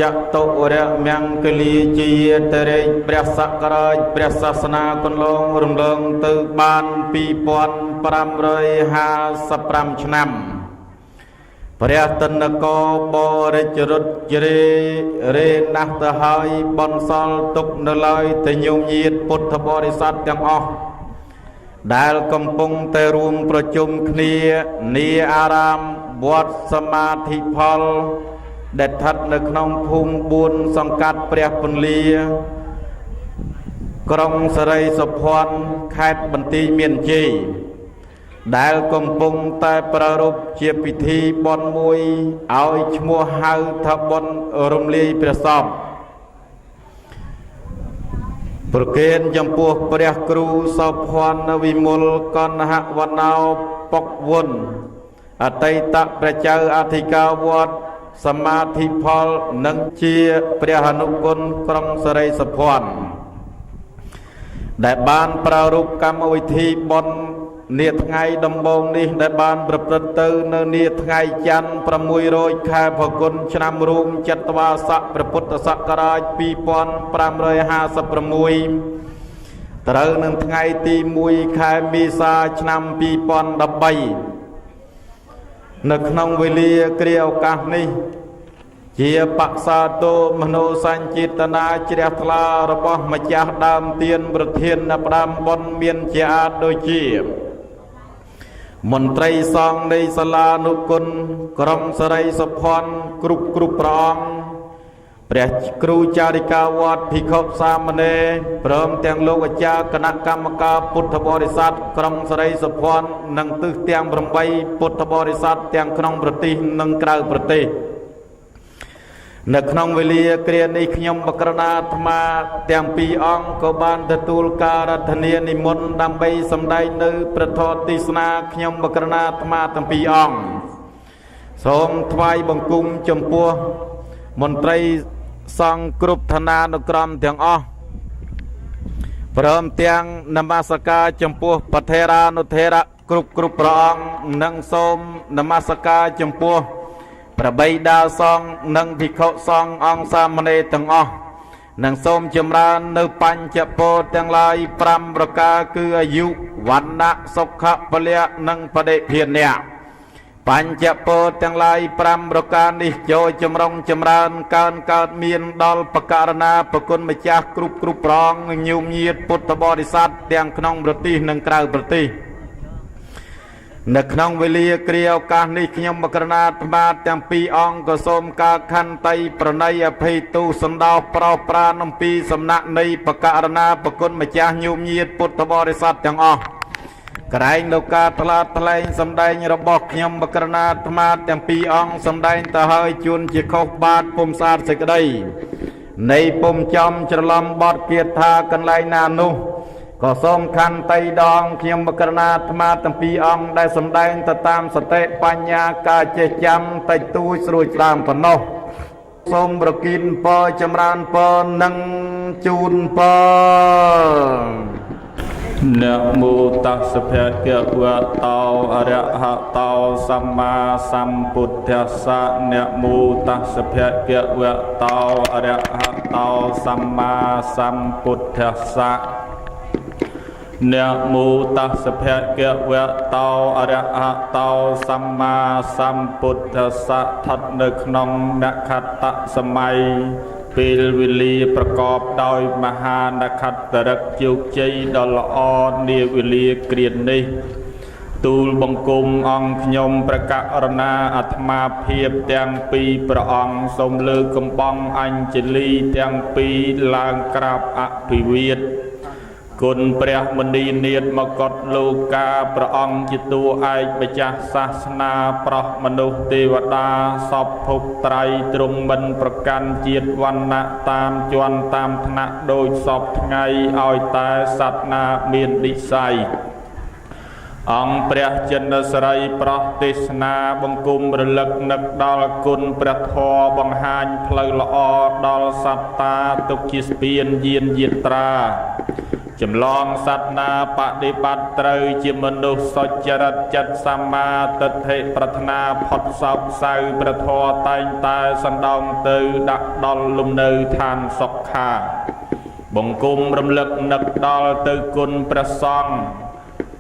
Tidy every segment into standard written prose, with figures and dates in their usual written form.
จักตุระมังกลีจีเตเรประสักราชประศาสนาคนลงรำลงตืบานปีปอนปรำเลยหาสปรำชนำพระตนกบริจรุจเรเรนักตะหายบอนซอลตุกนลอยแต่ยมยีดพุทธบริษัทยังออกได้กำปงแต่รวมประชุมคณีนีอารามบวชสมาธิพลเด็ดทัดในขนมภูมิบุญสังกัดเปรียบปนเลียกรงสไรสะพรแคดบันตีเมียนจีได้กำปงแต่ประรุปเจียพิธีบอนมวยเอาชมัวหาทับบอนรมลีประสอบประเกณฑ์จำพวกเปรียครูสะพรวิมลกนหวันเอาปกวนอตัยตะประเจ้าอธิกาวดสมาธิพลนังเชียเปรียหนุกุลกรงสไรสะพรได้บานประรุปกรรมวิธีบอนเนียไงดำบงนี้ได้บานประพฤติในเนียไงจันประมุยโรยแค่พกุลชนามรุงจัตวาสะประพุทธศักราชปีปอนปรามเลยหาสประมุยตระหนึ่งไงตีมุยแค่มีสาชนามปีปอนดับใบนึกน้องวิเลียเกลียวกันนี้เจียปักษาโตมโนสัญจิตนาเจียทลาระบมาจากดามเตียนประเทียนนับดามบนเมียนเจียโดยเจียมนตรีซองในสลานุกุลกรมสไรสะพรกรุบกรุบรองเปรียครูจาริกาวัดพิภพสามเณรพร้อมแต่งโลกจาคณะกรรมการพุทธบริษัทกรมสไรสะพรนังตึกเตียงบรมใบพุทธบริษัทเตียงขนมประตินังกลางประติในขนมวิเลียเกรียนในขยมบกรณาธมาเตียงปีองกบานตะตูลการธเนียนิมนต์ดำใบสำได้ในประทอติสนาขยมบกรณาธมาตังปีองสมทวายบังกุมจมปัวมนตรีสังกรุปธนานุกรมเตียงอ้อพร้อมเตียงนมัสการจมปัวปเทรานุเทระกรุบกรุบรองนังสมนมัสการจมปัวประใบดาซองนังพิเขาซององสามเณรตังอ้อนังสมจำรานในปัญจโพธิ์ทั้งหลายปรำประกาคืออายุวันนะสุขะเปลียนังประเดเพียรเนี่ยปัญจโพธิ์ทั้งหลายปรำประการนิโยจำรงจำรานการเกิดเมียนดอลประการนาประคุณมาจากกรุบกรุบรองยุมยีดพุทธบริษัทเตียงขนมประตินังกลางประติในขนมวิเลียเกลียวการนิขยมบกรณาธมาเตียงปีองกสมกาขันไตประนัยอภัยตูสันดาวปราปรานปีสำนักในประการนาประคุณมาจากยุมยีดพุทธบริษัทยังออกกระไรโลกาตลาดทะเลสำได้ระบบขยมบกรณาธมาเตียงปีองสำได้ตะเฮยจุนจิขบาทปุ่มศาสตร์สิกได้ในปุ่มจอมจรลำบอดเกียรธากันไลนานุก็ทรงคันไตดองขยมบกรณาธมาตังปีองได้สำได้ตามสเตปัญญากาเจจำไตตูสรุยตามปนโนทรงประกินปอจำรานปอนังจูนปอนะโมตัสสะภะคะวะโตอะระหะโตสัมมาสัมพุทธัสสะนะโมตัสสะภะคะวะโตอะระหะโตสัมมาสัมพุทธัสสะนะโมตัสสะภะคะวะโตอะระหะโตสัมมาสัมพุทธัสสะทัดในขนมนักขัตตสมัยปีวิลีประกอบโดยมหานักขัตตรักจุกใจดลอเนียวิลีเกรียนนี้ ទូលបង្គំអង្គខ្ញុំប្រកាសរណាអាត្មាភាពទាំងពីរព្រះអង្គសូមលើកកំបងអញ្ជលីទាំងពីរឡើងក្រាបអភិវាទគុណព្រះមនីនាថមកុដលោកាព្រះអង្គជាតួឯកម្ចាស់សាសនាប្រោះមនុស្សទេវតាសពភពត្រៃទ្រង់មិនប្រកាន់ជាតិវណ្ណៈតាមជាន់តាមឋានៈដូចសពថ្ងៃឲ្យតែសត្វណាមាននិស្ស័យអង្គព្រះចិនសរីប្រោះទេសនាបង្គំរលឹកនឹកដល់គុណព្រះធម៌បង្ហាញផ្លូវល្អដល់សត្វតាទុកជាស្ពានយានយាត្រាចម្លងសត្វណាបដិបត្តិត្រូវជាមនុស្សសុចរិតចិត្តសម្មាទិដ្ឋិប្រាថ្នាផុតសោកសៅព្រះធម៌តែងតែសណ្ដោងទៅដាក់ដល់លំនៅឋានសុខាបង្គំរំលឹកនឹកដល់ទៅគុណព្រះសង្ឃ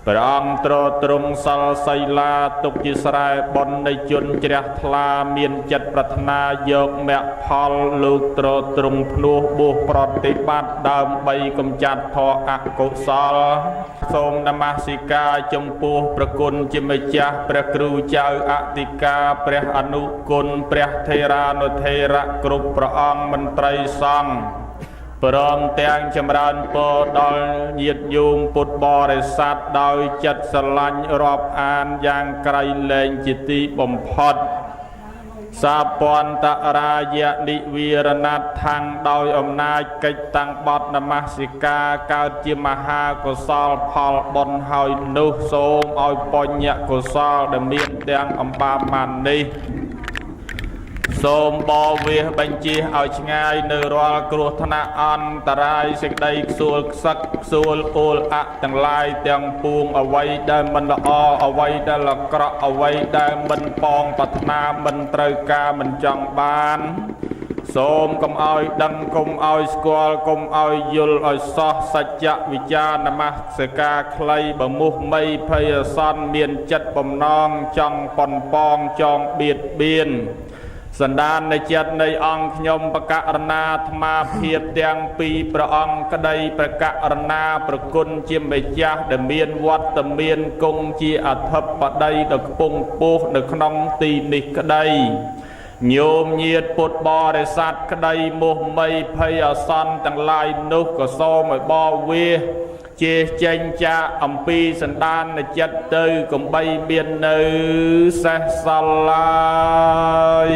ព្រះអង្គទ្រទ្រង់សលសីលាទុកជាស្រែបុណ្យនៃជនជ្រះថ្លាមានចិត្តប្រាថ្នាយកមគ្គផលលោកទ្រទ្រង់ភ្នោះបួសប្រតិបត្តិដើម្បីកម្ចាត់ធម៌អកុសលសូមនមស្ការចំពោះព្រះគុណជាម្ចាស់ព្រះគ្រូចៅអធិការព្រះអនុគុណព្រះថេរានុថេរៈគ្រប់ព្រះអង្គមន្ត្រីសង្ឃព្រមទាំងចម្រើនពរដល់ញាតិញោមពុទ្ធបរិស័ទដោយចិត្តស្រឡាញ់រាប់អានយ៉ាងក្រៃលែងជាទីបំផុតសាពន្តរាយនិវីរណដ្ឋាំងដោយអំណាចកិច្ចតាំងបត់នមស្ការកើតជាមហាកុសលផលបុណ្យហើយនោះសូមឲ្យបញ្ញកុសលដែលមានទាំងអំបាមាននេះសូមបវេសបញ្ជិះឲ្យឆ្ងាយនៅរាល់គ្រោះថ្នាក់អន្តរាយសេចក្តីខ្សួលខ្សឹកខ្សួលអូលអទាំងឡាយទាំងពួងអ្វីដែលមិនល្អអ្វីដែលអាក្រក់អ្វីដែលមិនប៉ងប្រាថ្នាមិនត្រូវការមិនចង់បានសូមកុំឲ្យដឹងកុំឲ្យស្គាល់កុំឲ្យយល់ឲ្យសោះសច្ចវិចារនមស្ការខ្លីបមុះមីភ័យអសន្នមានចិត្តបំណងចង់ប៉ុនប៉ងចង់បៀតបៀនសន្តាននៃចិត្តនៃអង្គខ្ញុំបកករណាអាត្មាភាពទាំងពីរព្រះអង្គក្តីប្រកករណាប្រគុណជាម្ចាស់ដែលមានវត្តមានគង់ជាអធិបតីដ៏ខ្ពង់ខ្ពស់នៅក្នុងទីនេះក្តីញោមញាតិពុទ្ធបរិស័ទក្តីមោះមីភ័យអសន្នទាំងឡាយនោះក៏សូមឲ្យបវាជាចេញចាអំពីសន្តានចិត្តទៅកំបីមាននៅសេះសល់ឡើយ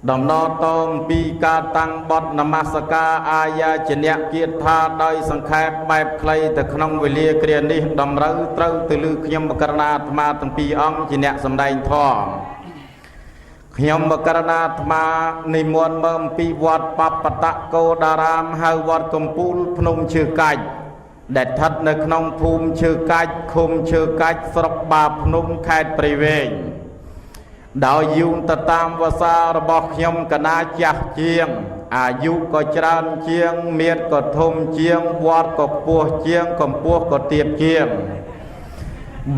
ដំណរតងពីការតាំងបទនមស្ការអាយាជនៈគៀតថាដោយសង្ខេបបែបខ្លីទៅក្នុងវេលាគ្រានេះតម្រូវត្រូវទៅលើខ្ញុំបកករណាអាត្មាទាំងពីរអង្គជាអ្នកសម្ដែងធម៌ខ្ញុំបកករណាអាត្មានិមន្តមកអំពីវត្តបបតកោដារាមហៅវត្តកំពូលភ្នំឈើកាច់ដែលស្ថិតនៅក្នុងភូមិឈើកាច់ឃុំឈើកាច់ស្រុកបាភ្នំខេត្តព្រៃវែងដោយយោងទៅតាមវស្សារបស់ខ្ញុំកណាចាស់ជាងអាយុក៏ច្រើនជាងមានក៏ធំជាងវត្តក៏ខ្ពស់ជាងកម្ពស់ក៏ទាបជាង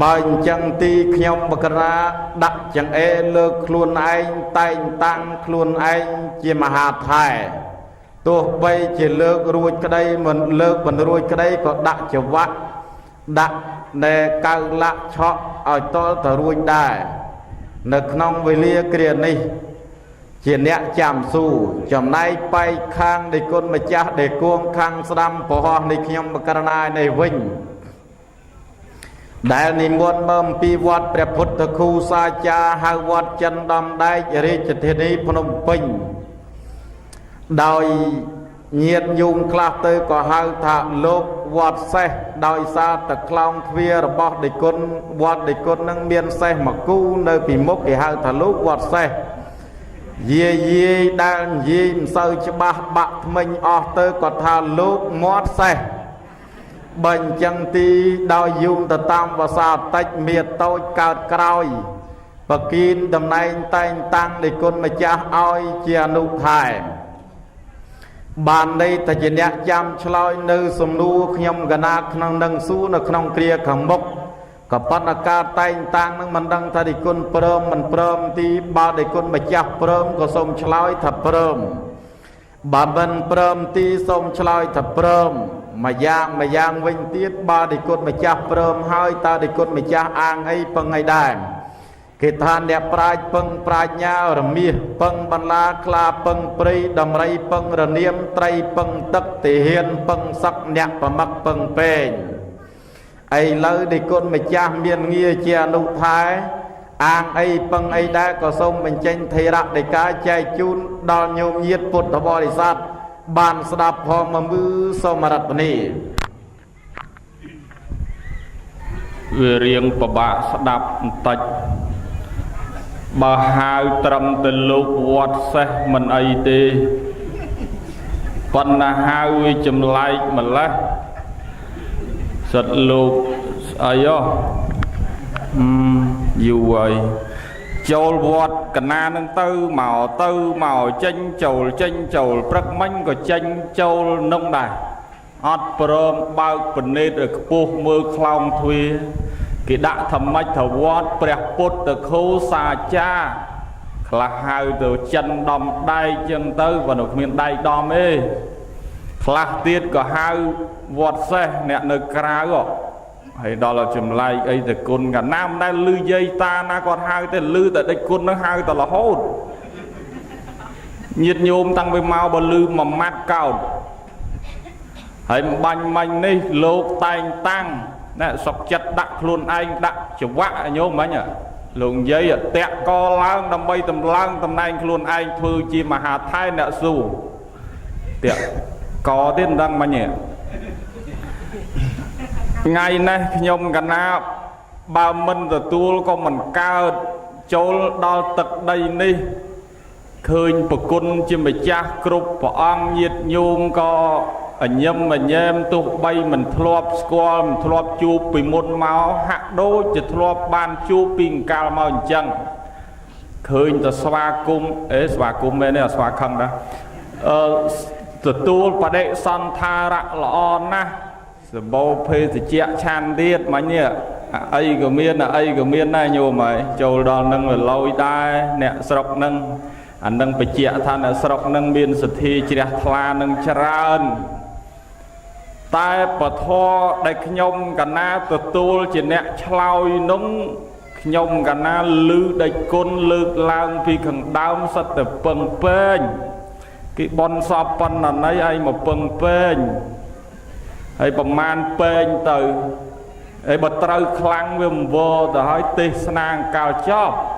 បើអញ្ចឹងទីខ្ញុំបករាដាក់ចង្អេរលើកខ្លួនឯងតែងតាំងខ្លួនឯងជាមហាថែទោះបីជាលើករួចក្តីមិនលើកមិនរួចក្តីក៏ដាក់ចង្វាក់ដាក់ដែលកៅលាក់ឆក់ឲ្យតល់ទៅរួចដែរនៅក្នុងវេលាគ្រានេះជាអ្នកចាំស៊ូចំណែកបែកខាងនៃគុណម្ចាស់ដែលគួងខាងស្ដាំពហោះនៃខ្ញុំបកករណានេះវិញដែលនិមន្តមកពីវត្តព្រះពុទ្ធគូសាចាហៅវត្តចិនដំដែករាជធានីភ្នំពេញដោយញាតិញោមខ្លះទៅក៏ហៅថាលោកវត្តសេះដោយសារតែខ្លោងទ្វាររបស់ដេគុណវត្តដេគុណនឹងមានសេះមកគូនៅពីមុខគេហៅថាលោកវត្តសេះយាយដែលនិយាយមិនសូវច្បាស់បាក់ថ្មិញអស់ទៅក៏ថាលោកមាត់សេះបើអញ្ចឹងទីដោយយោងទៅតាមភាសាតិចមានតូចកើតក្រោយបកីនតំណែងតែងតាំងនៃគុណម្ចាស់ឲ្យជាអនុថែបានន័យតែជាអ្នកចាំឆ្លើយនៅសំណួរខ្ញុំកណាក្នុងនឹងសួរនៅក្នុងគ្រាខាងមុខក៏ប៉ុន្តែការតែងតាំងនឹងមិនដឹងថានៃគុណព្រមមិនព្រមទីបើនៃគុណម្ចាស់ព្រមក៏សូមឆ្លើយថាព្រមបើមិនព្រមទីសូមឆ្លើយថាព្រម mà giang vinh tiết ba đi cốt mà chắp prơm hơi ta đi cốt mà chắp an ấy bằng ngày đàn cái than đẹp prai nhau rồi mía bằng ban la kla bằng prey đầm ray bằng rồi niêm tray bằng tất thể hiện bằng sắc nhạc và mặc bằng bền ấy lỡ đi cốt mà chắp miền nghe chia nụ thái an ấy bằng ấy đã có sông mình tranh thầy rạc để cá chạy chun đo nhôm nhiệt phút thọ bò đi sát bàn sạp phong mà mư sâu mà đặt này về riêng bà bạ sạp tạch bà hai trầm từ lúc vọt xe mình ấy tê phần là hai chùm lại mà lá sật lúc ấy á dù vậy châu vọt cả na nâng tư màu chanh chầu prắc manh có chanh châu nông đài ọt prom bao phần nết ở buộc mưa clown thuê cái đã thầm mách thở vọt prẹt bút từ khâu xa cha là hai từ chân đom đai chân tư và nộp miền đai đom ê là tiết có hai vọt xe nè nơi kra rồi hay đó là chùm lại ấy thì con cả nam đây lư dây ta na còn hai tên lư tại đây con nó hai ta là hốt nhiệt nhôm tăng với mau bờ lư mà mát cao hay bánh manh này lột tay tăng nè sọc chặt đặt luôn anh đặt chụp vạ nhôm mấy nhỉ luồng dây tẹt co lang đâm bay tầm anh luôn anh thư chi mà hà thai nè dù tẹt có tên đăng mà nhỉ ngày nay nhôm cả na ba minh rồi tu con mình cao châu đo tật đây đi khơi bậc quân chim bạch cha cướp và ăn nhiệt nhôm co ở nhâm mà nhem tu bay mình thọp squal mình thọp chu bị môn máu hạ đôi chỉ thọp ban chu pin cao màu chân khơi ta xoa cung bên này là xoa khăn đó từ tu và đệ san tha rạ lọ na rồi bao phê thì chẹt chan điết mà nhỉ ai của miên này nhiều mày châu đòn nâng là lôi đai nè sọc nâng anh nâng bị chẹt than là sọc nâng miên sụt thi chẹt thla nâng tràn tai bờ tho đại nhom cả na từ tu chỉ nè chloi núng nhom cả na lư đại côn lư lang phi khẩn đau sắt từ pần pên cái bon sọp pần là nấy ai mà pần pên hay bầm man pên từ ấy bật trâu khăng với vô từ hỏi tê sang cao chóp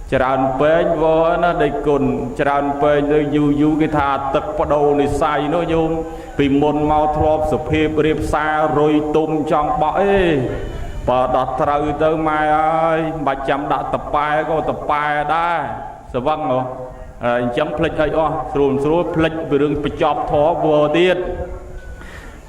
tràn pên vô nó đây cồn tràn pên rồi du cái thà tật bắt đầu này sai nó nhung vì môn mau thọp sụp hiệp riệp xa rồi tung trong bãi và đặt trâu tới mai ơi bà chăm đã tập bài có tập bài đã sẽ vâng rồi chấm plek ấy rồi plek về đường bị chọc thó vô tiết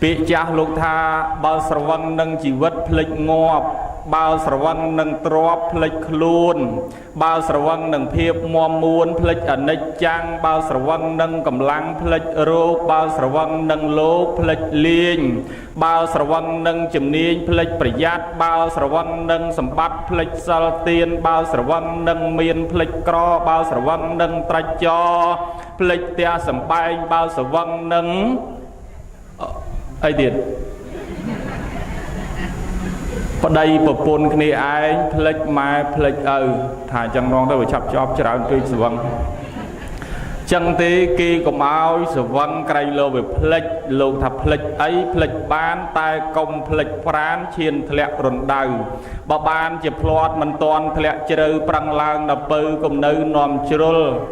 bị cha lục tha bao sở văn nâng chỉ vật plek ngọp bao sở văn nâng trọp plek luôn bao sở văn nâng phiệp mò muôn plek ở nơi trang bao sở văn nâng cầm lăng plek rô bao sở văn nâng lô plek liên bao sở văn nâng chùm niên plekประหยัด bao sở văn nâng sầm bát plek sal tiên bao sở văn nâng miên plek cro bao sở văn nâng trạch cho plek tia sầm bay bao sở văn nâng ai điện ở đây bậc pôn cái này ai plek mai plek thà chẳng non đâu phải chập chọp chả ăn cây vâng chẳng thế kia có áo sờ vâng cây lô về plek lô thập plek ấy plek ban tai công plek pran chiên thẹn run đầu bà ban chỉ plot mình toàn thẹn chơi prang lang đập bự cùng nơi nòm chul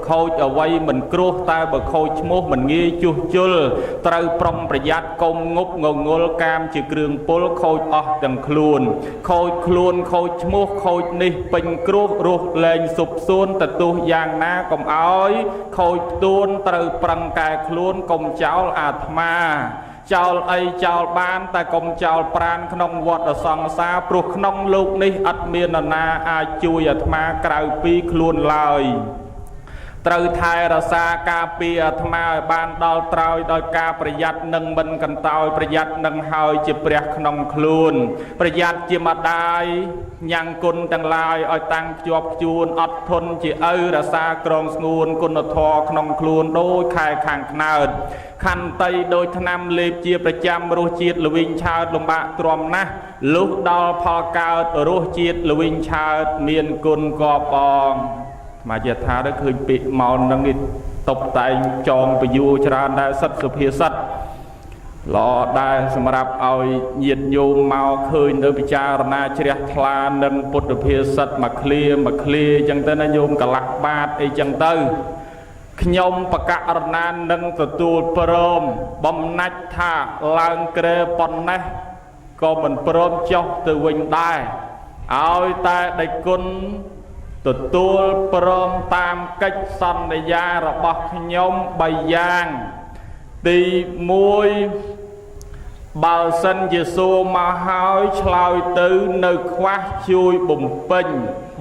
khôi ở vây mình cua tai bờ khôi mốt mình nghi chu chul trâu prongประหยัด công ngục ngầu ngô cam chỉ kêu pol khôi đằng khuôn khôi mốt khôi ní pin cua ruột lên sụp xuôn tật tu giang na cùng áo khôi tuôn trâu prang cài khuôn cùng cháu ma cháu ấy cháu ban ta cùng cháu pran khong vọt ở song xa pruh khong lục ní ắt miên na ai chui ma cào pi khuôn lời ត្រូវថែរក្សាការពារអាត្មាឲ្យបានដល់ត្រើយដោយការប្រយ័ត្ននិងមិនកន្តើយប្រយ័ត្ននឹងហើយជាព្រះក្នុងខ្លួនប្រយ័ត្នជាម្ដាយញ៉ាំងគុណទាំងឡាយឲ្យតាំងភ្ជាប់ខ្ជួនអត់ធន់ជាឪរក្សាក្រងស្ងួនគុណធម៌ក្នុងខ្លួនដូចខែខាងខ្នើតខន្តីដោយថ្នាំលេបជាប្រចាំរសជាតិល្វីងឆើតលំបាកទ្រាំណាស់លុះដល់ផលកើតរសជាតិល្វីងឆើតមានគុណកបអងមកជាថាទៅឃើញពាក្យមកនឹងនេះតុបតែងចងពយួរច្រើនដែរសិទ្ធសុភាសិទ្ធល្អដែរសម្រាប់ឲ្យញាតិញោមមកឃើញទៅពិចារណាជ្រះថ្លានឹងពុទ្ធភាសិទ្ធមកឃ្លាអញ្ចឹងទៅណាញោមកលាស់បាតអីចឹងទៅខ្ញុំបកករណានឹងទទួលព្រមបំណាច់ថាឡើងក្រែប៉ុណ្ណេះក៏មិនព្រមចុះទៅវិញដែរឲ្យតែដៃគុណទទួលព្រមតាមកិច្ចសន្យារបស់ខ្ញុំ3យ៉ាងទី1បើសិនជាសួរមកហើយឆ្លើយទៅនៅខ្វះជួយបំពេញ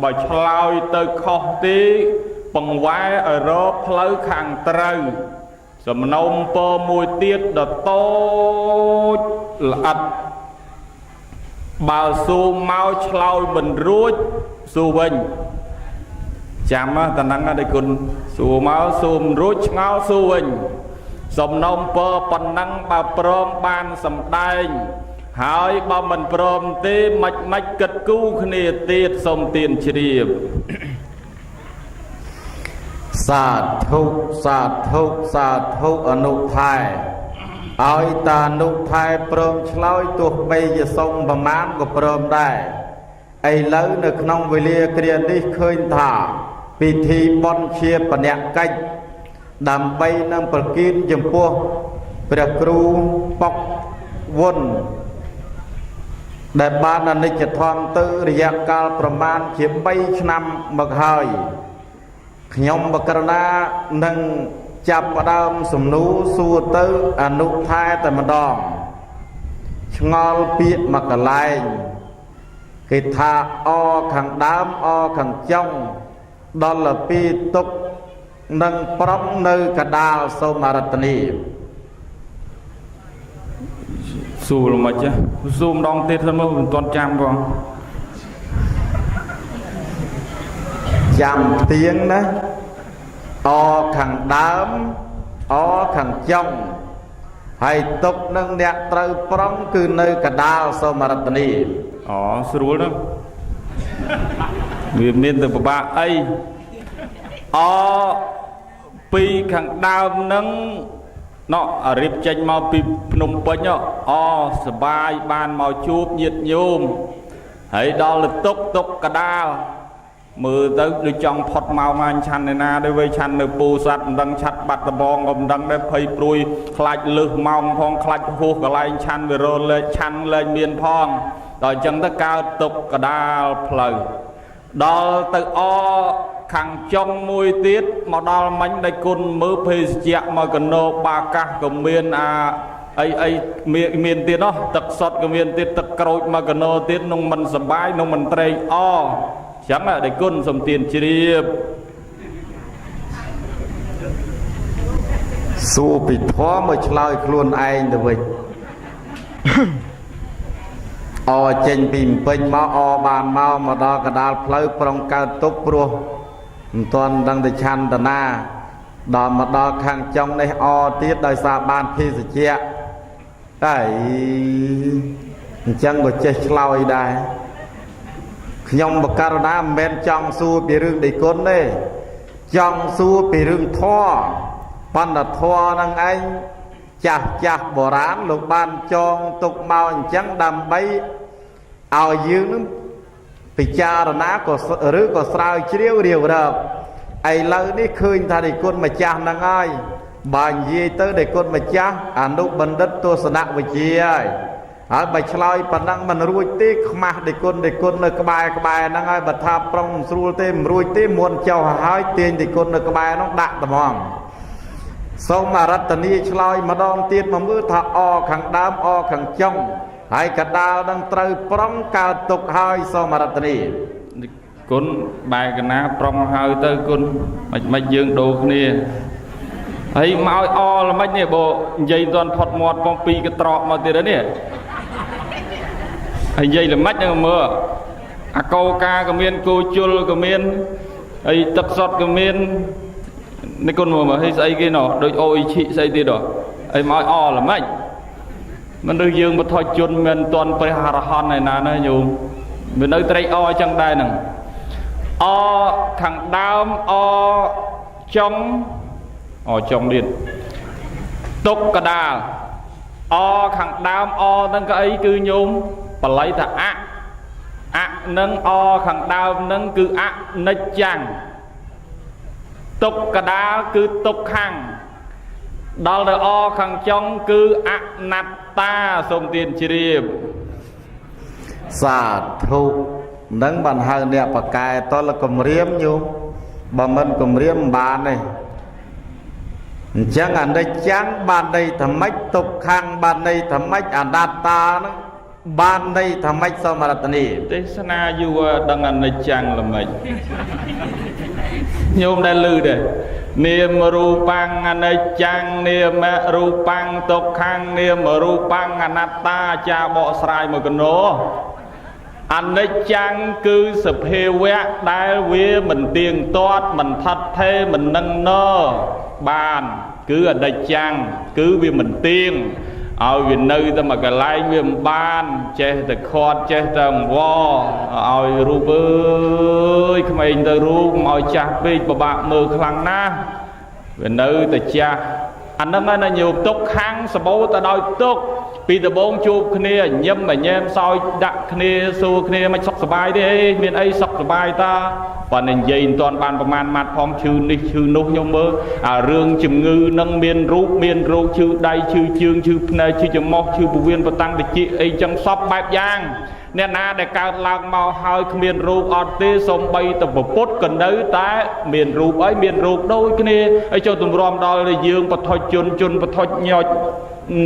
បើឆ្លើយទៅខុសទេបង្វែរឲ្យរកផ្លូវខាងត្រូវសំណូមពរមួយទៀតដ៏តូចល្អិតបើសួរមកឆ្លើយមិនរួចសួរវិញចាំតណ្ណឹងដែរគុណសួរមកសួរមិនរួចឆ្ងល់សួរវិញសំណូមពរប៉ុណ្ណឹងបើព្រមបានសម្ដែងហើយបើមិនព្រមទេមិនគិតគូគ្នាទៀតសូមទានជ្រាបសាធុសាធុសាធុអនុថែឲ្យតាអនុថែព្រមឆ្លើយទោះបីជាសុំប្រមាណក៏ព្រមដែរឥឡូវនៅក្នុងវេលាគ្រានេះឃើញថាពិធីបុណ្យជាបញ្ញាកិច្ចដើម្បីនឹងប្រគិនចំពោះព្រះគ្រូប៉ុកវុនដែលបានអនិច្ចធម្មទៅរយៈកាលប្រមាណជា3ឆ្នាំមកហើយខ្ញុំបកករណានឹងចាប់ផ្ដើមសំណួរសួរទៅអនុថែតែម្ដងឆ្ងល់ពាក្យមកកន្លែងគេថាអខាងដើមអខាងចុងដល់ពីទុកនឹងប្រំនៅកដាលសូមរតនីសួរមកចាសួរម្ដងទៀតសិនមកមិនទាន់ចាំផងចាំទៀងណាអខាងដើមអខាងចុងហើយទុកនឹងអ្នកត្រូវប្រំគឺនៅកដាលសូមរតនីអូស្រួលណាស់វាមានទៅពិបាកអីពីខាងដើមនឹងណោះរៀបចេញមកពីភ្នំពេញសបាយបានមកជួបញាតិញោមហើយដល់ទៅទុកកដាលមើលទៅដូចចង់ផុតមកអញឆាន់ឯណាទៅវិញឆាន់នៅពូសัตว์មិនដឹងឆាត់បាត់ដបងក៏មិនដឹងដែរភ័យព្រួយខ្លាចលឹះម៉ោងផងខ្លាចហួសកន្លែងឆាន់វារលេខឆាន់លែងមានផងដល់អញ្ចឹងទៅកើតទុកកដាលផ្លូវដល់ទៅខាងចុងមួយទៀតមកដល់មិញដែលគុណមើលភេសជ្ជៈមកកណោបាកាសក៏មានអីមានទៀតទឹកសុតក៏មានទៀតទឹកក្រូចមកកណោទៀតនឹងមិនសបាយនឹងមិនត្រេកអរចឹងដែលគុណសំទានជ្រាបសួរពីធម៌មកឆ្លើយខ្លួនឯងទៅវិញចេញពីពេញមកបានមកដល់កដាលផ្លូវប្រុងកើតទុកព្រោះមិនទាន់ដឹងទៅឆន្ទនាដល់មកដល់ខាងចុងនេះទៀតដោយសារបានភេសជ្ជៈតែអញ្ចឹងក៏ចេះឆ្លើយដែរខ្ញុំបកករណាមិនមែនចង់សួរពីរឿងដីគុណទេចង់សួរពីរឿងធម៌បណ្ឌធម៌នឹងឯងចាស់បុរាណលោកបានចងទុកមកអញ្ចឹងដើម្បីឲ្យយើងនឹងពិចារណាឬក៏ស្រាវជ្រាវរាវរកឥឡូវនេះឃើញថាដីគុណម្ចាស់ហ្នឹងហើយបើនិយាយទៅដីគុណម្ចាស់អនុបណ្ឌិតទស្សនវិជ្ជាហើយបើឆ្លើយប៉ុណ្ណឹងមិនរួចទេខ្មាស់ដីគុណនៅក្បែរហ្នឹងហើយបើថាប្រុងមិនស្រួលទេមិនរួចទេមុនចុះហើយទាញដីគុណនៅក្បែរហ្នឹងដាក់ត្មងសូមអរតនីឆ្លើយម្ដងទៀតមកមើលថាខាងដើមខាងចុងហើយកដាលនឹងត្រូវប្រំកើតទុកហើយសូមអរតនី គុណបែកណាប្រុងហើយទៅគុណមិនយើងដូរគ្នាហើយមកឲ្យអល្មិចនេះបើនិយាយមិនទាន់ផុតមាត់ផងពីរកត្រកមកទៀតនេះហើយនិយាយល្មិចហ្នឹងមើលអាកោកាក៏មានគោជុលក៏មានហើយទឹកសុទ្ធក៏មាននេះគុណមើលហើយស្អីគេណោះដូចអូអ៊ីឈីស្អីទៀតហើយមកឲ្យអល្មិចមនុស្សយើងបថុជនមិនទាន់ព្រះអរហន្តឯណាណាញោមវានៅត្រេកអរចឹងដែរហ្នឹងអខាងដើមអចុងទៀតទុកកដាលអខាងដើមអហ្នឹងក៏អីគឺញោមបល័យថាអនឹងអខាងដើមហ្នឹងគឺអនិច្ចាំងទុកកដាលគឺទុក្ខំដល់ទៅអខាងចុងគឺអនត្តាសូមទានជ្រាបសាធុនឹងបានហៅអ្នកបកែតលគម្រាមញោមបើមិនគម្រាមមិនបានទេអញ្ចឹងអនិច្ចាំងបានន័យថាម៉េចទុក្ខំបានន័យថាម៉េចអនត្តាហ្នឹងបានន័យថាម៉េចសូមរតនីទេសនាយូរដឹងអនិច្ចាំងល្មិចញោមដែលឮដែរនាមរូបាំងអនិច្ចាំងនាមរូបាំងទុក្ខំនាមរូបាំងអនត្តាចាបកស្រាយមកកណោអនិច្ចាំងគឺសភាវៈដែលវាមិនទៀងទាត់មិនថិតថេរមិននឹងណបានគឺអនិច្ចាំងគឺវាមិនទៀងឲ្យវានៅតែមួយកន្លែងវាមិនបានចេះតែខាត់ចេះតែអង្វរឲ្យរូបអើយក្មេងទៅរូបឲ្យចាស់ពេកពិបាកមើលខ្លាំងណាស់វានៅតែចាស់អាហ្នឹងណាញោមទុកខាងសម្បូរទៅដោយទុកពីដំបូងជួបគ្នាញឹមញែមសោយដាក់គ្នាសួរគ្នាមិនសុខសប្បាយទេអីមានអីសុខសប្បាយតាបើនិយាយមិនទាន់បានប្រមាណម៉ាត់ផងឈឺនេះឈឺនោះខ្ញុំមើលអារឿងជំងឺនឹងមានរូបមានរោគឈឺដៃឈឺជើងឈឺភ្នែកឈឺច្រមុះឈឺពោះវៀនបតាំងតិចអីចឹងសពបែបយ៉ាងអ្នកណាដែលកើតឡើងមកហើយគ្មានរូបអត់ទេសូម្បីតែពុទ្ធក៏នៅតែមានរូបអីមានរោគដូចគ្នាហើយចូលទម្រាំដល់យើងបថុជនបថុញញ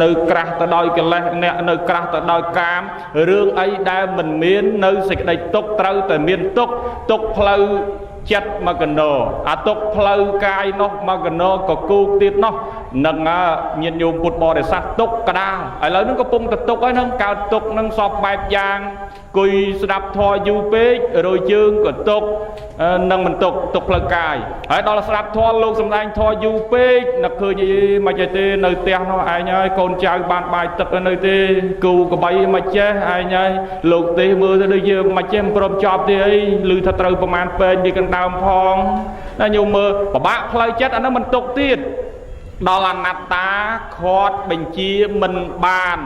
នៅក្រាស់ទៅដោយកិលេសអ្នកនៅក្រាស់ទៅដោយកាមរឿងអីដែលមិនមាននៅសេចក្តីទុកត្រូវតែមានទុកផ្លូវចិត្តមកកណោអាទុកផ្លូវកាយនោះមកកណោក៏គូកទៀតនោះនឹងញាតិញោមពុទ្ធបរិស័ទទុកកដាលឥឡូវហ្នឹងកំពុងតែទុកហើយហ្នឹងកើតទុកហ្នឹងសពបែបយ៉ាងគួយស្ដាប់ធម៌យូរពេករយជើងក៏ទុកនឹងមិនទុកផ្លូវកាយហើយដល់ស្ដាប់ធម៌លោកសំដែងធម៌យូរពេកនឹកឃើញអីមិនចេះទេនៅផ្ទះនោះឯងហើយកូនចៅបានបាយទឹកនៅទេគូកបីមិនចេះឯងហើយលោកទេមើលទៅដូចយើងមិនចេះមិនព្រមចប់ទេអីឮថាត្រូវប្រមាណពេកពីកណ្ដើមផងតែញោមមើលពិបាកផ្លូវចិត្តអានោះមិនទុកទៀតដល់អនត្តាខាត់បញ្ជាមិនបាន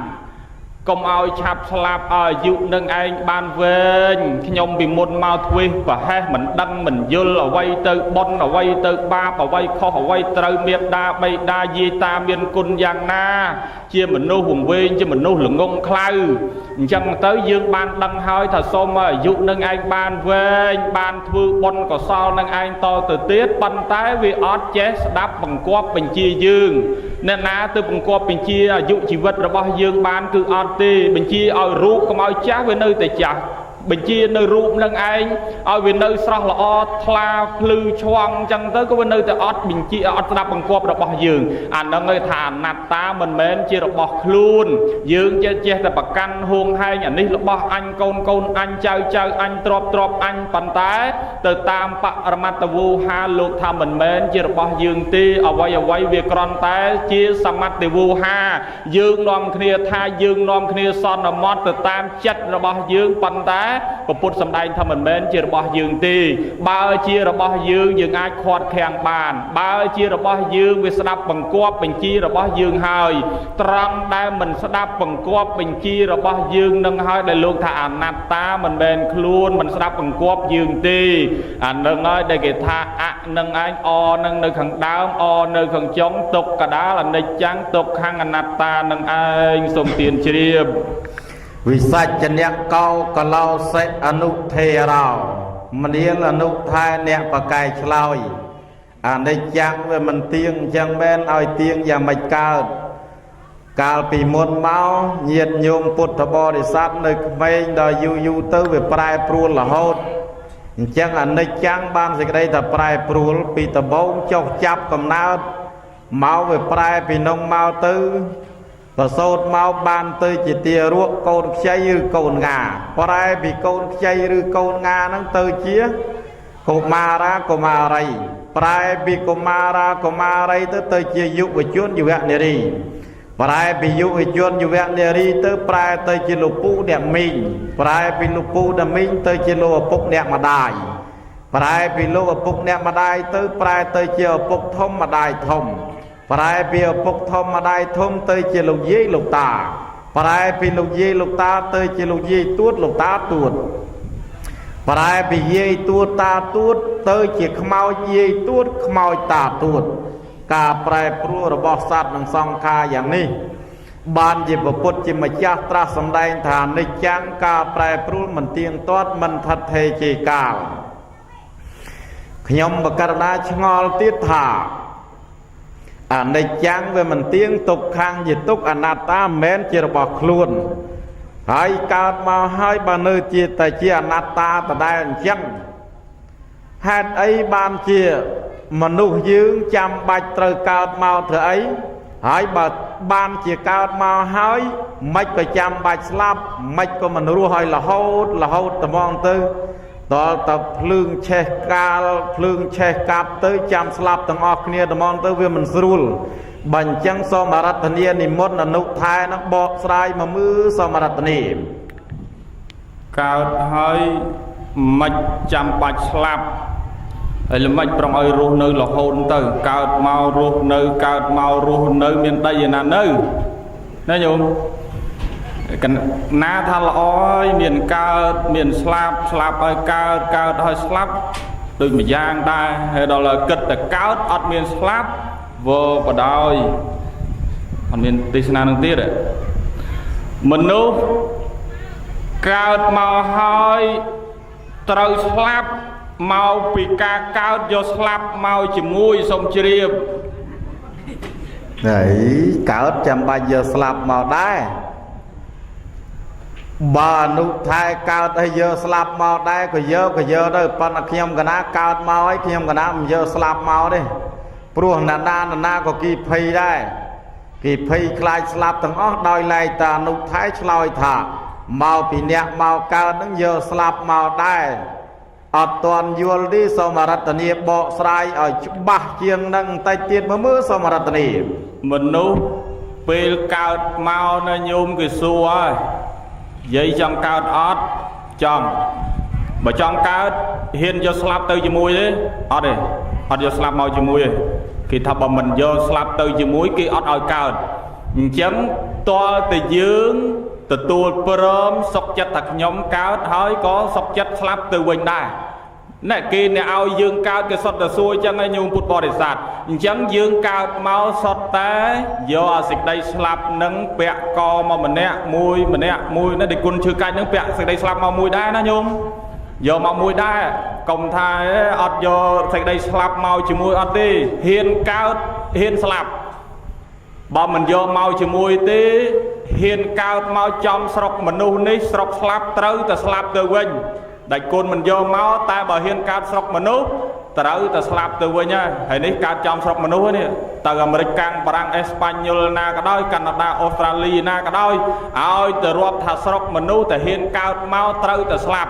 កុំឲ្យឆាប់ស្លាប់ឲ្យអាយុនឹងឯងបានវែងខ្ញុំពីមុនមកធ្វេសប្រហែសមិនដឹងមិនយល់អ្វីទៅបុណ្យអ្វីទៅបាបអ្វីខុសអ្វីត្រូវមេត្តាបិតាយាយតាមានគុណយ៉ាងណាជាមនុស្សវង្វេងជាមនុស្សល្ងងខ្លៅអញ្ចឹងទៅយើងបានដឹងហើយថាសូមឲ្យអាយុនឹងឯងបានវែងបានធ្វើបុណ្យកុសលនឹងឯងតទៅទៀតប៉ុន្តែវាអត់ចេះស្ដាប់បង្គាប់បញ្ជាយើងអ្នកណាទៅបង្គាប់បញ្ជាអាយុជីវិតរបស់យើងបានគឺអត់ទេបញ្ជាឲ្យរូបកុំឲ្យចាស់វានៅតែចាស់បញ្ជានៅរូបនឹងឯងឲ្យវានៅស្រស់ល្អថ្លាភ្លឺឆ្វង់អញ្ចឹងទៅក៏វានៅតែអត់បញ្ជាអត់ស្ដាប់បង្គាប់របស់យើងអាហ្នឹងគេថាអនត្តាមិនមែនជារបស់ខ្លួនយើងចេះតែប្រកាន់ហួងហែងអានេះរបស់អញកូនអញចៅអញទ្របអញប៉ុន្តែទៅតាមបរមត្តវោហាលោកថាមិនមែនជារបស់យើងទេអ្វីវាគ្រាន់តែជាសមត្តវោហាយើងនាំគ្នាថាយើងនាំគ្នាសន្មត់ទៅតាមចិត្តរបស់យើងប៉ុន្តែពុទ្ធសម្ដែងថាមិនមែនជារបស់យើងទេបើជារបស់យើងអាចខាត់ខាំងបានបើជារបស់យើងវាស្ដាប់បង្គាប់បញ្ជារបស់យើងហើយត្រង់ដែលមិនស្ដាប់បង្គាប់បញ្ជារបស់យើងនឹងហើយដែលលោកថាអនត្តាមិនមែនខ្លួនមិនស្ដាប់បង្គាប់យើងទេអានឹងហើយដែលគេថាអនឹងឯងអនឹងនៅខាងដើមអនៅខាងចុងទុកកដាលអនិច្ចំទុក្ខំអនត្តានឹងឯងសូមទានជ្រាបវិសច្ចនៈកោកឡោសិអនុធេរោមនាងអនុថែអ្នកបកាយឆ្លើយអនិច្ចំវាមិនទៀងអញ្ចឹងមែនឲ្យទៀងយ៉ាងមិនកើតកាលពីមុនមកញាតិញោមពុទ្ធបរិស័ទនៅក្មេងដល់យូរទៅវាប្រែប្រួលរហូត chẳng anh ấy chẳng ban dịch đây ta prai prul pi ta bông chọc chắp cầm nát máu về prai pi nông mau tư và sốt máu ban tư chỉ tia ruộng côn chay như côn ngà prai pi côn chay như côn ngà nắng tư chia cô ma ray prai pi cô ma ray tới chia dục và chuôn như vậy này đi prai pi dục và chuôn như vậy này đi tới prai tới chia lục pu đẹp mình prai pi lục pu đẹp mình tới chia lục pu đẹp mà đài prai pi lục pu đẹp mà đài tới prai tới chia pu thông mà đài thông prai pi pu thông mà đài thông tới chia lục dây lục ta prai pi lục dây lục ta tới chia lục dây tuốt lục ta tuốt prai pi dây tuốt ta tuốt tới chia khmau dây tuốt khmau ta tuốt cả prai pru rồi bỏ sát năng song kha dạng ní ban dịp bậc Phật chỉ mà cha tra sầm đai thàในchẳng cả prai pru mình tiên toát mình thật thề chỉ cao nhom bậc cả na ngol tiết thàในchẳng về mình tiên tục khang diệt tục anatta men chỉ rồi bỏ luôn hai cao mà hai bà nơi chỉ tại chỉ anatta tại đây chẳng hạt ấy ban chia mà nuôi dưỡng chăm bạch trời cao màu thở ấy hỏi bà ban chỉ cao màu hỏi mạch phải chăm bạch slap mạch của mình nuôi hỏi là hốt tầm mong tư đó tập lương che cáp tới chăm slap tầng ọc nia tầm mong tư vì mình srul bần chẳng so mà rát thân yên thì mốt là nụ thai nó bọ srai mà mưa so mà rát thân yên cao hỏi mạch chăm bạch slap là mạch trong ai ruột nơi là hồn tới cao mau ruột nơi miền tây là nơi nói nhung na tha loi miền cao miền slap ai cao hơi slap đôi mà giang ta hay đó là kịch là cao ở miền slap vô và đôi còn miền tây sơn đang tiết đấy mình nô cao mau hơi trời slap mau bị ca cao do slap mau chỉ mui xong chia đấy cao trăm ba giờ slap mau đai bà nụ thai cao đây giờ slap mau đai có giờ đây pan khi ông cái ná cao mau ấy khi ông cái ná giờ slap mau đi pruông na có kỳ phay đây kỳ phay khai slap thằng ó đòi lại ta nụ thái lôi thả mau bị nhẹ mau cao đứng giờ slap mau đai ở toàn vua đi so mà rát tani bỏ sài ở ba chiêng nâng tay tiền mà mưa so mà rát tani mình nô pel cao mau na nhôm cái xua dây trong cao ót trong mà trong cao hiên do slap tới chỉ mũi đấy ót đây ót do slap mau chỉ mũi khi thập bà mình do slap tới chỉ mũi kia ót ở cao chấm to từ dương từ tua prom sọc chất thật nhóm cao hỏi có sọc chất slap từ quỳnh đài nè kia nè ao dương cao cái sọt là xuôi chẳng ai nhung football để sạt chẳng dương cao máu sọt té do dịch đây slap nâng bẹ co mà mình nè mùi nó để quân chưa cay nâng bẹ dịch đây slap mà mùi đá nó nhung giờ mà mùi đá công thai ọt do dịch đây slap mau chỉ mùi ọt đi hiên cao hiên slap bà mình do mau chỉ mùi tí hiên cao mau trong sọc mình nu ní sọc slap trâu ta slap từ quên đại côn mình do máu ta bà hiên cao sọc mình nu trâu ta slap từ quên nha hãy ní cao trong sọc mình nu nè từ American Parang Espanyol na cả đôi Canada Australia na cả đôi ôi từ rộp thà sọc mình nu ta hiên cao máu trâu ta slap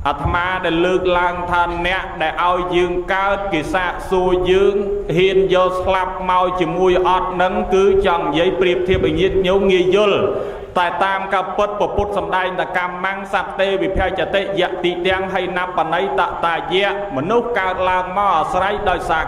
à thà để lược lang than nè để ao dương cao kỳ xạ xua dương hiên do slap mau chỉ mùi ọt nâng cứ chọn giấy priệp thiệp bình nhiên nhấu nghi dul tại tam ca bớt bộ bút xâm đai là cam mang sạp tê bị phê trả tê dạ tị đen hay nằm bà nấy tạ tà dẹ mà nút cao lang mò sấy đòi xà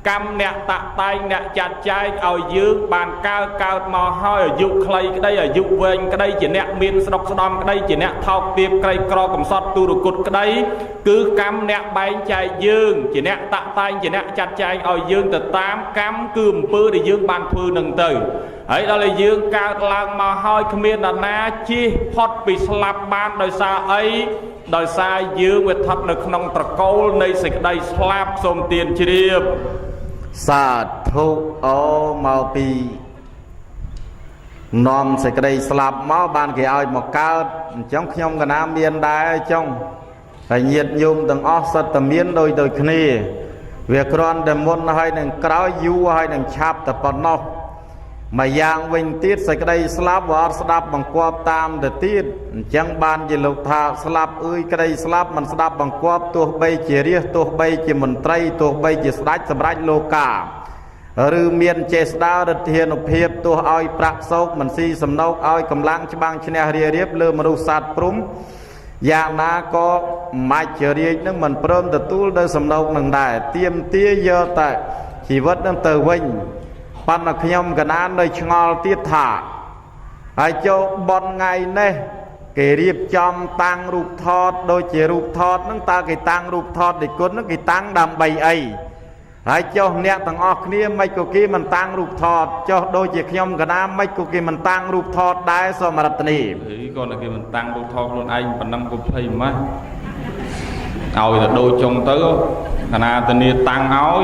cam nẹ tạ tay nẹ chặt chai ao dương bàn cao mò hơi ở dục khlây cái đây ở dục vệnh cái đây chỉ nẹ miên sọc sodom cái đây chỉ nẹ thọc tiệp cây cro cầm sọt tu đồ cột cái đây cứ cam nẹ bay chai dương chỉ nẹ tạ tay chỉ nẹ chặt chai ao dương từ tam cam cườm pư để dương bàn phư nâng từ ấy đó là dương cao lang mò hơi khmiên là na chi hot bị slap ban đòi xa ấy đòi xa dương về thật được nông trật câu nơi xịt đây slap xôm tiền chi điệp sa thu ô màu pi nòm sẽ cái đây slap máu ban cái ai một cao trong nhom cái nam biên đai trong ហើយញាតិញោមទាំងអស់សិតតែមានដោយគ្នាវាគ្រាន់តែមុនហើយនឹងក្រោយយូរហើយនឹងឆាប់តែប៉ុណ្ណោះមួយយ៉ាងវិញទៀតសេចក្តីស្លាប់វាអត់ស្ដាប់បង្គាប់តាមទៅទៀតអញ្ចឹងបានជាលោកថាស្លាប់ក្តីស្លាប់មិនស្ដាប់បង្គាប់ទោះបីជារាជទោះបីជាមន្ត្រីទោះបីជាស្ដេចសម្រេចលោកាឬមានចេស្តារិទ្ធានុភាពទោះឲ្យប្រាក់សោកមិនស៊ីសំណោកឲ្យកម្លាំងច្បាំងឈ្នះរារៀបលើមនុស្សសត្វព្រំយ៉ាងណាក៏មច្ចរាជនឹងមិនព្រមទទួលនៅសំណោកនឹងដែរទៀមទាយកតែជីវិតនឹងទៅវិញប៉ុន្តែខ្ញុំកណាននៅឆ្ងល់ទៀតថាហើយចូលបនថ្ងៃនេះគេរៀបចំតាំងរូបថតដូចជារូបថតនឹងតើគេតាំងរូបថតនិគុណនឹងគេតាំងដើម្បីអីហើយចុះអ្នកទាំងអស់គ្នាមិនក៏គេមិនតាំងរូបថតចុះដូចជាខ្ញុំកណាមិនក៏គេមិនតាំងរូបថតដែរសូមរតនីគាត់តែគេមិនតាំងរូបថតខ្លួនឯងប៉ុណ្ណឹងក៏ភ័យម៉េចឲ្យតែដូចចុងទៅកណាធានាតាំងឲ្យ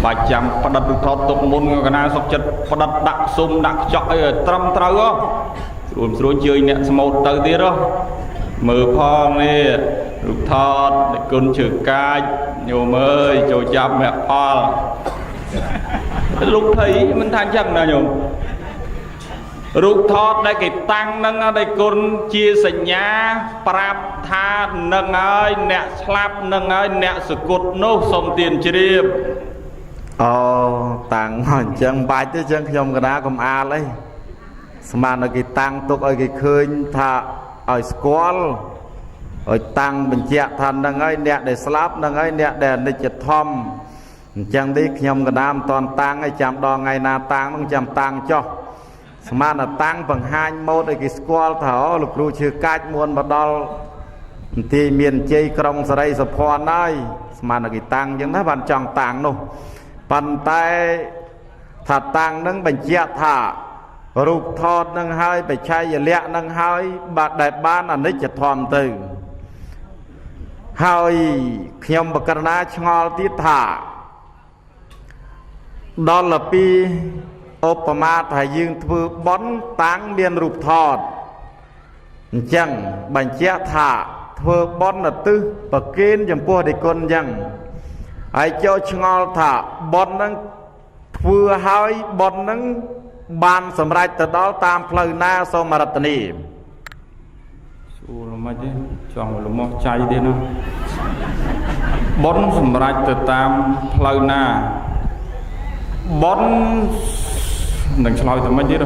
បាច់ចាំផ្ដិតរូបថតទុកមុនកណាសុខចិត្តផ្ដិតដាក់ស៊ុំដាក់ខ្ចក់អីឲ្យត្រឹមត្រូវស្រួលជើញអ្នកស្មូតទៅទៀតមើលផងនេះរូបថតនិគុណជើកាចញោមអើយចូលចាប់មគ្គផលលោកថៃមិនថាអញ្ចឹងណាញោមរូបថតដែលគេតាំងនឹងនិគុណជាសញ្ញាប្រាប់ថានឹងហើយអ្នកស្លាប់នឹងហើយអ្នកសគុតនោះសូមទានជ្រាបអូតាំងអញ្ចឹងបាច់ទេចឹងខ្ញុំកណាកុំអាលអីស្មានតែគេតាំងទុកឲ្យគេឃើញថាឲ្យស្គាល់ឲ្យតាំងបញ្ជាក់ថានឹងហើយអ្នកដែលស្លាប់នឹងហើយអ្នកដែលអនិច្ចធម្មអញ្ចឹងនេះខ្ញុំកណាមតនតាំងឲ្យចាំដល់ថ្ងៃណាតាំងនឹងចាំតាំងចុះស្មានតែតាំងបង្ហាញម៉ូដឲ្យគេស្គាល់ថាអូលោកគ្រូឈើកាច់មួនមកដល់មន្ទីរមានជ័យក្រុងសរីសុភ័ណ្ឌហើយស្មានតែគេតាំងអញ្ចឹងណាបានចង់តាំងនោះប៉ុន្តែថាតាំងនឹងបញ្ជាក់ថារូបថតនឹងហើយបច្ឆ័យលក្ខនឹងហើយបាទដែលបានអនិច្ចធម្មទៅហើយខ្ញុំបកណាឆ្ងល់ទៀតថាដល់ពីឧបមាថាយើងធ្វើបន់តាំងមានរូបថតអញ្ចឹងបញ្ជាក់ថាធ្វើបន់ឧទ្ទិសប្រគេនចំពោះទេគុណអញ្ចឹងហើយចូលឆ្ងល់ថាបន់នឹងធ្វើហើយបន់នឹងបានសម្រេចទៅដល់តាមផ្លូវណាសូមរតនីសួរមិនទេចង់លមោះចៃទេណាបន់សម្រេចទៅតាមផ្លូវណាបន់នឹងឆ្លើយទៅមិនទៀត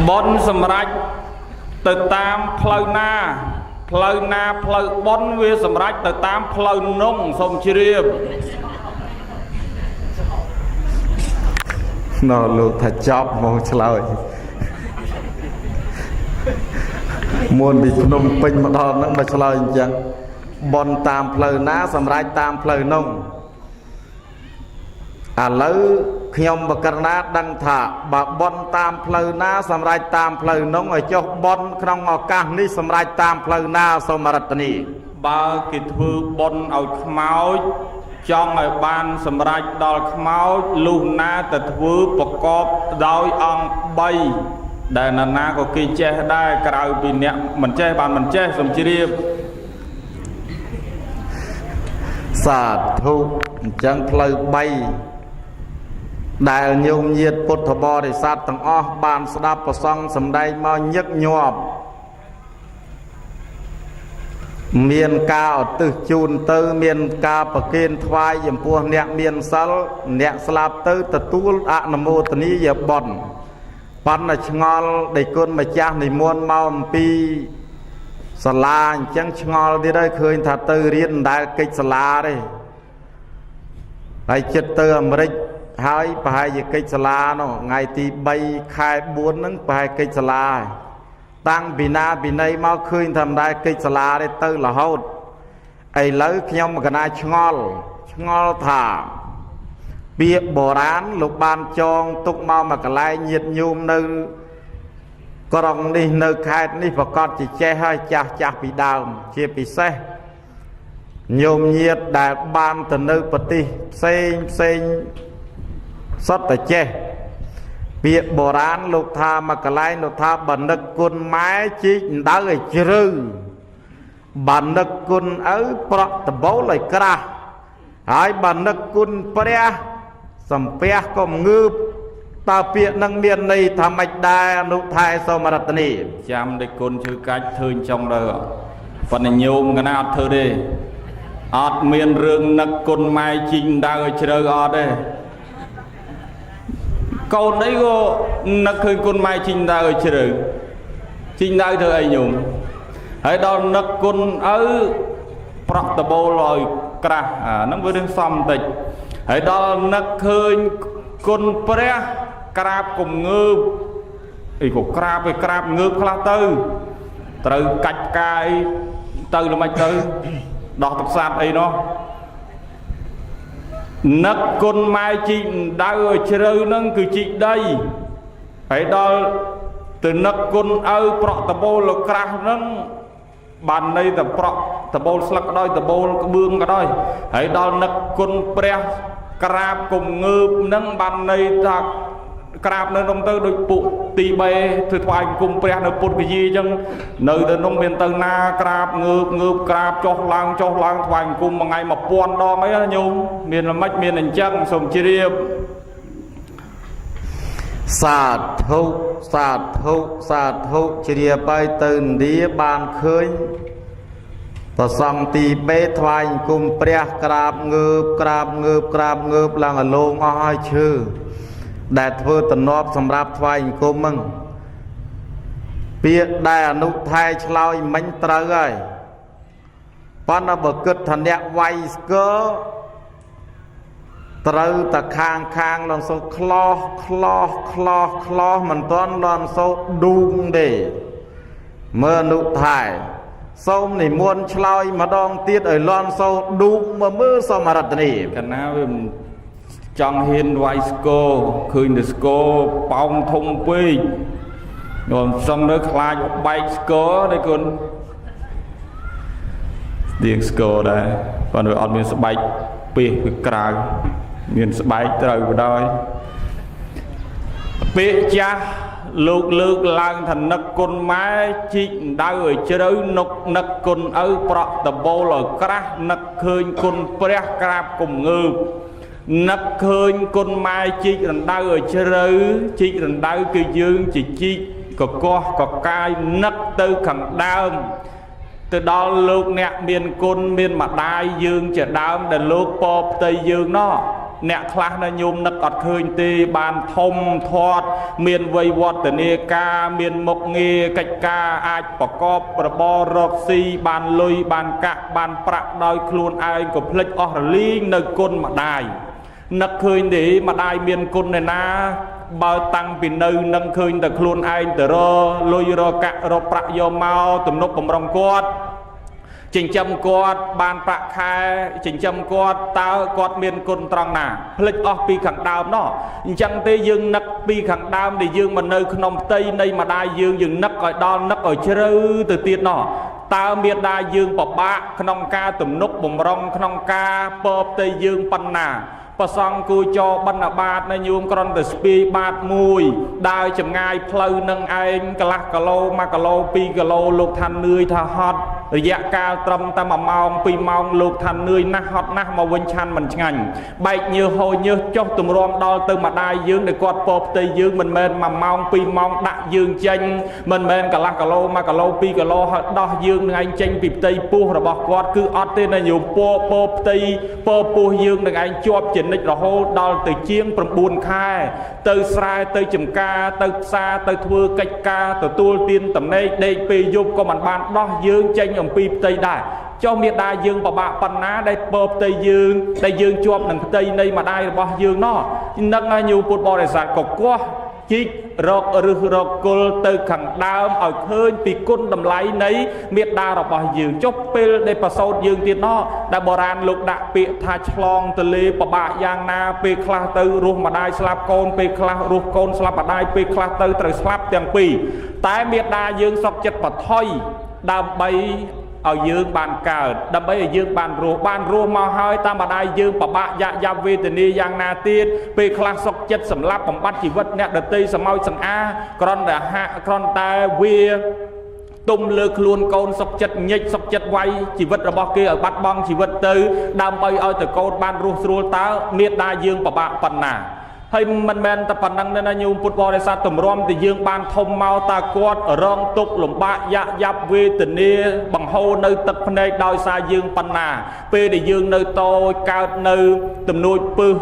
បន់សម្រេចទៅតាមផ្លូវណាផ្លូវណាផ្លូវបន់វាសម្រេចទៅតាមផ្លូវនំសូមជ្រាបណ៎លោកថាចប់មកឆ្លើយមុនពីភ្នំពេញមកដល់ហ្នឹងមកឆ្លើយអញ្ចឹងបន់តាមផ្លូវណាសម្រេចតាមផ្លូវនោះឥឡូវខ្ញុំបកណាដឹងថាបើបន់តាមផ្លូវណាសម្រេចតាមផ្លូវនោះឲ្យចុះបន់ក្នុងឱកាសនេះសម្រេចតាមផ្លូវណាសូមរតនីបើគេធ្វើបន់ឲ្យខ្មោចចង់ឲ្យបានសម្រេចដល់ខ្មោចលុះណាទៅធ្វើប្រកបដោយអង្គ3ដែលណាក៏គេចេះដែរក្រៅពីអ្នកមិនចេះបានមិនចេះសូមជ្រាបសាធុអញ្ចឹងផ្លូវ3ដែលញោមញាតពុទ្ធបរិស័ទទាំងអស់បានស្ដាប់ប្រសង់សម្ដែងមកញឹកញាប់មានការឧទ្ទិសជូនទៅមានការប្រគេនថ្វាយចំពោះអ្នកមានសិលអ្នកស្លាប់ទៅទទួលអនុមោទនីយបុណ្យប៉ុន្តែឆ្ងល់ដែលគុណម្ចាស់និមន្តមកអំពីសាលាអញ្ចឹងឆ្ងល់ទៀតហើយឃើញថាទៅរៀនដែលកិច្ចសាលាទេហើយចិត្តទៅអាមេរិកហើយប្រហែលជាកិច្ចសាលានោះថ្ងៃទី3ខែ4ហ្នឹងប្រហែលកិច្ចសាលាតាំងពីណាពីណីមកឃើញថាមិនដែលកិច្ចសាលាទេទៅរហូតឥឡូវខ្ញុំកណាឆ្ងល់ថាពាក្យបុរាណលោកបានចងទុកមកមួយកន្លែងញាតញោមនៅក្រុងនេះនៅខេត្តនេះប្រកាសជាចេះហើយចាស់ពីដើមជាពិសេសញោមញាតដែលបានទៅនៅប្រទេសផ្សេងសុទ្ធតែចេះពាក្យបុរាណលោកថាមួយកន្លែងលោកថាបនឹកគុណម៉ែជីកដៅឲ្យជ្រៅ bản nực cun ớ bọt tập bố lời kra hai bản nực cun pre sầm pe com ngư ta bịa năng miền này tham mạch đa nụ thai so mà đặt nỉ chăm để côn chữ cách thương trong đời phần này nhôm cái nào thơ đi ọt miền rừng nực côn mai chinh đang chơi ọt đây câu đấy cô nực khơi côn mai chinh đang chơi chinh đang thơ ai nhung hãy đó nực côn ở portable rồi kra nó với đương xăm tịch hãy đó nực khơi côn pre krab cùng ngư ý của krab ngư khá tư từ cạch cài từ là mạch tư đọc tập sát ấy nó nấc con mai chị đã ở chơi nâng cứ chị đây hãy đó từ nấc con ơi prọ tập bô là krab nâng bàn đây tập prọ tập bô slắc đôi tập bô bương cả đôi hãy đó nấc con pre krab cùng ngư nâng bàn đây thật krab nơi nông tư đôi phụ tì bê thì thoại cùng pre nơi phụ cái gì chẳng nơi từ nông miền tây na krab ngư krab cho lang thoại cùng một ngày mà buồn đo mấy nhung miền là mách miền hành chân sông chi riêng sát thâu chi riêng bay từ đi bàn khơi và xong tì bê thoại cùng pre krab ngư là ở lông ai chưa đại thưa tận nộp sầm rạp thoại cô mừng biết đại nụ thay chloi mánh trơ rồi con nó bật cực thành đẹp vay cơ trơ ta khang lần số klo mình toán lần số đung để mơ nụ thay xong này muôn chloi mà đong tiết ở lần số đung mà mơ sao mà đặt này cái nào trong hiên vay cô khơi được cô bong thông quy rồi xong đó khai bay cô đây con điện cô đây còn rồi on miền bay pi cài miền bay trời vào đây pi cha lục lang thành nấc con máy chị đã ở chơi nấc con ở prọ tập bô là cra nấc khơi con pre crab cùng ngư nấc khơi con mai chị rằng đau ở chơi chị rằng đau cứ dương chị có cai nấc tư khẳng đau từ đó lúc nè miền côn miền mặt đai dương trở đau để lúc pop tây dương nó nè khá nó nhôm nấc ọt khơi tì bàn thông thoát miền vây vọt từ nê ca miền mộc nghề cách ca ai bỏ cọp bỏ rọc si bàn lôi bàn cạ bàn prạ đôi khuôn ai của plek ở lý nơi côn mặt đai nấc khơi để mặt đai miền côn này na bao tăng vì nơi nâng khơi từ khuôn ai từ rô lôi rô cạ rô prạ vô mau tùm nốt bầm rong quát chỉnh châm quát bàn prạ khai chỉnh châm quát tao quát miền côn trăng nà plek ở pi khẳng đàm nó chẳng tê dương nấc pi khẳng đàm để dương mà nơi nông tây đây mà đai dương dừng nấc ở đo nấc ở chơi từ tiền nó tao miền đai dương bọc bạ nông ca tùm nốt bầm rong nông ca pop tây dương pan nà bà xong cùi cho bánh ở bát này nhung con từ spi bát mùi đai chầm ngay phơi nâng anh cả lắc cả lô pi cả lô lục thanh nươi tha hot dạ cao trầm ta mà mong pi mong lục thanh nươi nát hot nát mà vinh chan mình ngành bạch như hồi như cho tùm rong đo từ mặt đai dương để quạt pop tây dương mình men mà mong pi mong đạ dương chanh mình men cả lắc cả lô pi cả lô đo dương anh chanh bịp tây pu rồi bọc quạt cứ ọt tên này nhiều pop tây pu dương để anh chọp chỉnh nịch rồi hô đo từ chiêng from buôn khai từ sai từ chùm ca từ xa từ thưa cách ca từ tua tiên tầm này đây pi dục có mặt ban đo dương tranh ông pi tây đại cho miệt đai dương và bạ pan ná đây pop tây dương đây dương chọp đằng tây đây mà đai bao dương nó nâng nhiều bột bò để sạch cọc quá chích rọc côn từ khẳng đam ở khơi vì côn đầm lái nấy miệt đa rồi bao dương chốc pel đây bà sâu dương tiền nó đã bò ran lục đã bị tha chlong từ lê bà bạ giang na pe khla từ ruột mà đai slap côn pe khla ruột côn slap mà đai pe khla từ từ slap tiếng pì tái miệt đa dương sọc chết bà thôi đam bay ở dương bàn cờ đâm ấy ở dương bàn rùa màu hơi ta mà đai dương bà bạ dạ về từ ni giang na tiên pe khla sọc chết sầm lap bằng bắt chỉ vật nè đợt tây sầm mau sầm a con đã hạ con ta vi ទុំលើខ្លួនកូនសុខចិត្តញិចសុខចិត្តវាយជីវិតរបស់គេឲ្យបាត់បង់ជីវិតទៅដើម្បីឲ្យតែកូនបានរស់ស្រួលតើមេត្តាយើងពិបាកប៉ុណ្ណាហើយមិនមែនតែប៉ុណ្ណឹងទេណាញោមពុទ្ធបរិស័ទទម្រាំតែយើងបានធំមកតើគាត់រងទុក្ខលំបាកយ៉ាប់វេទនាបង្ហូរនៅទឹកភ្នែកដោយសារយើងប៉ុណ្ណាពេលដែលយើងនៅតូចកើតនៅទំនួចពឹស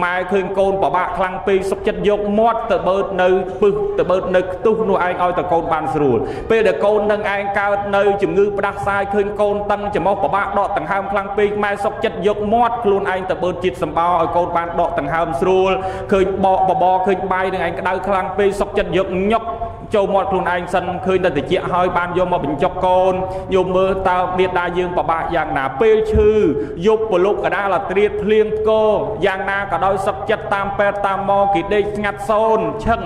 ម៉ែឃើញកូនពិបាកខ្លាំងពេកសុខចិត្តយកមាត់ទៅបើកនៅពឹសទៅបើកនៅខ្ទុះនោះឯងឲ្យតែកូនបានស្រួលពេលដែលកូននឹងឯងកើតនៅជំងឺផ្ដាសាយឃើញកូនតឹងច្រមុះពិបាកដកដង្ហើមខ្លាំងពេកម៉ែសុខចិត្តយកមាត់ខ្លួនឯងទៅបើកជាតិសម្បោឲ្យកូនបានដកដង្ហើមស្រួលឃើញបកបបឃើញបាយនឹងឯងក្តៅខ្លាំងពេកសុខចិត្តយកញុកចូលមាត់ខ្លួនឯងសិនឃើញតែតិចហើយបានយកមកបញ្ចុកកូនយកមើលតើមេត្តាយើងពិបាកយ៉ាងណាពេលឈឺយប់ប្រលប់កដាលអាត្រៀតភ្លៀងផ្គរយ៉ាងណាក៏ដោយសុខចិត្តតាមពេទ្យតាមមកគេដេកស្ងាត់សូនឈឹង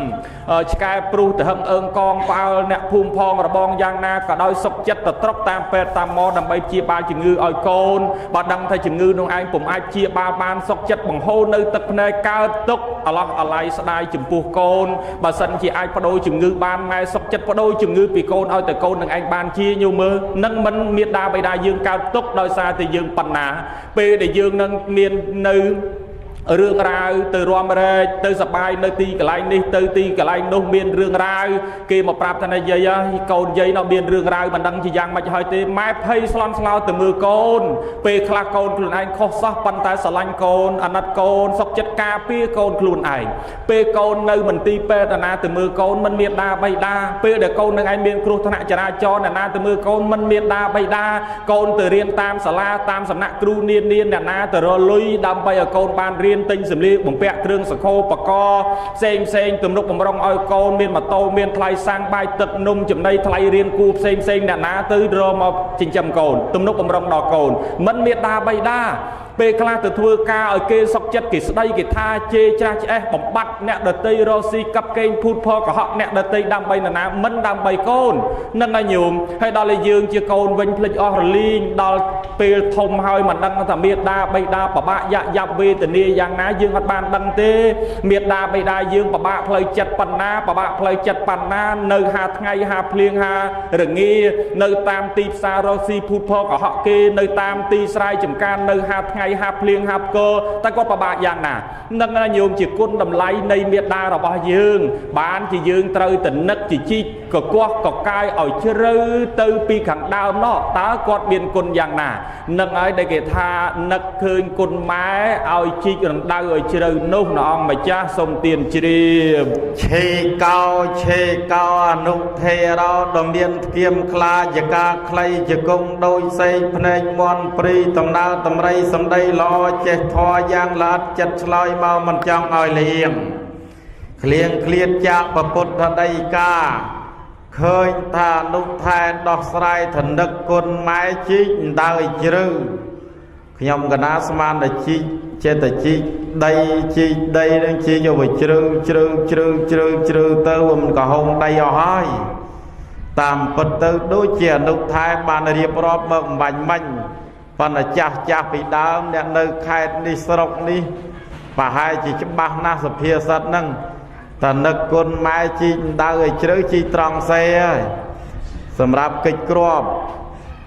ឆ្កែព្រុសទៅហឹងអើងកងផ្អើលអ្នកភូមិផងរបងយ៉ាងណាក៏ដោយសុខចិត្តទៅត្រកតាមពេទ្យតាមមកដើម្បីព្យាបាលជំងឺឲ្យកូនបើដឹងថាជំងឺនោះឯងពុំអាចព្យាបាលបានសុខចិត្តបង្ហូរនៅទឹកភ្នែកកើតទុក្ខអាឡោះអាល័យស្ដាយចំពោះកូនបើសិនជាអាចបដូរជំងឺបានម៉ែសុខចិត្តបដូរជំងឺពីកូនឲ្យតែកូននឹងឯងបានជាញោមមើលនឹងមិនមេត្តាបិតាយើងកើតទុក្ខដោយសារតែយើងប៉ុណ្ណាពេលដែលយើងនឹងមាននៅរឿងរ៉ាវទៅរំរែកទៅសបាយនៅទីកន្លែងនេះទៅទីកន្លែងនោះមានរឿងរ៉ាវគេមកប្រាប់ថាយាយហើយកូនយាយនោះមានរឿងរ៉ាវមិនដឹងជាយ៉ាងម៉េចហើយទេម៉ែភ័យស្លន់ស្លោទៅមើលកូនពេលខ្លះកូនខ្លួនឯងខុសសោះប៉ុន្តែស្រឡាញ់កូនអាណិតកូនសុខចិត្តការពារកូនខ្លួនឯងពេលកូននៅមន្ទីរពេទ្យអាណាទៅមើលកូនមិនមានដាបៃតាពេលដែលកូននឹងឯងមានគ្រោះថ្នាក់ចរាចរណ៍អាណាទៅមើលកូនមិនមានដាបៃតាកូនទៅរៀនតាមសាលាតាមសំណាក់គ្រូនានាអាណាទៅរលុយដើម្បីឲ្យកូនបានរៀនទិញសម្លៀកបំពាក់គ្រឿងសង្ហូបកផ្សេងទំនុកបំរុងឲ្យកូនមានម៉ូតូមានថ្លៃសាំងបាយទឹកនំចំណីថ្លៃរៀនគួរផ្សេងអ្នកណាទៅរកមកចិញ្ចឹមកូនទំនុកបំរុងដល់កូនមិនមេត្តាបិតាពេលខ្លះទៅធ្វើការឲ្យគេសុខចិត្តគេស្ដីគេថាជេរច្រាស់ឆ្អេះបំបត្តិអ្នកដតីរស់ស៊ីកាប់កេងភូតផលកុហកអ្នកដតីដើម្បីនរណាមិនដើម្បីកូននឹងឲ្យញោមហើយដល់តែយើងជាកូនវិញភ្លេចអស់រលីងដល់ពេលធំហើយមិនដឹងថាមេត្តាបិតាពិបាកយ៉ាប់វេទនាយ៉ាងណាយើងអត់បានដឹងទេមេត្តាបិតាយើងពិបាកផ្លូវចិត្តប៉ុណ្ណាពិបាកផ្លូវចិត្តប៉ុណ្ណានៅហាថ្ងៃហាភ្លៀងហារងានៅតាមទីផ្សាររស់ស៊ីភូតផលកុហកគេនៅតាមទីស្រែចម្ការនៅហាថ្ងៃហាភ្លៀងហាផ្គរតែគាត់ពិបាកយ៉ាងណានឹងញោមជាគុណតម្លៃនៃមេត្តារបស់យើងបានជាយើងត្រូវតែនឹកជីជីកកកោះកកាយឲ្យជ្រៅទៅពីខាងដើមនោះតើគាត់មានគុណយ៉ាងណានឹងហើយដែលគេថានឹកឃើញគុណម៉ែឲ្យជីករណ្ដៅឲ្យជ្រៅនោះព្រះអង្គម្ចាស់សូមទានជ្រាបឆេកោអនុថេរោដ៏មានធៀមខ្លាយកាខ្លីជង្គង់ដោយសេកភ្នែកមន់ព្រីដំណើរតម្រៃសំដីល្អចេះធរយ៉ាងល្អិតចិត្តឆ្លើយមកមិនចង់ឲ្យលៀងឃ្លៀងឃ្លាតចាកពុទ្ធដីកាឃើញថានោះថែដោះស្រាយធនឹកគុណម៉ែជីកដៅឲ្យជ្រៅខ្ញុំកណាស្មានតែជីកចេះតែជីកដីនឹងជីកយកទៅជ្រៅទៅមិនក៏ហុងដីអស់ហើយតាមពិតទៅដូចជាអនុថែបានរៀបរាប់មកអំបញ្ញមិញប៉ុន្តែចាស់ពីដើមអ្នកនៅខេត្តនេះស្រុកនេះប្រហែលជាច្បាស់ណាស់សភាសិទ្ធហ្នឹងតនឹកគុណម៉ែជីកដៅឲ្យជ្រៅជីកត្រង់សេហើយសម្រាប់កិច្ចគ្រាប់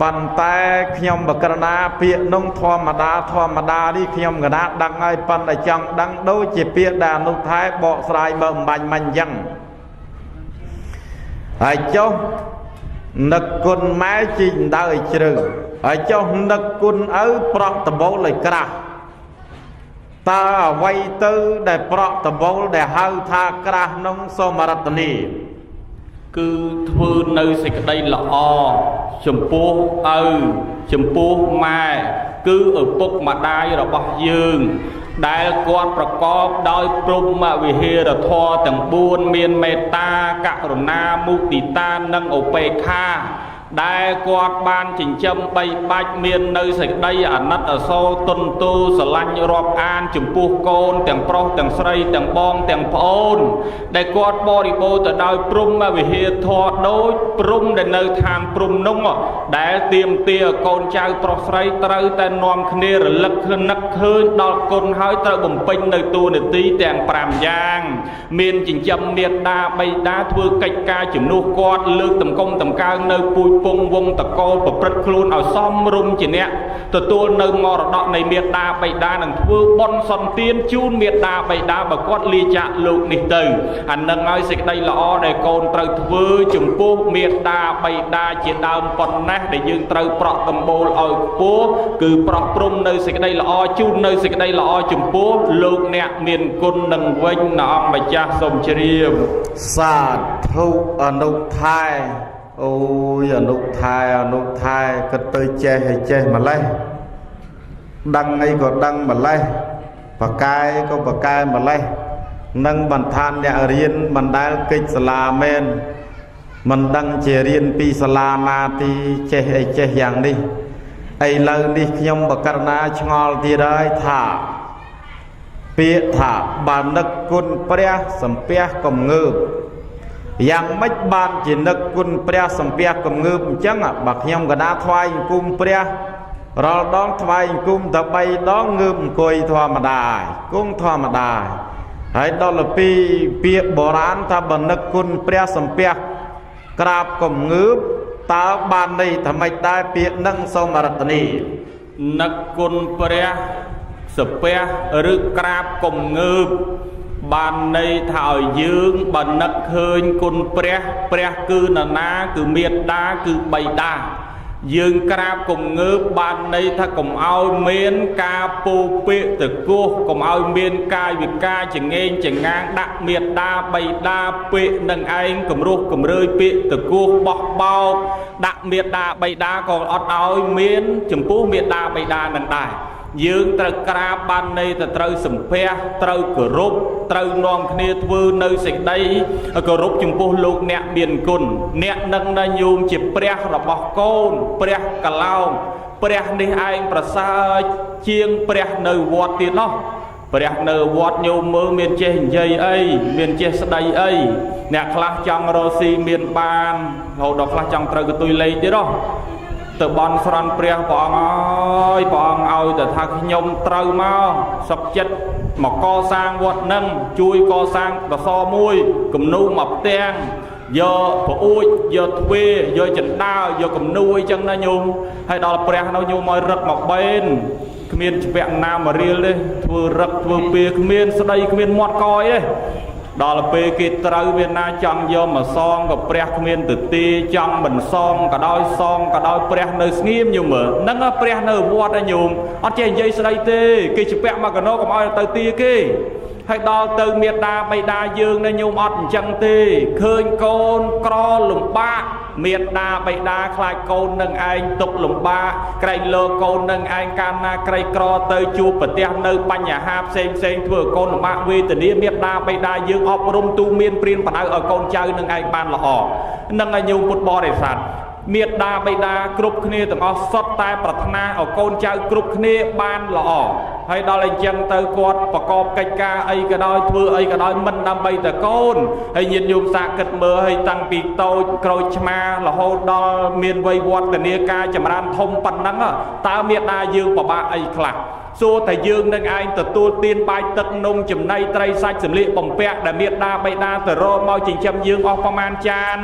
ប៉ុន្តែខ្ញុំបក្រណាពាក្យនោះធម្មតានេះខ្ញុំកណាដឹងហើយប៉ុន្តែចង់ដឹងដូចជាពាក្យដែលអនុថែបកស្រាយមកអំបញ្ញមិញអញ្ចឹងហើយចុះនឹកគុណម៉ែជីកដៅឲ្យជ្រៅហើយចុះនឹកគុណឪប្រក់ដបូលឲ្យក្រាស់តើអ្វីទៅដែលប្រក់ដបូលដែលហៅថាក្រាស់នោះសូមរតនីគឺធ្វើនៅសេចក្តីល្អចំពោះឪចំពោះម៉ែគឺឪពុកម្ដាយរបស់យើងដែលគាត់ប្រកបដោយព្រហ្មវិហារធម៌ទាំង4មានមេត្តាករុណាមុទិតានិងឧបេក្ខា ដែលគាត់បានចិញ្ចឹមបីបាច់មាននៅសេចក្តីអាណិតអាសូរទុនទូស្រឡាញ់រាប់អានចំពោះកូនទាំងប្រុសទាំងស្រីទាំងបងទាំងប្អូនដែលគាត់បរិបូរទៅដោយព្រំវិហារធម៌ដូចព្រំដែលនៅឋានព្រំនោះដែលទាមទារកូនចៅប្រុសស្រីត្រូវតែនាំគ្នារលឹកនឹកឃើញដល់គុណហើយត្រូវបំពេញនៅតួនាទីទាំង5យ៉ាងមានចិញ្ចឹមមេត្តាបិតាធ្វើកិច្ចការជំនួសគាត់លើកតម្កុំតម្កើងនៅពូជពងវងតកូលប្រព្រឹត្តខ្លួនឲ្យសមរម្យជាអ្នកទទួលនៅមរតកនៃមេត្តាបិតានឹងធ្វើបុណ្យសន្តានជូនមេត្តាបិតាបើគាត់លាចាកលោកនេះទៅអានឹងហើយសេចក្តីល្អដែលកូនត្រូវធ្វើចំពោះមេត្តាបិតាជាដើមប៉ុណ្ណេះដែលយើងត្រូវប្រក់ដំបូលឲ្យខ្ពស់គឺប្រោះព្រំនៅសេចក្តីល្អជូននៅសេចក្តីល្អចំពោះលោកអ្នកមានគុណនឹងវិញណាអង្គម្ចាស់សូមជ្រាបសាធុអនុថែអូយអនុថែគិតទៅចេះឲ្យចេះម្លេះដឹងអីក៏ដឹងម្លេះបកែក៏បកែម្លេះនឹងបន្ថែមអ្នករៀនមិនដែលកិច្ចសាលាមែនមិនដឹងជារៀនពីសាលាណាទីចេះអីចេះយ៉ាងនេះឥឡូវនេះខ្ញុំបកណាឆ្ងល់ទៀតហើយថាពាក្យថាបើនឹកគុណព្រះសំពះកំងើបយ៉ាងម៉េចបានជានឹកគុណព្រះសំពះកំងើបអញ្ចឹងបើខ្ញុំកណាថ្វាយអង្គមព្រះរាល់ដងថ្វាយអង្គមតែ3ដងងើបអង្គុយធម្មតាគង់ធម្មតាហើយដល់ពីពាក្យបុរាណថាបើនឹកគុណព្រះសំពះក្រាបកំងើបតើបានន័យថាម៉េចដែរពាក្យនឹងសូមរតនីនឹកគុណព្រះសំពះឬក្រាបកំងើបបានន័យថាឲ្យយើងបើនឹកឃើញគុណព្រះគឺនរណាគឺមេត្តាគឺបិតាយើងក្រាបគំងើបបានន័យថាកុំឲ្យមានការពោពេកទៅគោះកុំឲ្យមានកាយវិការចងេងចងាងដាក់មេត្តាបិតាពេកនឹងឯងគំរោះគំរើយពេកទៅគោះបោះបោកដាក់មេត្តាបិតាក៏អត់ឲ្យមានចំពោះមេត្តាបិតានឹងដែរយើងត្រូវក្រាបបានន័យទៅត្រូវសំពះត្រូវគោរពត្រូវនាំគ្នាធ្វើនៅសេចក្តីគោរពចំពោះលោកអ្នកមានគុណអ្នកនឹងណាញោមជាព្រះរបស់កូនព្រះកឡោមព្រះនេះឯងប្រសើរជាងព្រះនៅវត្តទៀតនោះព្រះនៅវត្តញោមមើលមានចេះនិយាយអីមានចេះស្ដីអីអ្នកខ្លះចង់រកស៊ីមានបានរហូតដល់ខ្លះចង់ត្រូវកតុយលេខទៀតនោះទៅបន់ស្រន់ព្រះព្រះអង្គអើយព្រះអង្គឲ្យតែថាខ្ញុំត្រូវមកសុខចិត្តមកកសាងវត្តនឹងជួយកសាងកសមួយគំនូមកផ្ទាំងយកប្រអួចយកទ្វេយកចណ្ដើយកគំនូអីចឹងណាញោមហើយដល់ព្រះនោះញោមឲ្យរឹកមកបេនគ្មានច្បាក់ណាមករៀលទេធ្វើរឹកធ្វើពៀគ្មានស្ដីគ្មានមាត់កយទេដល់ពេលគេត្រូវវាណាចង់យកមកសងក៏ព្រះគ្មានទៅទីចង់មិនសងក៏ដោយសងក៏ដោយព្រះនៅស្ងៀមញោមមើលហ្នឹងព្រះនៅវត្តញោមអត់ចេះនិយាយស្ដីទេគេជពាក់មកកណោកុំឲ្យទៅទីគេហើយដល់ទៅមេត្តាបិតាយើងនៅញោមអត់អញ្ចឹងទេឃើញកូនក្រលំបាកមេត្តាបិតាខ្លាចកូននឹងឯងទុកលំបាកក្រែងលើកូននឹងឯងកាលណាក្រីក្រទៅជួបប្រទះនៅបញ្ហាផ្សេងធ្វើកូនលំបាកវេទនាមេត្តាបិតាយើងអប់រំទូមានព្រានបដៅឲ្យកូនចៅនឹងឯងបានល្អនឹងឲ្យញោមពុទ្ធបរិស័ទមេត្តាបិតាគ្រប់គ្នាទាំងអស់សុទ្ធតែប្រាថ្នាឲ្យកូនចៅគ្រប់គ្នាបានល្អហើយដល់អញ្ចឹងទៅគាត់ប្រកបកិច្ចការអីក៏ដោយធ្វើអីក៏ដោយមិនដើម្បីតែកូនហើយញាតិញោមសាកគិតមើលហើយតាំងពីតូចក្រូចឆ្មារហូតដល់មានវ័យវឌ្ឍនាការចម្រើនធំប៉ុណ្ណឹងតើមេត្តាយើងពិបាកអីខ្លះសួរតែយើងនឹងឯងទទួលទានបាយទឹកនំចំណីត្រីសាច់សម្លៀកបំពាក់ដែលមេត្តាបិតាទៅរកមកចិញ្ចឹមយើងអស់ប្រមាណចាន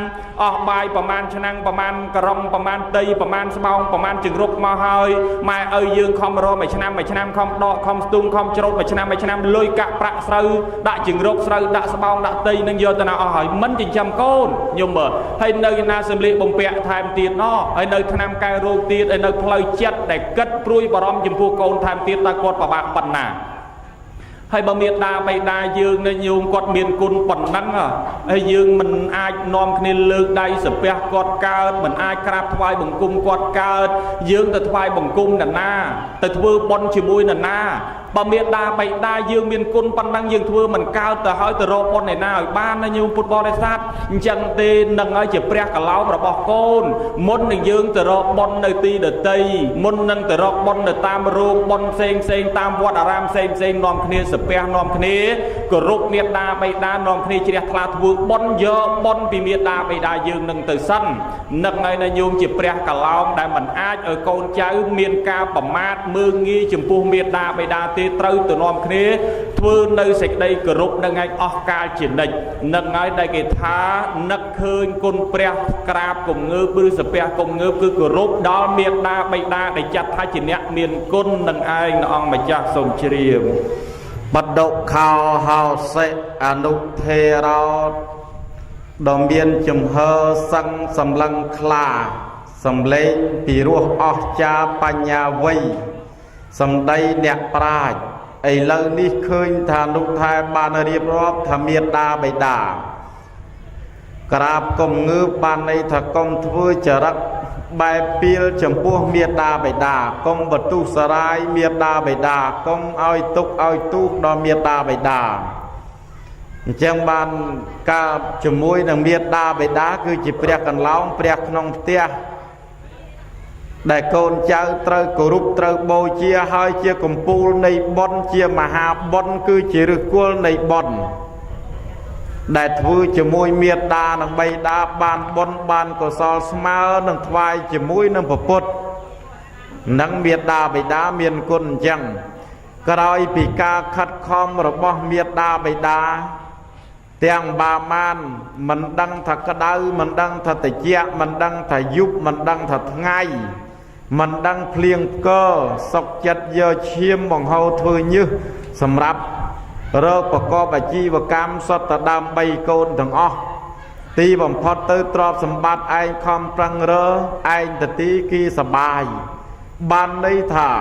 អស់បាយប្រមាណឆ្នាំងប្រមាណក្រំប្រមាណដីប្រមាណស្បោងប្រមាណជង្រុកមកហើយម៉ែឪយើងខំរកមួយឆ្នាំខំដកខំស្ទូងខំច្រូតមួយឆ្នាំលុយកាក់ប្រាក់ស្រូវដាក់ជង្រុកស្រូវដាក់ស្បោងដាក់ដីនឹងយកទៅណាអស់ហើយមិនចិញ្ចឹមកូនញោមមើលហើយនៅណាសម្លៀកបំពាក់ថែមទៀតណោះហើយនៅថ្នាំកែរោគទៀតហើយនៅផ្លូវចិត្តដែលគិតព្រួយបារម្ភចំពោះកូនថែមទៀតតើគាត់ពិបាកប៉ុណ្ណាហើយបើមេត្តាបិតាយើងនៅញោមគាត់មានគុណប៉ុណ្ណឹងហើយយើងមិនអាចនាំគ្នាលើកដៃសំពះគាត់កើតមិនអាចក្រាបថ្វាយបង្គំគាត់កើតយើងទៅថ្វាយបង្គំនរណាទៅធ្វើបុណ្យជាមួយនរណា បើមេដាបៃតាយើងមានគុណប៉ុណ្ណឹងយើងធ្វើមិនកើតទៅហើយទៅរកបុណ្យឯណាឲ្យបានណាញោមពុទ្ធបរិស័ទអញ្ចឹងទេនឹងហើយជាព្រះកឡោមរបស់កូនមុននឹងយើងទៅរកបុណ្យនៅទីដតីមុននឹងទៅរកបុណ្យនៅតាមរោងបុណ្យផ្សេងតាមវត្តអារាមផ្សេងនាំគ្នាសាពះនាំគ្នាគោរពមេដាបៃតានាំគ្នាជ្រះថ្លាធ្វើបុណ្យយកបុណ្យពីមេដាបៃតាយើងនឹងទៅសិននឹងហើយណាញោមជាព្រះកឡោមដែលមិនអាចឲ្យកូនចៅមានការប្រមាថមើលងាយចំពោះមេដាបៃតាទេត្រូវទៅនាំគ្នាធ្វើនៅសេចក្តីគោរពនឹងឯងអស់កាលជានិច្ចនឹងហើយដែលគេថានឹកឃើញគុណព្រះក្រាបគំងើបឬសាពះគំងើបគឺគោរពដល់មេដាបៃតាដែលចាត់ថាជាអ្នកមានគុណនឹងឯងព្រះអង្គម្ចាស់សូមជ្រាបបដុខោហោសិអនុធេរោដ៏មានចំហសឹងសម្លឹងខ្លាសំលេងពីរោះអស្ចារ្យបញ្ញាវ័យសម្ដីអ្នកប្រាជ្ញឥឡូវនេះឃើញថាលោកថែបានរៀបរាប់ថាមេដាបៃតាក្រាបគំងើបបានន័យថាកុំធ្វើចរិតបែបពីលចំពោះមេដាបៃតាកុំបទុសរាយមេដាបៃតាកុំឲ្យទុកឲ្យទូកដល់មេដាបៃតាអញ្ចឹងបានការជាមួយនឹងមេដាបៃតាគឺជាព្រះកន្លងព្រះក្នុងផ្ទះដែលកូនចៅត្រូវគោរពត្រូវបូជាហើយជាកំពូលនៃបុណ្យជាមហាបុណ្យគឺជាឫសគល់នៃបុណ្យដែលធ្វើជាមួយមេដានិងបៃតាបានបុណ្យបានកុសលស្មើនឹងថ្វាយជាមួយនឹងព្រះពុទ្ធនិងមេដាបៃតាមានគុណអញ្ចឹងក្រោយពីការខិតខំរបស់មេដាបៃតាទាំងបាមានមិនដឹងថាក្តៅមិនដឹងថាត្រជាក់មិនដឹងថាយប់មិនដឹងថាថ្ងៃមិនដឹងភ្លៀងផ្គរសុកចិត្តយកឈាមបង្ហូរធ្វើញើសសម្រាប់រកប្រកបអាជីវកម្មសុទ្ធតែដើម្បីកូនទាំងអស់ទីបំផុតទៅទ្រព្យសម្បត្តិឯងខំប្រឹងរើឯងទៅទីគីសបាយបានន័យថា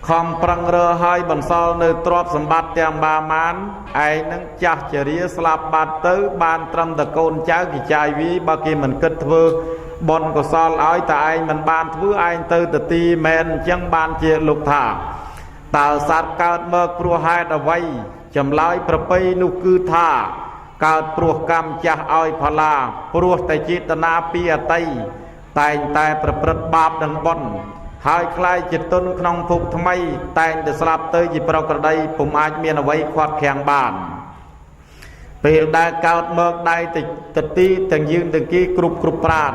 ខំប្រឹងរើឲ្យបន្សល់នៅទ្រព្យសម្បត្តិទាំងបាមានឯងនឹងចាស់ជរាស្លាប់បាត់ទៅបានត្រឹមតែកូនចៅគេចាយវាបើគេមិនគិតធ្វើបុណ្យកុសលឲ្យតែឯងមិនបានធ្វើឯងទៅទីមែនអញ្ចឹងបានជាលោកថាតើសត្វកើតមកព្រោះហេតុអ្វីចម្លើយប្រពៃនោះគឺថាកើតព្រោះកម្មចាស់ឲ្យផលាព្រោះតែចេតនាពីអតីតតែងតែប្រព្រឹត្តបាបនិងបុណ្យហើយខ្លាយជាទុនក្នុងភពថ្មីតែងតែស្លាប់ទៅជាប្រក្រតីពុំអាចមានអ្វីខាត់ខាំងបានពេលដែលកើតមកដៃទៅទីទាំងយើងទាំងគេគ្រប់ប្រាន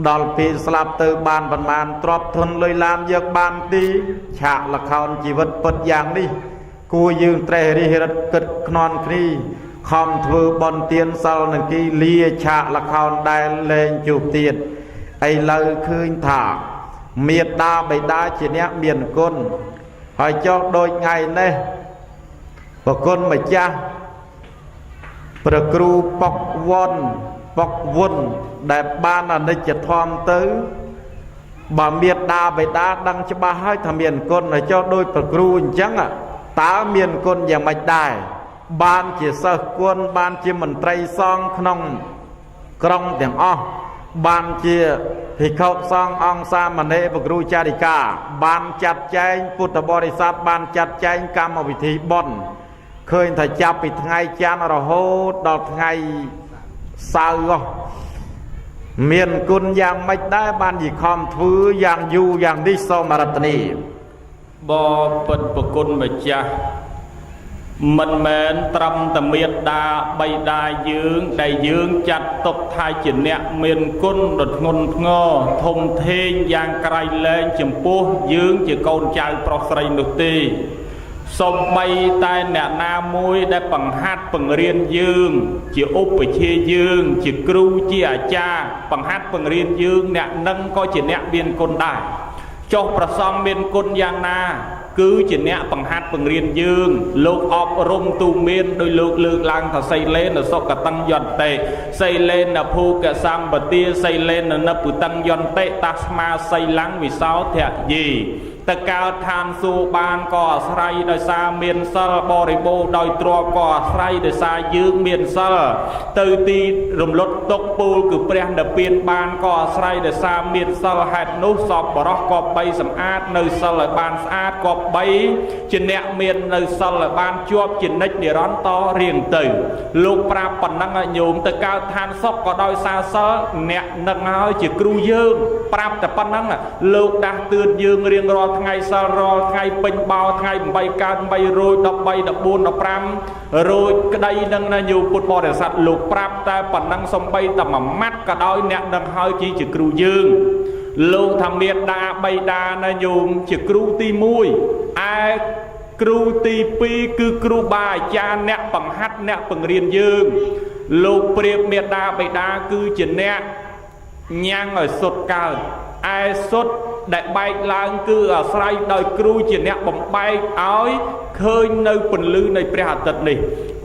ដល់ពេលស្លាប់ទៅបានប្រមាណទ្រព្យធនលុយឡានយកបានទីឆាកល្ខោនជីវិតពិតយ៉ាងនេះគួរយើងត្រេះរិះរិតគិតខ្នន់គ្នាខំធ្វើបុណ្យទានសិលនឹងគីលាឆាកល្ខោនដែលលែងជួបទៀតឥឡូវឃើញថាមេដាបៃតាជាអ្នកមានគុណហើយចុះដូចថ្ងៃនេះប្រគុណម្ចាស់ព្រះគ្រូប៉ុកវុនដែលបានអនិច្ចធម៌ទៅបើមេដាបៃតាដឹងច្បាស់ហើយថាមានគុណហើយចុះដូចព្រះគ្រូអញ្ចឹងតើមានគុណយ៉ាងម៉េចដែរបានជាសិស្សគុណបានជាមន្ត្រីសង្ឃក្នុងក្រុងទាំងអស់បានជាភិក្ខុសង្ឃអង្គសាមណេរព្រះគ្រូចារិកាបានចាត់ចែងពុទ្ធបរិស័ទបានចាត់ចែងកម្មវិធីបុណ្យឃើញថាចាប់ពីថ្ងៃច័ន្ទរហូតដល់ថ្ងៃសៅរ៍មានគុណយ៉ាងម៉េចដែរបានយីខំធ្វើយ៉ាងយូរយ៉ាងនេះសូមរតនីបពិតប្រគុណម្ចាស់មិនមែនត្រឹមតែមេដាបៃតាយើងដែលយើងចាត់ទុកថាជាអ្នកមានគុណដ៏ធ្ងន់ធ្ងរធំធេងយ៉ាងក្រៃលែងចំពោះយើងជាកូនចៅប្រុសស្រីនោះទេសូម្បីតែអ្នកណាមួយដែលបង្ហាត់បង្រៀនយើងជាឧបជាយើងជាគ្រូជាអាចារ្យបង្ហាត់បង្រៀនយើងអ្នកនឹងក៏ជាអ្នកមានគុណដែរចុះប្រសងមានគុណយ៉ាងណាគឺជាអ្នកបង្ហាត់បង្រៀនយើងលោកអប់រំទូមានដោយលោកលើកឡើងថាសីលេនសុកតੰយន្តេសីលេនភូកសម្បទាសីលេននិពុតੰយន្តេតាស្មាសីលੰវិសោធយី តកើតឋានសួគ៌បានក៏អាស្រ័យដោយសារមានសិលបរិបូរណ៍ដោយទ្រព្យក៏អាស្រ័យដោយសារយើងមានសិលទៅទីរំលត់ទុកពូលគឺព្រះនិព្វានបានក៏អាស្រ័យដោយសារមានសិលហេតុនោះសពបរោះក៏បីសម្អាតនៅសិលឲ្យបានស្អាតក៏បីជាអ្នកមាននៅសិលឲ្យបានជាប់ជានិច្ចនិរន្តរ៍តរៀងទៅលោកប្រាប់ប៉ុណ្ណឹងឲ្យញោមទៅកើតឋានសុខក៏ដោយសារសិលអ្នកនឹងហើយជាគ្រូយើងប្រាប់តែប៉ុណ្ណឹងលោកដាស់តឿនយើងរៀងរាល់ថ្ងៃសិលរាល់ថ្ងៃពេញបោថ្ងៃ8កើត8រោច13 14 15រោចក្តីនឹងណាញោមពុទ្ធបរិស័ទលោកប្រាប់តែប៉ុណ្ណឹងសំបីតែមួយម៉ាត់ក៏ដោយអ្នកនឹងហើយជាគ្រូយើងលោកថាមេត្តាបិតាណាញោមជាគ្រូទី1ឯគ្រូទី2គឺគ្រូបាអាចារ្យអ្នកបង្ហាត់អ្នកបង្រៀនយើងលោកព្រាបមេត្តាបិតាគឺជាអ្នកញ៉ាំងឲ្យសុទ្ធកើតឯសុទ្ធដែលបែកឡើងគឺអាស្រ័យដោយគ្រូជាអ្នកបំបែកឲ្យឃើញនៅពន្លឺនៃព្រះអាទិត្យនេះ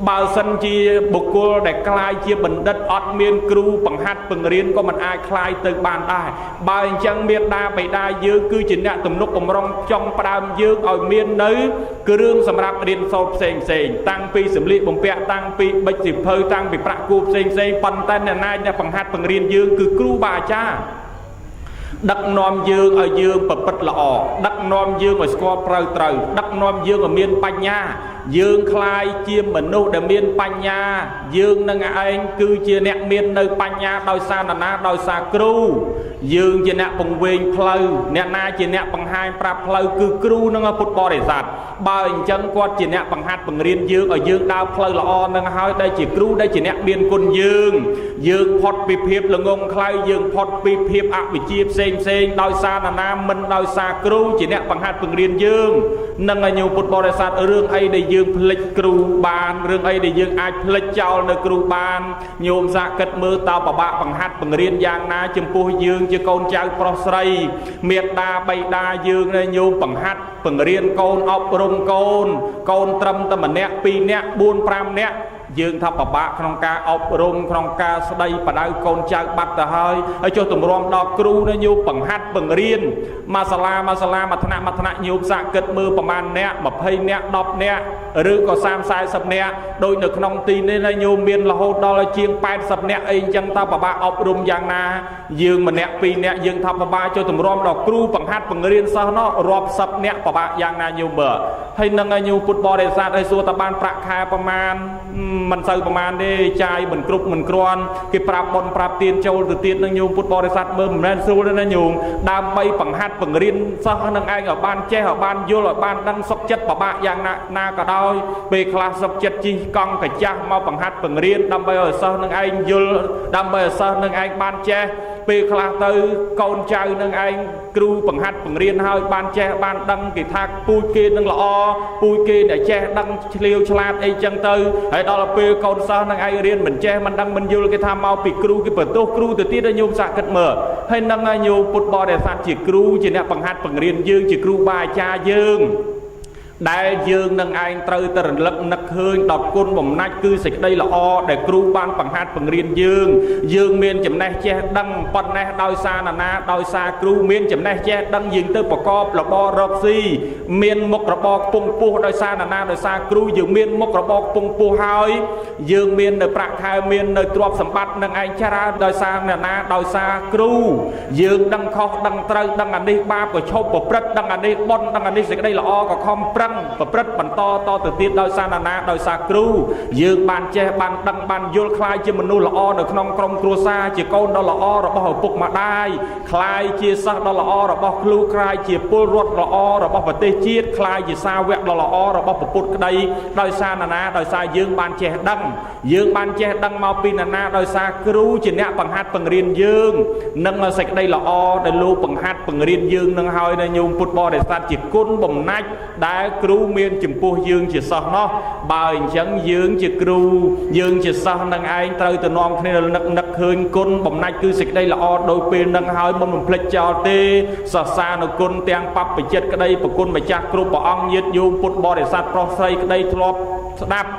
បើសិនជាបុគ្គលដែលក្លាយជាបណ្ឌិតអត់មានគ្រូបង្ហាត់បង្រៀនក៏មិនអាចក្លាយទៅបានដែរបើអញ្ចឹងមេត្តាបិតាយើងគឺជាអ្នកទំនុកបំរុងចង់ផ្ដើមយើងឲ្យមាននៅគ្រឿងសម្រាប់រៀនសូត្រផ្សេងតាំងពីសម្លៀកបំពាក់តាំងពីបិចសិភៅតាំងពីប្រាក់គូផ្សេងប៉ុន្តែអ្នកណាអ្នកបង្ហាត់បង្រៀនយើងគឺគ្រូបាអាចារ្យដឹកនាំយើងឲ្យយើងប្រព្រឹត្តល្អដឹកនាំយើងឲ្យស្គាល់ត្រូវដឹកនាំយើងឲ្យមានបញ្ញាយើងคลายជាមនុស្សដែលមានបញ្ញាយើងនឹងឯងគឺជាអ្នកមាននៅបញ្ញាដោយសារណាដោយសារគ្រូយើងជាអ្នកបង្វែងផ្លូវអ្នកណាជាអ្នកបង្ហាញប្រាប់ផ្លូវគឺគ្រូនឹងពុទ្ធបរិស័ទបើអញ្ចឹងគាត់ជាអ្នកបង្ហាត់បង្រៀនយើងឲ្យយើងដើរផ្លូវល្អនឹងហើយដែលជាគ្រូដែលជាអ្នកមានគុណយើងផុតពីភាពល្ងងខ្លៅយើងផុតពីភាពអវិជ្ជាផ្សេងដោយសារណាមិនដោយសារគ្រូជាអ្នកបង្ហាត់បង្រៀនយើងនឹងឲ្យញោមពុទ្ធបរិស័ទរឿងអីដែលយើងភ្លេចគ្រូបានរឿងអីដែលយើងអាចភ្លេចចោលនៅគ្រូបានញោមសាកគិតមើលតើពិបាកបង្ហាត់បង្រៀនយ៉ាងណាចំពោះយើងជាកូនចៅប្រុសស្រីមេត្តាបិតាយើងញោមបង្ហាត់បង្រៀនកូនអប់រំកូនត្រឹមតែម្នាក់2នាក់4 5នាក់យើងថាពិបាកក្នុងការអប់រំក្នុងការស្ដីបដៅកូនចៅបាត់ទៅហើយចុះទម្រាំដល់គ្រូនៅញោមបង្ហាត់បង្រៀនមួយសាលាមួយថ្នាក់ញោមសាកគិតមើលប្រមាណអ្នក20អ្នក10អ្នកឬក៏30 40អ្នកដូចនៅក្នុងទីនេះណាញោមមានរហូតដល់ជាង80អ្នកអីអញ្ចឹងតើពិបាកអប់រំយ៉ាងណាយើងម្នាក់2អ្នកយើងថាពិបាកចុះទម្រាំដល់គ្រូបង្ហាត់បង្រៀនសិស្សនោះរាប់10អ្នកពិបាកយ៉ាងណាញោមមើលហើយនឹងញោមពុទ្ធបរិស័ទឲ្យសួរតើបានប្រាក់ខែប្រមាណមិនសូវប្រមាណទេចាយមិនគ្រប់មិនគ្រាន់គេប្រាប់បនប្រាប់ទៀនចូលទៅទៀតនឹងញោមពុទ្ធបរិស័ទមើលមិនមែនស្រួលទេណាញោមដើម្បីបង្ហាត់បង្រៀនសិស្សនឹងឯងឲ្យបានចេះឲ្យបានយល់ឲ្យបានដឹងសុខចិត្តពិបាកយ៉ាងណាក៏ដោយពេលខ្លះសុខចិត្តជីកង់កាចាស់មកបង្ហាត់បង្រៀនដើម្បីឲ្យសិស្សនឹងឯងយល់ដើម្បីឲ្យសិស្សនឹងឯងបានចេះពេលខ្លះទៅកូនចៅនឹងឯងគ្រូបង្ហាត់បង្រៀនឲ្យបានចេះបានដឹងគេថាពូជគេនឹងល្អពូជគេដែលចេះដឹងឆ្លៀវឆ្លាតអីចឹងទៅហើយដល់ពេលកូនសិស្សនឹងឯងរៀនមិនចេះមិនដឹងមិនយល់គេថាមកពីគ្រូគេបន្ទោសគ្រូទៅទៀតឲ្យញោមសាកគិតមើលហើយនឹងឲ្យញោមពុទ្ធបរិស័ទជាគ្រូជាអ្នកបង្ហាត់បង្រៀនយើងជាគ្រូបាអាចារ្យយើងដែលយើងនឹងឯងត្រូវតែរលឹកនឹកឃើញដល់គុណបំណាច់គឺសេចក្តីល្អដែលគ្រូបានបង្ហាត់បង្រៀនយើងមានចំណេះចេះដឹងប៉ុណ្ណេះដោយសារណាដោយសារគ្រូមានចំណេះចេះដឹងយើងទៅប្រកបរបររកស៊ីមានមុខរបរខ្ពង់ខ្ពស់ដោយសារណាដោយសារគ្រូយើងមានមុខរបរខ្ពង់ខ្ពស់ហើយយើងមាននៅប្រាក់ខែមាននៅទ្រព្យសម្បត្តិនឹងឯងច្រើនដោយសារណាដោយសារគ្រូយើងដឹងខុសដឹងត្រូវដឹងអានេះបាបក៏ឈប់ប្រព្រឹត្តដឹងអានេះបុណ្យដឹងអានេះសេចក្តីល្អក៏ខំប្រឹងប្រព្រឹត្តបន្តតទៅទៀតដោយសារណាដោយសារគ្រូយើងបានចេះបានដឹងបានយល់ខ្លាយជាមនុស្សល្អនៅក្នុងក្រុមគ្រួសារជាកូនដ៏ល្អរបស់ឪពុកម្ដាយខ្លាយជាសិស្សដ៏ល្អរបស់គ្រូខ្លាយជាពលរដ្ឋល្អរបស់ប្រទេសជាតិខ្លាយជាសាវកដ៏ល្អរបស់ព្រះពុទ្ធក្តីដោយសារណាដោយសារយើងបានចេះដឹងមកពីណាដោយសារគ្រូជាអ្នកបង្ហាត់បង្រៀនយើងនិងសេចក្តីល្អដែលលោកបង្ហាត់បង្រៀនយើងនឹងហើយនៅញោមពុទ្ធបរិស័ទជាគុណបំណាច់ដែលគ្រូមានចំពោះយើងជាសិស្សនោះបើអញ្ចឹងយើងជាគ្រូយើងជាសិស្សនឹងឯងត្រូវទៅនាំគ្នានឹកឃើញគុណបំណាច់គឺសេចក្តីល្អដោយពេលនឹងហើយមិនបំភ្លេចចោលទេសរសើរនូវគុណទាំងបព្វជិតក្តីប្រគុណម្ចាស់គ្រប់ព្រះអង្គញាតិញោមពុទ្ធបរិស័ទប្រុសស្រីក្តីធ្លាប់ស្ដាប់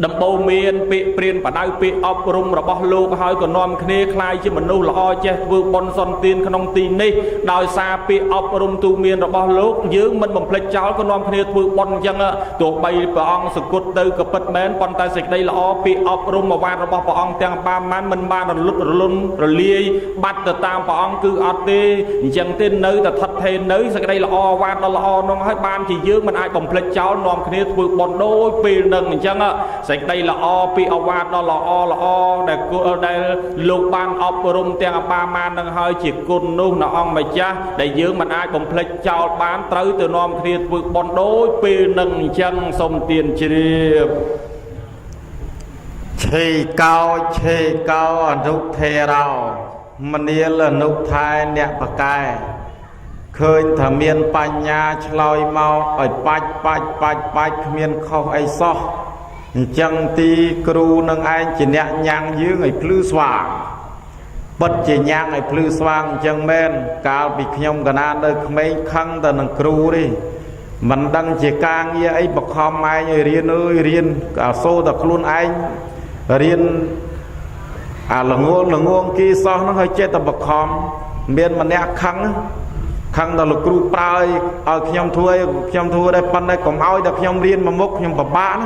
ដំបូងមានពាក្យព្រានបដៅពាក្យអប់រំរបស់លោកហើយក៏នាំគ្នាคล้ายជាមនុស្សល្អចេះធ្វើបុណ្យសន្តានក្នុងទីនេះដោយសារពាក្យអប់រំទូមានរបស់លោកយើងមិនបំភ្លេចចោលក៏នាំគ្នាធ្វើបុណ្យអញ្ចឹងទោះបីព្រះអង្គសគត់ទៅក៏ពិតមែនប៉ុន្តែសេចក្តីល្អពាក្យអប់រំអាវាតរបស់ព្រះអង្គទាំងបានមិនបានរលត់រលន់រលាយបាត់ទៅតាមព្រះអង្គគឺអត់ទេអញ្ចឹងទេនៅតែថិតថេរនៅសេចក្តីល្អអាវាតដ៏ល្អនោះហើយបានជាយើងមិនអាចបំភ្លេចចោលនាំគ្នាធ្វើបុណ្យដូចពេលនឹងអញ្ចឹងសេចក្តីល្អពីអាវាតដ៏ល្អដែលលោកបានអប់រំទាំងអបាមាននឹងហើយជាគុណនោះនៅអង្គម្ចាស់ដែលយើងមិនអាចបំភ្លេចចោលបានត្រូវទៅនាំគ្នាធ្វើបុណ្យដូចពេលនឹងអញ្ចឹងសូមទានជ្រាបឆេកោអនុថេរោមនាលអនុថែអ្នកបកែឃើញថាមានបញ្ញាឆ្លើយមកឲ្យបាច់គ្មានខុសអីសោះអញ្ចឹងទីគ្រូនឹងឯងជាអ្នកញ៉ាំងយើងឲ្យភ្លឺស្វាងពិតជាញ៉ាំងឲ្យភ្លឺស្វាងអញ្ចឹងមែនកាលពីខ្ញុំកណានៅក្មេងខឹងទៅនឹងគ្រូទេមិនដឹងជាការងារអីបខំឯងឲ្យរៀនរៀនអាសូរតែខ្លួនឯងរៀនអាល្ងងគីសោះហ្នឹងឲ្យចេះតែបខំមានម្នាក់ខឹងដល់លោកគ្រូប្រើឲ្យខ្ញុំធ្វើដែរប៉ុន្តែកុំឲ្យតែខ្ញុំរៀនមួយមុខខ្ញុំពិបាកណា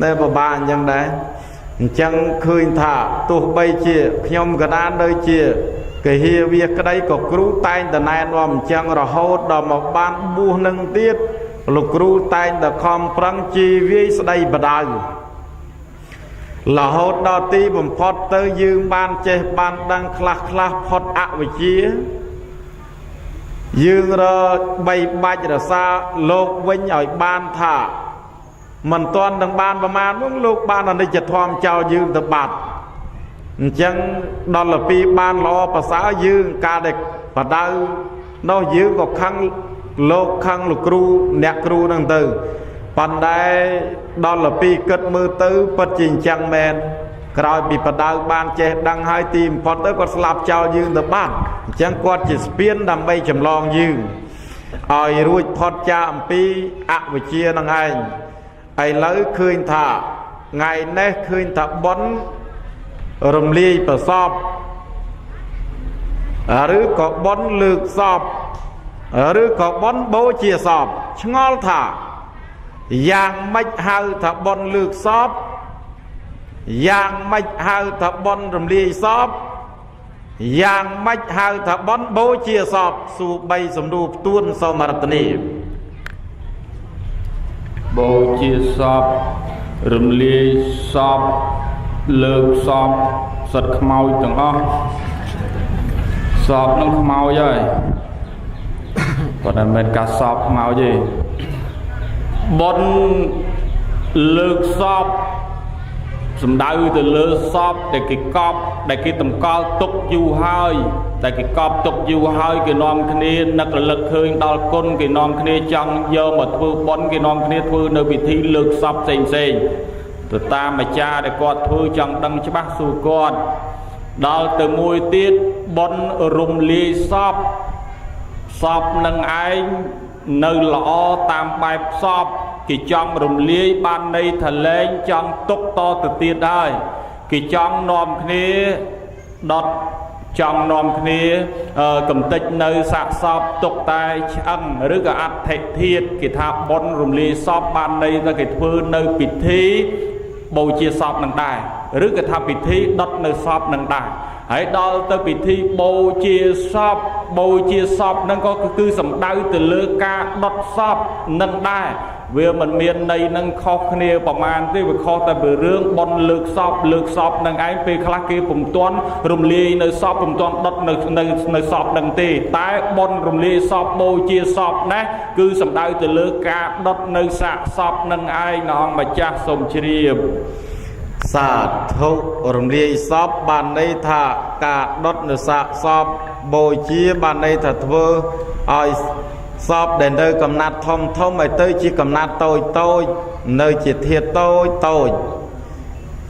ដែលពិបាកអញ្ចឹងដែរអញ្ចឹងឃើញថាទោះបីជាខ្ញុំកណានដូចជាកាហៀវាក្តីក៏គ្រូតែងតែណែនាំអញ្ចឹងរហូតដល់មកបានបួសនឹងទៀតលោកគ្រូតែងតែខំប្រឹងជីវាយស្ដីបដៅរហូតដល់ទីបំផុតទៅយើងបានចេះបានដឹងខ្លះផុតអវិជ្ជាយើងរបីបាច់រសាលោកវិញឲ្យបានថាមិនទាន់នឹងបានប្រមាណនោះលោកបានអនិច្ចធម៌ចោលយើងទៅបាត់អញ្ចឹងដល់ពីបានល្អប្រសើរយើងការដែលបដៅនោះយើងក៏ខឹងលោកគ្រូអ្នកគ្រូនឹងទៅប៉ុន្តែដល់ពីគិតមើលទៅពិតជាអញ្ចឹងមែនក្រោយពីបដៅបានចេះដឹងហើយទីបំផុតទៅគាត់ស្លាប់ចោលយើងទៅបាត់អញ្ចឹងគាត់ជាស្ពានដើម្បីចម្លងយើងឲ្យរួចផុតចាកអំពីអវិជ្ជានឹងឯងឥឡូវឃើញថាថ្ងៃនេះឃើញថាបុណ្យរំលាយប្រសពឬក៏បុណ្យលើកសពឬក៏បុណ្យបូជាសពឆ្ងល់ថាយ៉ាងម៉េចហៅថាបុណ្យលើកសពយ៉ាងម៉េចហៅថាបុណ្យរំលាយសពយ៉ាងម៉េចហៅថាបុណ្យបូជាសពសួរបីសំណួរផ្ទួនសូមរតនីបូជាសពរំលាយសពលើកសពសិតខ្មោចទាំងអស់សពនឹងខ្មោចហើយគាត់តែមិនកាសពខ្មោចទេបុណ្យលើកសពសំដៅទៅលើសពដែលគេកប់ដែលគេតម្កល់ទុកយូរហើយតែគេកប់ទុកយូរហើយគេនាំគ្នានឹករលឹកឃើញដល់គុណគេនាំគ្នាចង់យកមកធ្វើបុណ្យគេនាំគ្នាធ្វើនៅពិធីលើកសពផ្សេងទៅតាមអាចារ្យដែលគាត់ធ្វើចង់ដឹងច្បាស់សួរគាត់ដល់ទៅមួយទៀតបុណ្យរំលាយសពនឹងឯងនៅល្អតាមបែបសពគេចង់រំលាយបានន័យថាលែងចង់ទុកតទៅទៀតហើយគេចង់នាំគ្នាដុតចង់នាំគ្នាកំតិចនៅសាកសពទុកតែឆ្អឹងឬក៏អដ្ឋិធាតុគេថាបុណ្យរំលាយសពបានន័យថាគេធ្វើនៅពិធីបូជាសពនឹងដែរឬក៏ថាពិធីដុតនៅសពនឹងដែរហើយដល់ទៅពិធីបូជាសពហ្នឹងក៏គឺសំដៅទៅលើការដុតសពនឹងដែរវាមិនមានន័យនឹងខុសគ្នាប្រមាណទេវាខុសតែពីរឿងបុណ្យលើកសពនឹងឯងពេលខ្លះគេពុំទាន់រំលាយនៅសពពុំទាន់ដុតនៅសពនឹងទេតែបុណ្យរំលាយសពបូជាសពណាគឺសំដៅទៅលើការដុតនៅសាកសពនឹងឯងព្រះអង្គម្ចាស់សូមជ្រាបសាធុរំលាយសពបានន័យថាការដុតនៅសាកសពបូជាបានន័យថាធ្វើឲ្យសពដែលនៅកំណាត់ធំឲ្យទៅជាកំណាត់តូចនៅជាធាតុតូច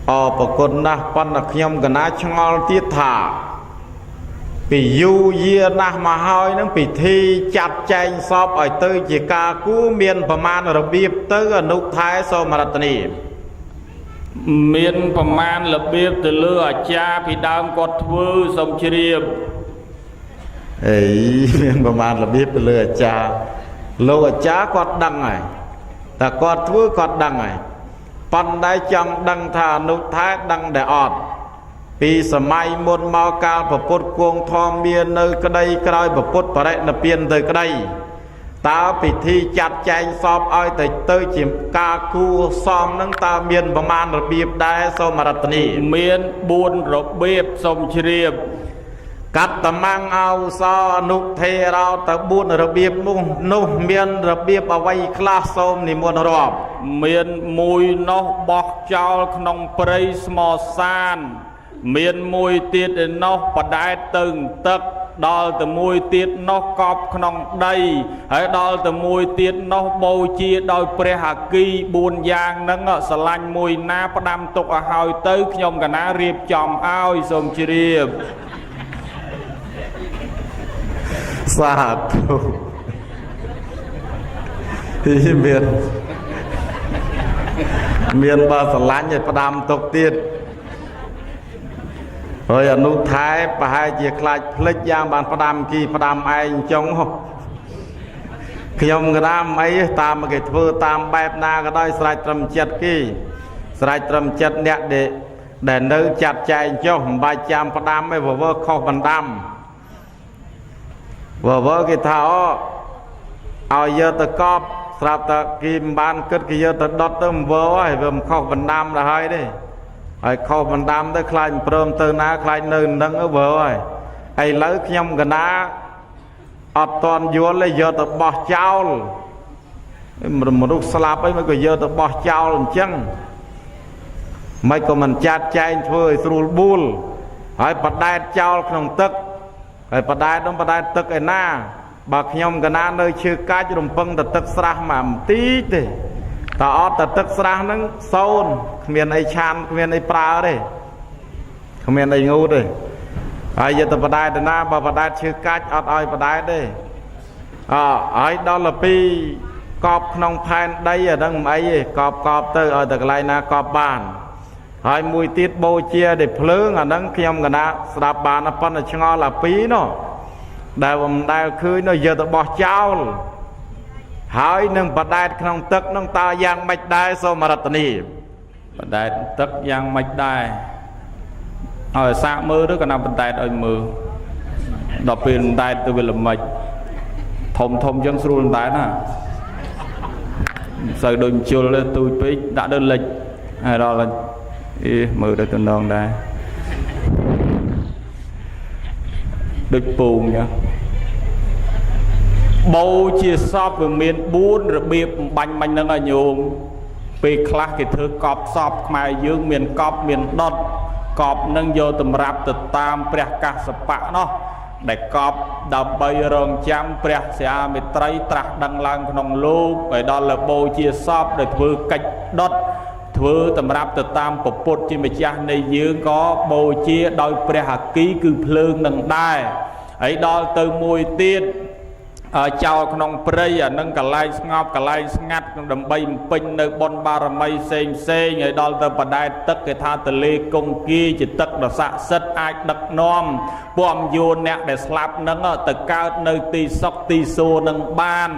អរប្រគុណណាស់ប៉ុន្តែខ្ញុំកណាឆ្ងល់ទៀតថាពីយូរយារណាស់មកហើយនឹងពិធីចាត់ចែងសពឲ្យទៅជាការគួរមានប្រមាណរបៀបទៅអនុថែសូមរតនី miền phẩm man là biết từ lừa cha thì đam quạt thưa sông chiêm ấy miền phẩm man là biết từ lừa cha lừa cha quạt đằng này ta quạt thưa quạt đằng này pan đai chẳng đằng thà nụ thái đằng để ọt vìสมัยមុនមកកាលប្រពុតគួងធំមាននៅក្តីក្រោយប្រពុតបរិណពានទៅក្តីតើពិធីចាត់ចែងសពឲ្យទៅជាការគួសមនឹងតើមានប្រមាណរបៀបដែរសូមរតនីមាន4របៀបសូមជ្រាបកតមੰអោសអនុធេរោទៅ4របៀបនោះមានរបៀបអ្វីខ្លះសូមនិមន្តរាប់មានមួយនោះបោះចោលក្នុងព្រៃស្មសានមានមួយទៀតឯនោះបដែតទៅទឹកដល់ទៅមួយទៀតនោះកប់ក្នុងដីហើយដល់ទៅមួយទៀតនោះបូជាដោយព្រះអគី4យ៉ាងហ្នឹងស្រឡាញ់មួយណាផ្ដាំទុកឲ្យហើយទៅខ្ញុំកណារៀបចំឲ្យសូមជ្រាបសាធុមានបើស្រឡាញ់ឲ្យផ្ដាំទុកទៀតហើយអនុថែប្រហែលជាខ្លាចភ្លេចយ៉ាងបានផ្ដាំគីផ្ដាំឯងចុងខ្ញុំក៏តាមអីតាមគេធ្វើតាមបែបណាក៏ដោយស្រេចត្រឹមចិត្តគេស្រេចត្រឹមចិត្តអ្នកដែលនៅចាត់ចែងចុះមិនបាច់ចាំផ្ដាំឯងវើខុសបណ្ដាំវើគេថាឲ្យយកទៅកប់ស្រាប់តែគេមិនបានគិតគេយកទៅដុតទៅវើហើយវាមិនខុសបណ្ដាំទៅហើយទេហើយខុសបណ្ដាំទៅខ្លាចព្រមទៅណាខ្លាចនៅនឹងវើហើយឥឡូវខ្ញុំកណាអត់តន់យល់ទេយកទៅបោះចោលមនុស្សស្លាប់អីមិនក៏យកទៅបោះចោលអញ្ចឹងមិនក៏មិនចាត់ចែងធ្វើឲ្យស្រួលបួលហើយបដែតចោលក្នុងទឹកហើយបដែតនោះបដែតទឹកឯណាបើខ្ញុំកណានៅឈើកាច់រំពឹងតែទឹកស្រះមួយបន្តិចទេតើអត់តែទឹកស្រះហ្នឹងសូនគ្មានអីឆានគ្មានអីប្រើទេគ្មានអីងូតទេហើយយកទៅបដែតណាបើបដែតឈើកាច់អត់ឲ្យបដែតទេហើយដល់ទៅពីកប់ក្នុងផែនដីអាហ្នឹងមិនអីទេកប់ទៅឲ្យតែកន្លែងណាកប់បានហើយមួយទៀតបូជាដែលភ្លើងអាហ្នឹងខ្ញុំកណាស្ដាប់បានប៉ុន្តែឆ្ងល់អាពីរនោះដែលមិនដែលឃើញនោះយកទៅបោះចោលហើយនឹងបដែតក្នុងទឹកនឹងតើយ៉ាងម៉េចដែរសូមរតនីបដែតទឹកយ៉ាងម៉េចដែរឲ្យសាកមើលឬក៏ណាបដែតឲ្យមើលដល់ពេលបដែតទៅវាល្មិចធំចឹងស្រួលបដែតណាសូវដូចជុលទៅទូចពេកដាក់ទៅលិចហើយដល់មើលទៅតំណងដែរដូចពងចឹងបូជាសពវាមាន4របៀបបំបញ្ញមិញហ្នឹងឲ្យញោមពេលខ្លះគេធ្វើកប់សពខ្មែរយើងមានកប់មានដុតកប់នឹងយកតម្រាប់ទៅតាមព្រះកសបៈនោះដែលកប់ដើម្បីរងចាំព្រះសិហាមេត្រីត្រាស់ដឹងឡើងក្នុងលោកហើយដល់លបូជាសពដែលធ្វើកិច្ចដុតធ្វើតម្រាប់ទៅតាមពពុទ្ធជាម្ចាស់នៃយើងក៏បូជាដោយព្រះអគីគឺភ្លើងនឹងដែរហើយដល់ទៅមួយទៀតចោលក្នុងព្រៃអានឹងកន្លែងស្ងប់កន្លែងស្ងាត់ដើម្បីបំពេញនៅបុណ្យបារមីផ្សេងហើយដល់ទៅបដែតទឹកគេថាទលេគង្គីជាទឹកដ៏ស័ក្តិសិទ្ធិអាចដឹកនាំពួកអំយោអ្នកដែលស្លាប់នឹងទៅកើតនៅទីសុខទីសួគ៌នឹងបាន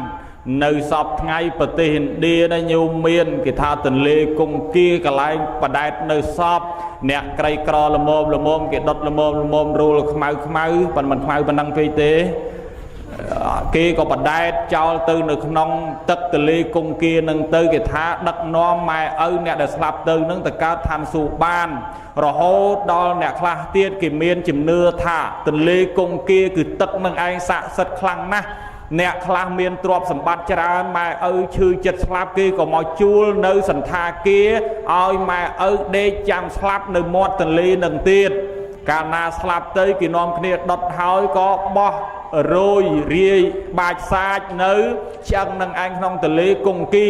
នៅសពថ្ងៃប្រទេសឥណ្ឌាណាញោមមានគេថាទលេគង្គីកន្លែងបដែតនៅសពអ្នកក្រីក្រល្មមគេដុតល្មមរូលខ្មៅប៉ុន្តែមិនខ្មៅប៉ុណ្ណឹងពេកទេគេក៏បដែតចោលទៅនៅក្នុងទឹកទលេគង្គីនឹងទៅគេថាដឹកនាំម៉ែឪអ្នកដែលស្លាប់ទៅនឹងទៅកើតឋានសួគ៌បានរហូតដល់អ្នកខ្លះទៀតគេមានជំនឿថាទលេគង្គីគឺទឹកនឹងឯងស័ក្តិសិទ្ធិខ្លាំងណាស់អ្នកខ្លះមានទ្រព្យសម្បត្តិច្រើនម៉ែឪឈឺចិត្តស្លាប់គេក៏មកជួលនៅសន្តាគារឲ្យម៉ែឪដេកចាំស្លាប់នៅមាត់ទលេនឹងទៀតកាលណាស្លាប់ទៅគេនាំគ្នាដុតហើយក៏បោះ រយរាយបាច់សាច់នៅឆ្អឹងនឹងឯងក្នុងទលេគង្គា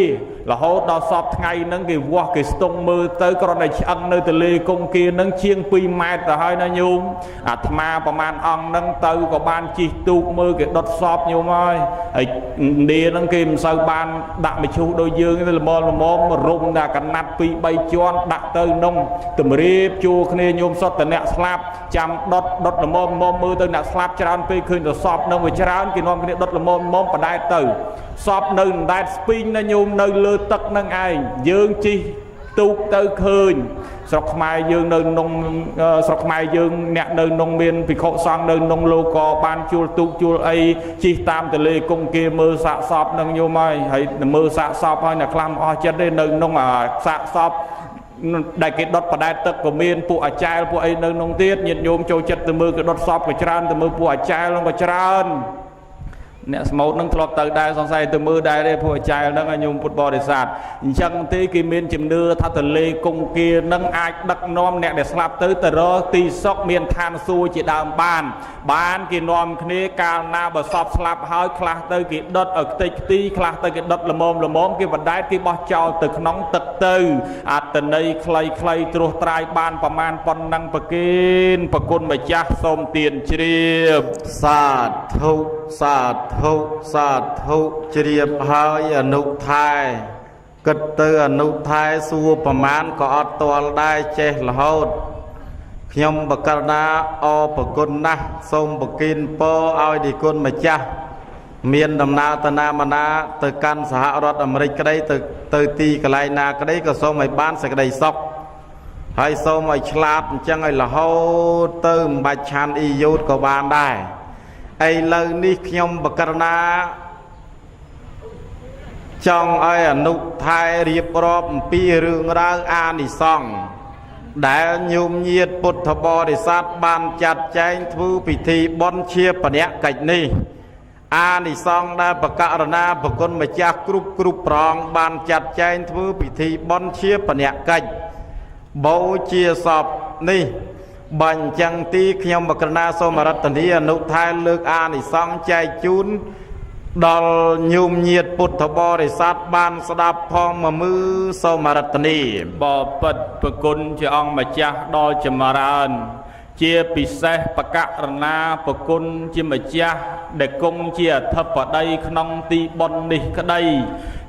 រហូតដល់សពថ្ងៃហ្នឹងគេវាស់គេស្ទង់មើលទៅគ្រាន់តែឆ្អឹងនៅទលេគង្គារហ្នឹងជាង2ម៉ែត្រទៅហើយណាញោមអាត្មាប្រមាណអង្គហ្នឹងទៅក៏បានជិះទូកមើលគេដុតសពញោមហើយឥណ្ឌាហ្នឹងគេមិនសូវបានដាក់មឈូសដូចយើងទេល្មមរុំតែកណាត់ 2-3 ជាន់ដាក់ទៅក្នុងតម្រៀបជួគ្នាញោមសុទ្ធតែអ្នកស្លាប់ចាំដុតល្មមមើលទៅអ្នកស្លាប់ច្រើនពេកឃើញតែសពនឹងវាច្រើនគេនាំគ្នាដុតល្មមបដែតទៅសពនៅដដែតស្ពីងណាញោមនៅលើទឹកនឹងឯងយើងជិះទូកទៅឃើញស្រុកខ្មែរយើងនៅក្នុងស្រុកខ្មែរយើងអ្នកនៅក្នុងមានភិក្ខុសង្ឃនៅក្នុងលោកក៏បានជួលទូកជួលអីជិះតាមទលេគង្គារមើលសាកសពនឹងញោមហើយមើលសាកសពហើយអ្នកខ្លះមិនអស់ចិត្តទេនៅក្នុងសាកសពដែលគេដុតបដែតទឹកក៏មានពួកអាចារ្យពួកអីនៅក្នុងទៀតញាតិញោមចូលចិត្តទៅមើលគេដុតសពក៏ច្រើនទៅមើលពួកអាចារ្យនឹងក៏ច្រើនអ្នកស្មូតនឹងធ្លាប់ទៅដែរសង្ស័យទៅមើលដែរទេពួកអាចារ្យនឹងឲ្យញោមពុទ្ធបរិស័ទអញ្ចឹងទេគេមានជំនឿថាទលេគង្គារនឹងអាចដឹកនាំអ្នកដែលស្លាប់ទៅរកទីសុខមានឋានសួគ៌ជាដើមបានគេនាំគ្នាកាលណាបើសពស្លាប់ហើយខ្លះទៅគេដុតឲ្យខ្ទេចខ្ទីខ្លះទៅគេដុតល្មមគេបដែតគេបោះចោលទៅក្នុងទឹកទៅអត្តន័យខ្លីត្រួសត្រាយបានប្រមាណប៉ុណ្ណឹងប្រគេនប្រគុណម្ចាស់សូមទានជ្រាបសាធុជ្រាបហើយអនុថែគិតទៅអនុថែសួរប្រមាណក៏អត់ទាល់ដែរចេះរហូតខ្ញុំបកណ្ណាអរប្រគុណណាស់សូមប្រគិនពរឲ្យទីគុណម្ចាស់មានដំណើរទៅណាមកណាទៅកាន់សហរដ្ឋអាមេរិកក្តីទៅទីកន្លែងណាក្តីក៏សូមឲ្យបានសេចក្តីសុខហើយសូមឲ្យឆ្លាតអញ្ចឹងឲ្យរហូតទៅមិនបាច់ឆានអ៊ីយូតក៏បានដែរឥឡូវនេះខ្ញុំបកណ្ណាចង់ឲ្យអនុថែរៀបរាប់អំពីរឿងរ៉ាវអានិសង្ឃដែលញោមញាតពុទ្ធបរិស័ទបានចាត់ចែងធ្វើពិធីបុណ្យជាបញ្ញាកិច្ចនេះអានិសង្ឃដែលបកករណាប្រគុណម្ចាស់គ្រប់ប្រងបានចាត់ចែងធ្វើពិធីបុណ្យជាបញ្ញាកិច្ចបូជាសពនេះបើអញ្ចឹងទីខ្ញុំបកណ្ណាសូមរតនាអនុថែលើកអានិសង្ឃចែកជូនដល់ញោមញាតពុទ្ធបរិស័ទបានស្ដាប់ផងមកមើលសូមរតនាបបិទ្ធប្រគុណជាអង្គម្ចាស់ដល់ចម្រើនជាពិសេសបកករណាប្រគុណជាម្ចាស់ដែលគង់ជាអធិបតីក្នុងទីបុណ្យនេះក្តី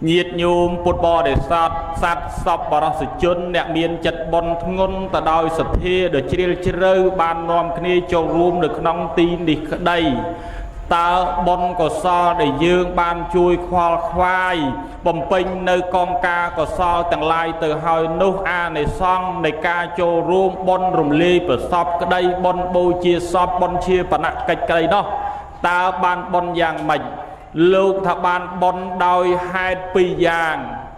ញាតិញោមពុទ្ធបរិស័ទសត្វសពបរសជនអ្នកមានចិត្តបុណ្យធ្ងន់ទៅដោយសទ្ធាដ៏ជ្រាលជ្រៅបាននាំគ្នាចូលរួមនៅក្នុងទីនេះក្តីតើបុណ្យកុសលដែលយើងបានជួយខ្វល់ខ្វាយបំពេញនៅកងការកុសលទាំងឡាយទៅហើយនោះអានិសង្ឃនៃការចូលរួមបុណ្យរំលាយប្រសពក្តីបុណ្យបូជាសពបុណ្យជាបណកិច្ចក្តីនោះតើបានបុណ្យយ៉ាងម៉េចលោកថាបានបុណ្យដោយហេតុ2យ៉ាង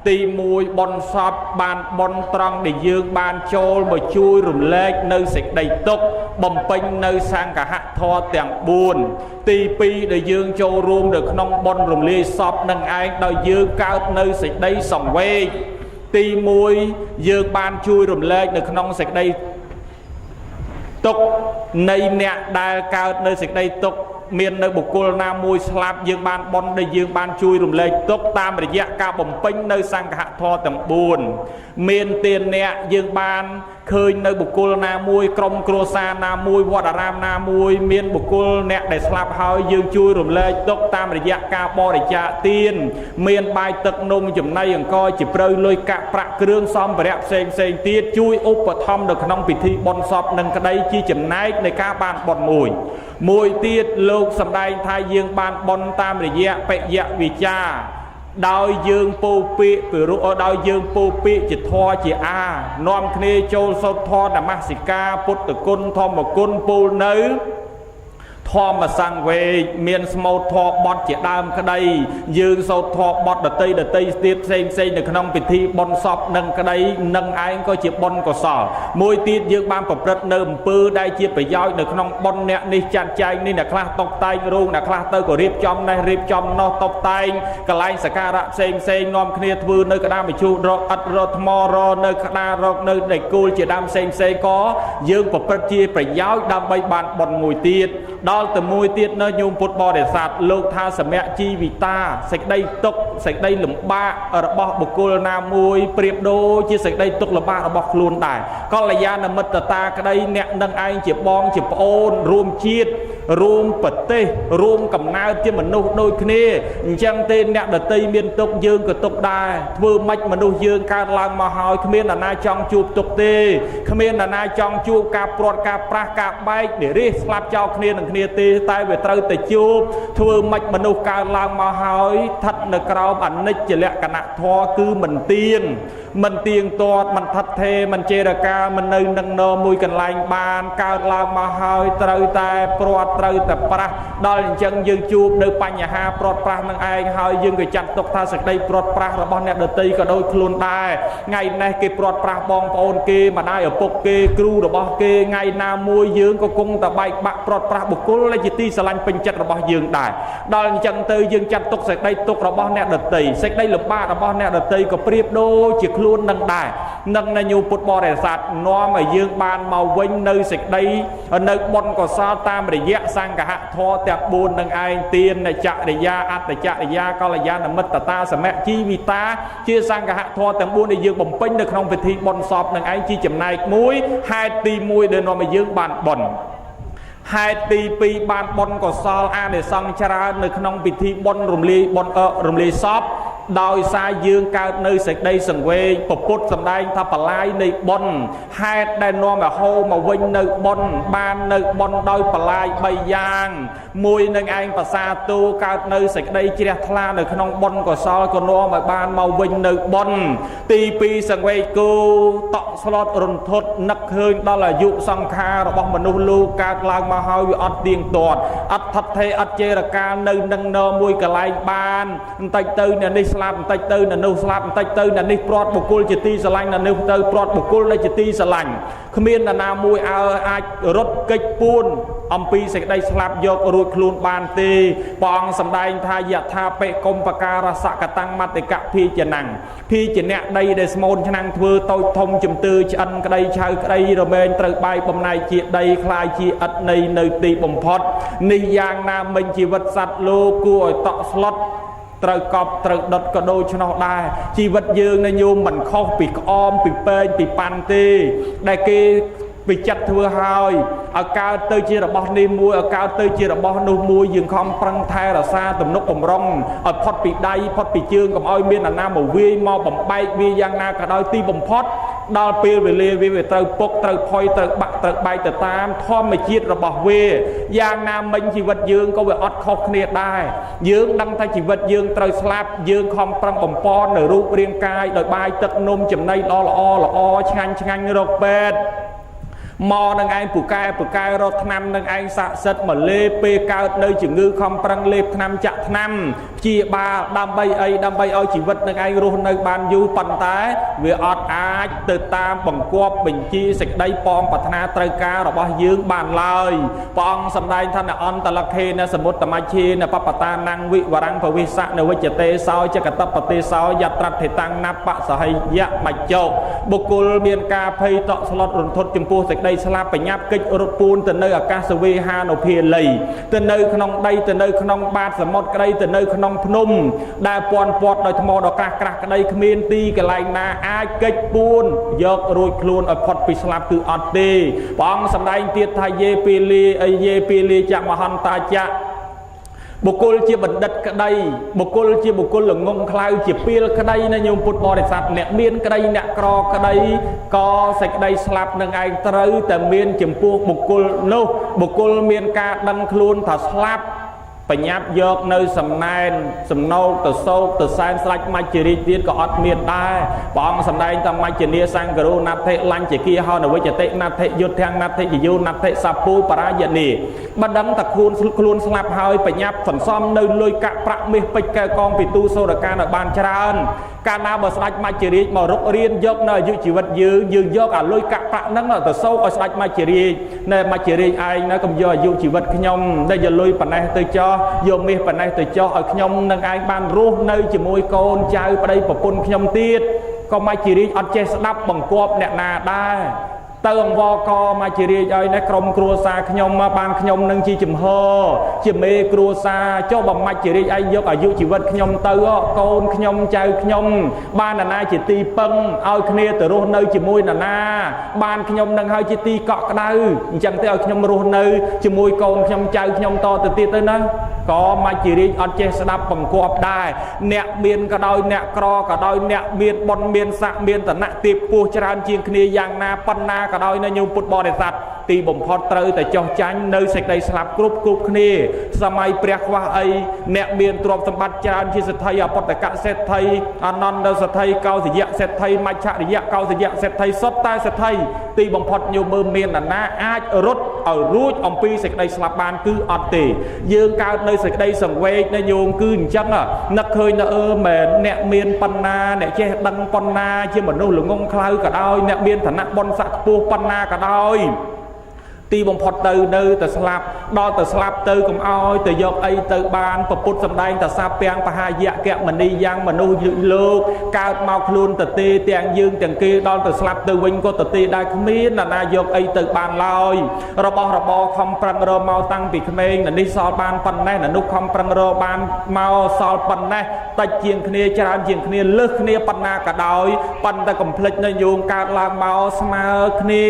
ទី1បុណ្យសពបានបុណ្យត្រង់ដែលយើងបានចូលមកជួយរំលែកនៅសេចក្តីទុក្ខបំពេញនៅសង្ឃហធម៌ទាំង4ទី2ដែលយើងចូលរួមនៅក្នុងបុណ្យរំលាយសពនឹងឯងដោយយើងកើតនៅសេចក្តីសង្វេគទី1យើងបានជួយរំលែកនៅក្នុងសេចក្តីទុក្ខនៃអ្នកដែលកើតនៅសេចក្តីទុក្ខមាននៅបុគ្គលណាមួយស្លាប់យើងបានបុណ្យដែលយើងបានជួយរំលែកទុក្ខតាមរយៈការបំពេញនៅសង្ឃធម៌ទាំង4មានទានអ្នកយើងបានឃើញនៅបុគ្គលណាមួយក្រុមគ្រួសារណាមួយវត្តអារាមណាមួយមានបុគ្គលអ្នកដែលស្លាប់ហើយយើងជួយរំលែកទុក្ខតាមរយៈការបរិច្ចាគទានមានបាយទឹកនំចំណីអង្ករជាព្រៅលុយកាក់ប្រាក់គ្រឿងសម្ភារៈផ្សេងទៀតជួយឧបត្ថម្ភនៅក្នុងពិធីបុណ្យសពនឹងក្តីជាចំណែកនៃការបានបុណ្យមួយទៀតលោកសម្ដែងថាយើងបានបុណ្យតាមរយៈបយវិជ្ជាដោយយើងពោពាក្យពីរុដោយយើងពោពាក្យជាធម៌ជានាំគ្នាចូលសូត្រធម៌នមស្ការពុទ្ធគុណធម្មគុណពោលនៅធម្មសង្វេគមានស្មូតធម៌បត់ជាដើមក្តីយើងសូត្រធម៌បត់ដតីទៀតផ្សេងនៅក្នុងពិធីបុណ្យសពនឹងក្តីនឹងឯងក៏ជាបុណ្យកុសលមួយទៀតយើងបានប្រព្រឹត្តនៅអំពើដែលជាប្រយោជន៍នៅក្នុងបុណ្យអ្នកនេះចាត់ចែងនេះអ្នកខ្លះតុបតែងរោងអ្នកខ្លះទៅក៏រៀបចំនេះរៀបចំនោះតុបតែងកន្លែងសក្ការៈផ្សេងនាំគ្នាធ្វើនៅក្តារមឈូសរកឥដ្ឋរកថ្មរនៅក្តាររកនៅដីគោលជាដើមផ្សេងក៏យើងប្រព្រឹត្តជាប្រយោជន៍ដើម្បីបានបុណ្យមួយទៀតដ ដល់ទៅមួយទៀតនៅញោមពុទ្ធបរិស័ទលោកថាសមៈជីវិតាសេចក្តីទុក្ខសេចក្តីលំបាករបស់បុគ្គលណាមួយប្រៀបដូចជាសេចក្តីទុក្ខលំបាករបស់ខ្លួនដែរកល្យាណមិត្តតាក្តីអ្នកនឹងឯងជាបងជាប្អូនរួមជាតិរួមប្រទេសរួមកំណើតជាមនុស្សដូចគ្នាអញ្ចឹងទេអ្នកដតីមានទុក្ខយើងក៏ទុក្ខដែរធ្វើម៉េចមនុស្សយើងកើតឡើងមកហើយគ្មានអ្នកណាចង់ជួបទុក្ខទេគ្មានអ្នកណាចង់ជួបការព្រាត់ការប្រាសការបែកនិរិះស្លាប់ចោលគ្នានឹងគ្នាទេតែវាត្រូវតែជួបធ្វើម៉េចមនុស្សកើតឡើងមកហើយស្ថិតនៅក្រោមអនិច្ចលក្ខណៈធម៌គឺមិនទៀងទាត់មិនថិតថេរមិនចេរកាមិននៅនឹងណមួយកន្លែងបានកើតឡើងមកហើយត្រូវតែព្រាត់ត្រូវតែប្រាស់ដល់អញ្ចឹងយើងជួបនៅបញ្ហាព្រាត់ប្រាស់នឹងឯងហើយយើងក៏ចាត់ទុកថាសេចក្តីព្រាត់ប្រាស់របស់អ្នកដទៃក៏ដូចខ្លួនដែរថ្ងៃនេះគេព្រាត់ប្រាស់បងប្អូនគេម្ដាយឪពុកគេគ្រូរបស់គេថ្ងៃណាមួយយើងក៏គង់តែបែកបាក់ព្រាត់ប្រាស់បុគ្គលដែលជាទីស្រឡាញ់ពេញចិត្តរបស់យើងដែរដល់អញ្ចឹងទៅយើងចាត់ទុកសេចក្តីទុក្ខរបស់អ្នកដទៃសេចក្តីលំបាករបស់អ្នកដទៃក៏ប្រៀបដូចជាខ្លួននឹងដែរនឹងញោមពុទ្ធបរិស័ទនាំឲ្យយើងបានមកវិញនៅសេចក្តីនៅបុណ្យកុសលតាមរយៈសង្ឃហធម៌ទាំង4នឹងឯងទានចរិយាអត្តចរិយាកល្យាណមិត្តតាសមៈជីវិតាជាសង្ឃហធម៌ទាំង4ដែលយើងបំពេញនៅក្នុងពិធីបុណ្យសពនឹងឯងជាចំណែកមួយហេតុទី1ដែលនាំឲ្យយើងបានបុណ្យហេតុទី2បានបុណ្យកុសលអានិសង្សច្រើននៅក្នុងពិធីបុណ្យរំលាយសពដោយសារយើងកើតនៅសេចក្តីសង្វេគពុទ្ធសម្ដែងថាបលាយនៃបុណ្យហេតុដែលនាំឲ្យហូរមកវិញនៅបុណ្យបាននៅបុណ្យដោយបលាយ3យ៉ាងមួយនឹងឯងភាសាទូកើតនៅសេចក្តីជ្រះថ្លានៅក្នុងបុណ្យកុសលក៏នាំឲ្យបានមកវិញនៅបុណ្យទី2សង្វេគគោតក់ស្លុតរន្ធត់នឹកឃើញដល់អាយុសង្ខាររបស់មនុស្សលោកកើតឡើងមកហើយវាអត់ទៀងទាត់អត់ថិតថេរអត់ចេរកាលនៅនឹងណមួយកន្លែងបានបន្តិចទៅអ្នកនេះស្លាប់បន្តិចទៅអ្នកនោះស្លាប់បន្តិចទៅអ្នកនេះព្រាត់បុគ្គលជាទីស្រឡាញ់អ្នកនេះទៅព្រាត់បុគ្គលដែលជាទីស្រឡាញ់គ្មាននរណាមួយអាចរត់គេចពួនអំពីសេចក្តីស្លាប់យករួចខ្លួនបានទេព្រះអង្គសម្ដែងថាយថាបេកុំបការសកតាំងមតិកៈភីចនាំងភីជាអ្នកដីដែលស្មូនឆ្នាំងធ្វើតូចធំជំទើឆ្អិនក្តីឆៅក្តីរមែងត្រូវបាយបំណែកជាដីคล้ายជាឥដ្ឋនៃនៅទីបំផុតនេះយ៉ាងណាមិញជីវិតសត្វលោកគួរឲ្យតក់ស្លុតត្រូវកប់ត្រូវដុតក៏ដូច្នោះដែរជីវិតយើងនៅញោមមិនខុសពីក្អមពីពេងពីប៉ាន់ទេដែលគេពីចិត្តធ្វើហើយឲ្យកើតទៅជារបស់នេះមួយឲ្យកើតទៅជារបស់នោះមួយយើងខំប្រឹងថែរក្សាទំនុកបំរុងឲ្យផុតពីដៃផុតពីជើងកុំឲ្យមានអាណាមកវាយមកបំបែកវាយ៉ាងណាក៏ដោយទីបំផុតដល់ពេលវេលាវាត្រូវពុកត្រូវផុយត្រូវបាក់ត្រូវបែកទៅតាមធម្មជាតិរបស់វាយ៉ាងណាមិញជីវិតយើងក៏វាអត់ខុសគ្នាដែរយើងដឹងថាជីវិតយើងត្រូវស្លាប់យើងខំប្រឹងបំពន់នៅរូបរាងកាយដោយបាយទឹកនំចំណីល្អឆ្ងាញ់រកពេទ្យមកនឹងឯងពូកែរត់ថ្នាំនឹងឯងស័ក្តិសិទ្ធមកលេបពេលកើតនៅជំងឺខំប្រឹងលេបថ្នាំចាក់ថ្នាំព្យាបាលដើម្បីអីដើម្បីឲ្យជីវិតនឹងឯងរស់នៅបានយូរប៉ុន្តែវាអត់អាចទៅតាមបង្គាប់បញ្ជាសេចក្តីប៉ងប្រាថ្នាត្រូវការរបស់យើងបានឡើយព្រះអង្គសម្ដែងថាអន្តលខេនសមុត្តមច្ឆេនបបតានังវិវរង្គភវិសៈនវិជ្ជតេសោចកតបទេសោយត្រដ្ឋិតាំងណបសហយៈមច្ចោបុគ្គលមានការភ័យតក់ស្លុតរន្ធត់ចំពោះសេចក្តីស្លាប់បញ្ញាប់កិច្ចរត់ពូនទៅនៅអាកាសវេហានុភាលីទៅនៅក្នុងដីទៅនៅក្នុងបាតសមុទ្រក្តីទៅនៅក្នុងភ្នំដែលពាន់ពាត់ដោយថ្មដ៏ក្រាស់ក្តីគ្មានទីកន្លែងណាអាចកិច្ចពួនយករួចខ្លួនឲ្យផុតពីស្លាប់គឺអត់ទេព្រះអង្គសម្ដែងទៀតថាយេពីលីចមហន្តាចៈបុគ្គលជាបណ្ឌិតក្តីបុគ្គលជាបុគ្គលល្ងងខ្លៅជាពីលក្តីណាញោមពុទ្ធបរិស័ទអ្នកមានក្តីអ្នកក្រក្តីក៏សេចក្តីស្លាប់នឹងឯងត្រូវតែមានចំពោះបុគ្គលនោះបុគ្គលមានការដឹងខ្លួនថាស្លាប់បញ្ញាប់យកនៅសំណែនសំណោកទៅសោកទៅសែនស្រាច់មច្ចរិយទៀតក៏អត់មានដែរព្រះអង្គសម្ដែងថាមច្ចនីសង្ករោណដ្ឋិលញ្ចគាហោនវិជ្ជតិណដ្ឋិយុទ្ធាំងណដ្ឋិយោណដ្ឋិសពូបរាយនីបើដឹងថាខ្លួនស្លាប់ហើយបញ្ញាប់សន្សំនៅលុយកាក់ប្រាក់មាសពេជ្រកែកងពីទូសូរកាឲ្យបានច្រើនកាលណាបើស្ដេចមច្ចរិយមករុករៀនយកនៅអាយុជីវិតយើងយកអាលុយកាក់ប្រាក់ហ្នឹងទៅសោកឲ្យស្ដេចមច្ចរិយណែមច្ចរិយឯងណាកុំយកអាយុជីវិតខ្ញុំដែលយកលុយប៉ុណ្ណេះទៅចោះយកមាសប៉ុណ្ណេះទៅចោះឲ្យខ្ញុំនឹងឯងបានរស់នៅជាមួយកូនចៅប្តីប្រពន្ធខ្ញុំទៀតក៏មច្ចរិយអត់ចេះស្ដាប់បង្គាប់អ្នកណាដែរ ទៅអង្វរកមកជារាជឲ្យណែក្រុមគ្រួសារខ្ញុំមកបានខ្ញុំនឹងជាចំហជាមេគ្រួសារចុះបំមាច់ជារាជឯងយកអាយុជីវិតខ្ញុំទៅកូនខ្ញុំចៅខ្ញុំបានណានាជាទីពឹងឲ្យគ្នាទៅរស់នៅជាមួយណានាបានខ្ញុំនឹងឲ្យជាទីកក់ក្ដៅអញ្ចឹងទៅឲ្យខ្ញុំរស់នៅជាមួយកូនខ្ញុំចៅខ្ញុំតទៅទៀតទៅណាក៏មកជារាជអត់ចេះស្ដាប់បង្គាប់ដែរអ្នកមានក៏ដោយអ្នកក្រក៏ដោយអ្នកមានបុណ្យមានស័ក្តិមានឋានៈទាបពោះច្រើនជាងគ្នាយ៉ាងណាប៉ុណ្ណាក៏ដោយនៅញោមពុទ្ធបរិស័ទទីបំផុតត្រូវតែចោះចាញ់នៅសេចក្តីស្លាប់គ្រប់គ្នាសម័យព្រះខ្វះអីអ្នកមានទ្រព្យសម្បត្តិច្រើនជាសេដ្ឋីអបតកសេដ្ឋីអនន្តសេដ្ឋីកោសយៈសេដ្ឋីមច្ឆរិយៈកោសយៈសេដ្ឋីសុទ្ធតែសេដ្ឋីទីបំផុតញោមមើលមានណាអាចរត់ឲ្យរួចអំពីសេចក្តីស្លាប់បានគឺអត់ទេយើងកើតនៅសេចក្តីសង្វេគណាញោមគឺអញ្ចឹងនឹកឃើញថាមែនអ្នកមានបណ្ណាអ្នកចេះដឹងបណ្ណាជាមនុស្សល្ងងខ្លៅក៏ដោយអ្នកមានឋានៈបុណ្យស័ក្តិខ្ពស់បណ្ណាក៏ដោយទីបំផុតទៅនៅតែស្លាប់ដល់ទៅស្លាប់ទៅកុំអោយទៅយកអីទៅបានប្រពុតសម្ដែងតសាពាំងបហាយៈកមនីយ៉ាងមនុស្សលោកកើតមកខ្លួនទៅទេទាំងយើងទាំងគេដល់ទៅស្លាប់ទៅវិញក៏ទៅទេដែរគ្មានណាយកអីទៅបានឡើយរបស់របរខំប្រឹងរកមកតាំងពីក្មេងនេះសល់បានប៉ុណ្ណេះនោះខំប្រឹងរកបានមកសល់ប៉ុណ្ណេះតិចជាងគ្នាច្រើនជាងគ្នាលើសគ្នាប៉ុណ្ណាក៏ដោយប៉ុន្តែកំភ្លេចនៅយោងកើតឡើងមកស្មើគ្នា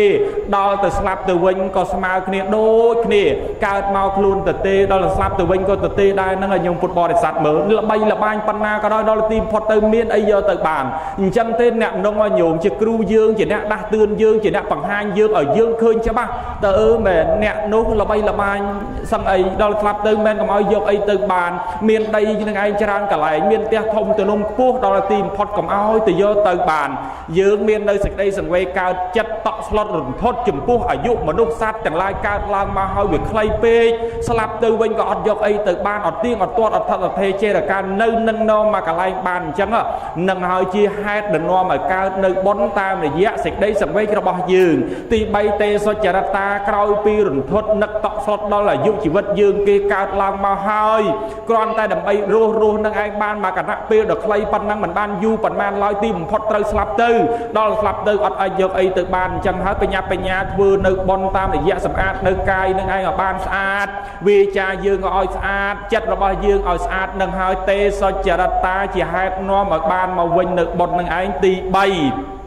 ដល់ទៅស្លាប់ទៅវិញក៏ស្មើគ្នាដូចគ្នាកើតមកខ្លួនទៅទេដល់ស្លាប់ទៅវិញក៏ទៅទេដែរហ្នឹងឲ្យញោមពុទ្ធបរិស័ទមើលល្បីល្បាញប៉ុណ្ណាក៏ដោយដល់ទីផុតទៅមានអីយកទៅបានអញ្ចឹងទេអ្នកនងឲ្យញោមជាគ្រូយើងជាអ្នកដាស់តឿនយើងជាអ្នកបង្ហាញយើងឲ្យយើងឃើញច្បាស់តើមែនអ្នកនោះល្បីល្បាញសឹងអីដល់ស្លាប់ទៅមែនកុំឲ្យយកអីទៅបានមានដីនឹងឯងច្រើនកន្លែងមានផ្ទះធំទំនំខ្ពស់ដល់ទីផុតកុំឲ្យទៅយកទៅបានយើងមាននៅសេចក្តីសង្វេគកើតចិត្តតក់ស្លុតរន្ធត់ចំពោះអាយុមនុស្សសត្វទាំងឡាយកើតឡើងមកហើយវាខ្លីពេកស្លាប់ទៅវិញក៏អត់យកអីទៅបានអត់ទៀងអត់ទាត់អត់ថត់អត់ថេចេរកានៅនឹងនាំមកកន្លែងបានអញ្ចឹងនឹងហើយជាហេតុដែលនាំឲ្យកើតនៅបុណ្យតាមរយៈសេចក្តីសង្វេគរបស់យើងទី3ទេសុចរិតាក្រោយពីរន្ធត់នឹកតក់ស្លុតដល់អាយុជីវិតយើងគេកើតឡើងមកហើយគ្រាន់តែដើម្បីរស់នឹងឯងបានមកគណៈពេលដ៏ខ្លីប៉ុណ្ណឹងមិនបានយូរប៉ុន្មានឡើយទីបំផុតត្រូវស្លាប់ទៅដល់ស្លាប់ទៅអត់អាចយកអីទៅបានអញ្ចឹងហើយបញ្ញាធ្វើនៅបុណ្យតាមរយៈសម្អាតនៅកាយនឹងឯងឲ្យបានស្អាតវាចាយើងក៏ឲ្យស្អាតចិត្តរបស់យើងឲ្យស្អាតនឹងហើយទេសុចរិតាជាហេតុនាំឲ្យបានមកវិញនៅបុណ្យនឹងឯងទី3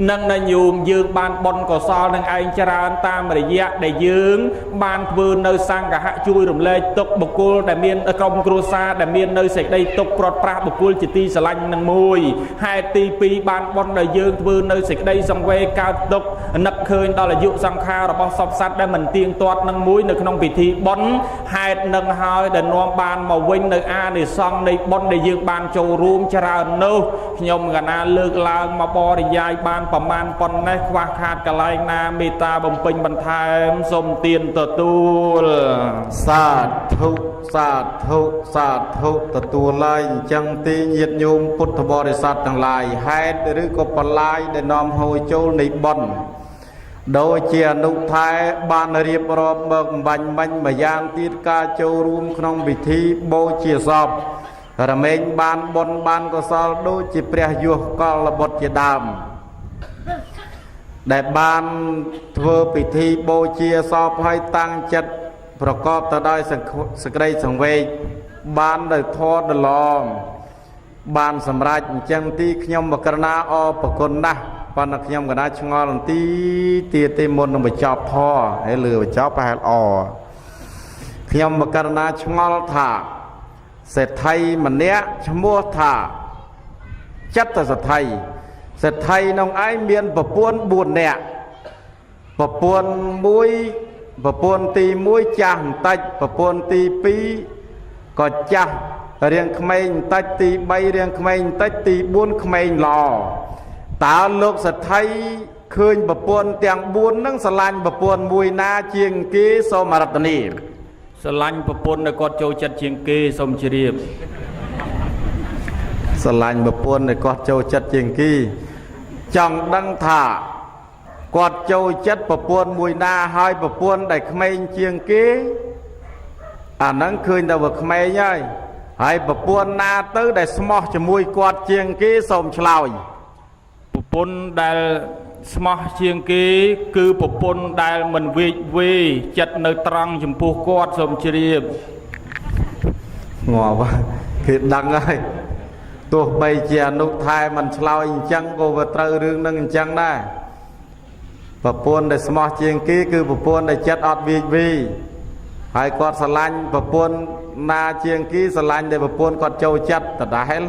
នឹងនៅញោមយើងបានបុណ្យកុសលនឹងឯងច្រើនតាមរយៈដែលយើងបានធ្វើនៅសង្ឃហៈជួយរំលែកទុក្ខបុគ្គលដែលមានក្រុមគ្រួសារដែលមាននៅសេចក្តីទុក្ខព្រាត់ប្រាសបុគ្គលជាទីស្រឡាញ់នឹងមួយហេតុទី2បានបុណ្យដែលយើងធ្វើនៅសេចក្តីសង្វេគកើតទុក្ខនឹកឃើញដល់អាយុសង្ខាររបស់សពសត្វដែលមិនទៀងទាត់នឹងមួយនៅក្នុងពិធីបុណ្យហេតុនឹងហើយដែលនាំបានមកវិញនៅអានិសង្ឃនៃបុណ្យដែលយើងបានចូលរួមច្រើននោះខ្ញុំកណាលើកឡើងមកបរិយាយបានប្រមាណប៉ុណ្ណេះខ្វះខាតកន្លែងណាមេត្តាបំពេញបន្ថែមសូមទានទទួលសាធុសាធុសាធុទទួលឡើយអញ្ចឹងទីញាតិញោមពុទ្ធបរិស័ទទាំងឡាយហេតុឬក៏បលាយដែលនាំហូរចូលនៃបុណ្យដូចជាអនុថែបានរៀបរាប់មកបំបញ្ញមិញម្យ៉ាងទៀតការចូលរួមក្នុងពិធីបូជាសពរមែងបានបុណ្យបានកុសលដូចជាព្រះយសកលបុត្រជាដើមដែលបានធ្វើពិធីបូជាសពឲ្យតាំងចិត្តប្រកបទៅដោយសេចក្តីសង្វេគបានដោយធម៌ដលំបានសម្រេចអញ្ចឹងទីខ្ញុំបកណាអរប្រគុណណាស់ប៉ុន្តែខ្ញុំកណាឆ្ងល់បន្តិចទៀតទេមុននឹងបញ្ចប់ធម៌ហើយលឺបញ្ចប់ប្រហែលអខ្ញុំបកណាឆ្ងល់ថាសេដ្ឋីម្នាក់ឈ្មោះថាចិត្តសេដ្ឋីសេដ្ឋីក្នុងឯងមានប្រពន្ធ4នាក់ប្រពន្ធទី1ចាស់បន្តិចប្រពន្ធទី2ក៏ចាស់រៀងក្មេងបន្តិចទី3រៀងក្មេងបន្តិចទី4ក្មេងល្អតើលោកសេដ្ឋីឃើញប្រពន្ធទាំង4ហ្នឹងស្រឡាញ់ប្រពន្ធមួយណាជាងគេសូមអរតនីស្រឡាញ់ប្រពន្ធដែលគាត់ចូលចិត្តជាងគេសូមជម្រាបស្រឡាញ់ប្រពន្ធដែលគាត់ចូលចិត្តជាងគេចង់ដឹងថាគាត់ចូលចិត្តប្រពន្ធមួយណាហើយប្រពន្ធដែលក្មេងជាងគេអាហ្នឹងឃើញតែវាក្មេងហើយប្រពន្ធណាទៅដែលស្មោះជាមួយគាត់ជាងគេសូមឆ្លើយ ប្រពន្ធដែលស្មោះជាងគេគឺប្រពន្ធដែលមិនវេកវេចិត្តនៅត្រង់ចំពោះគាត់សូមជ្រាបងាប់គេដឹងហើយទោះបីជាអនុថែមិនឆ្លើយអញ្ចឹងក៏វាត្រូវរឿងនឹងអញ្ចឹងដែរប្រពន្ធដែលស្មោះជាងគេគឺប្រពន្ធដែលចិត្តអត់វេកវេហើយគាត់ស្រឡាញ់ប្រពន្ធណាជាងគេស្រឡាញ់តែប្រពន្ធគាត់ចូលចិត្តដដែល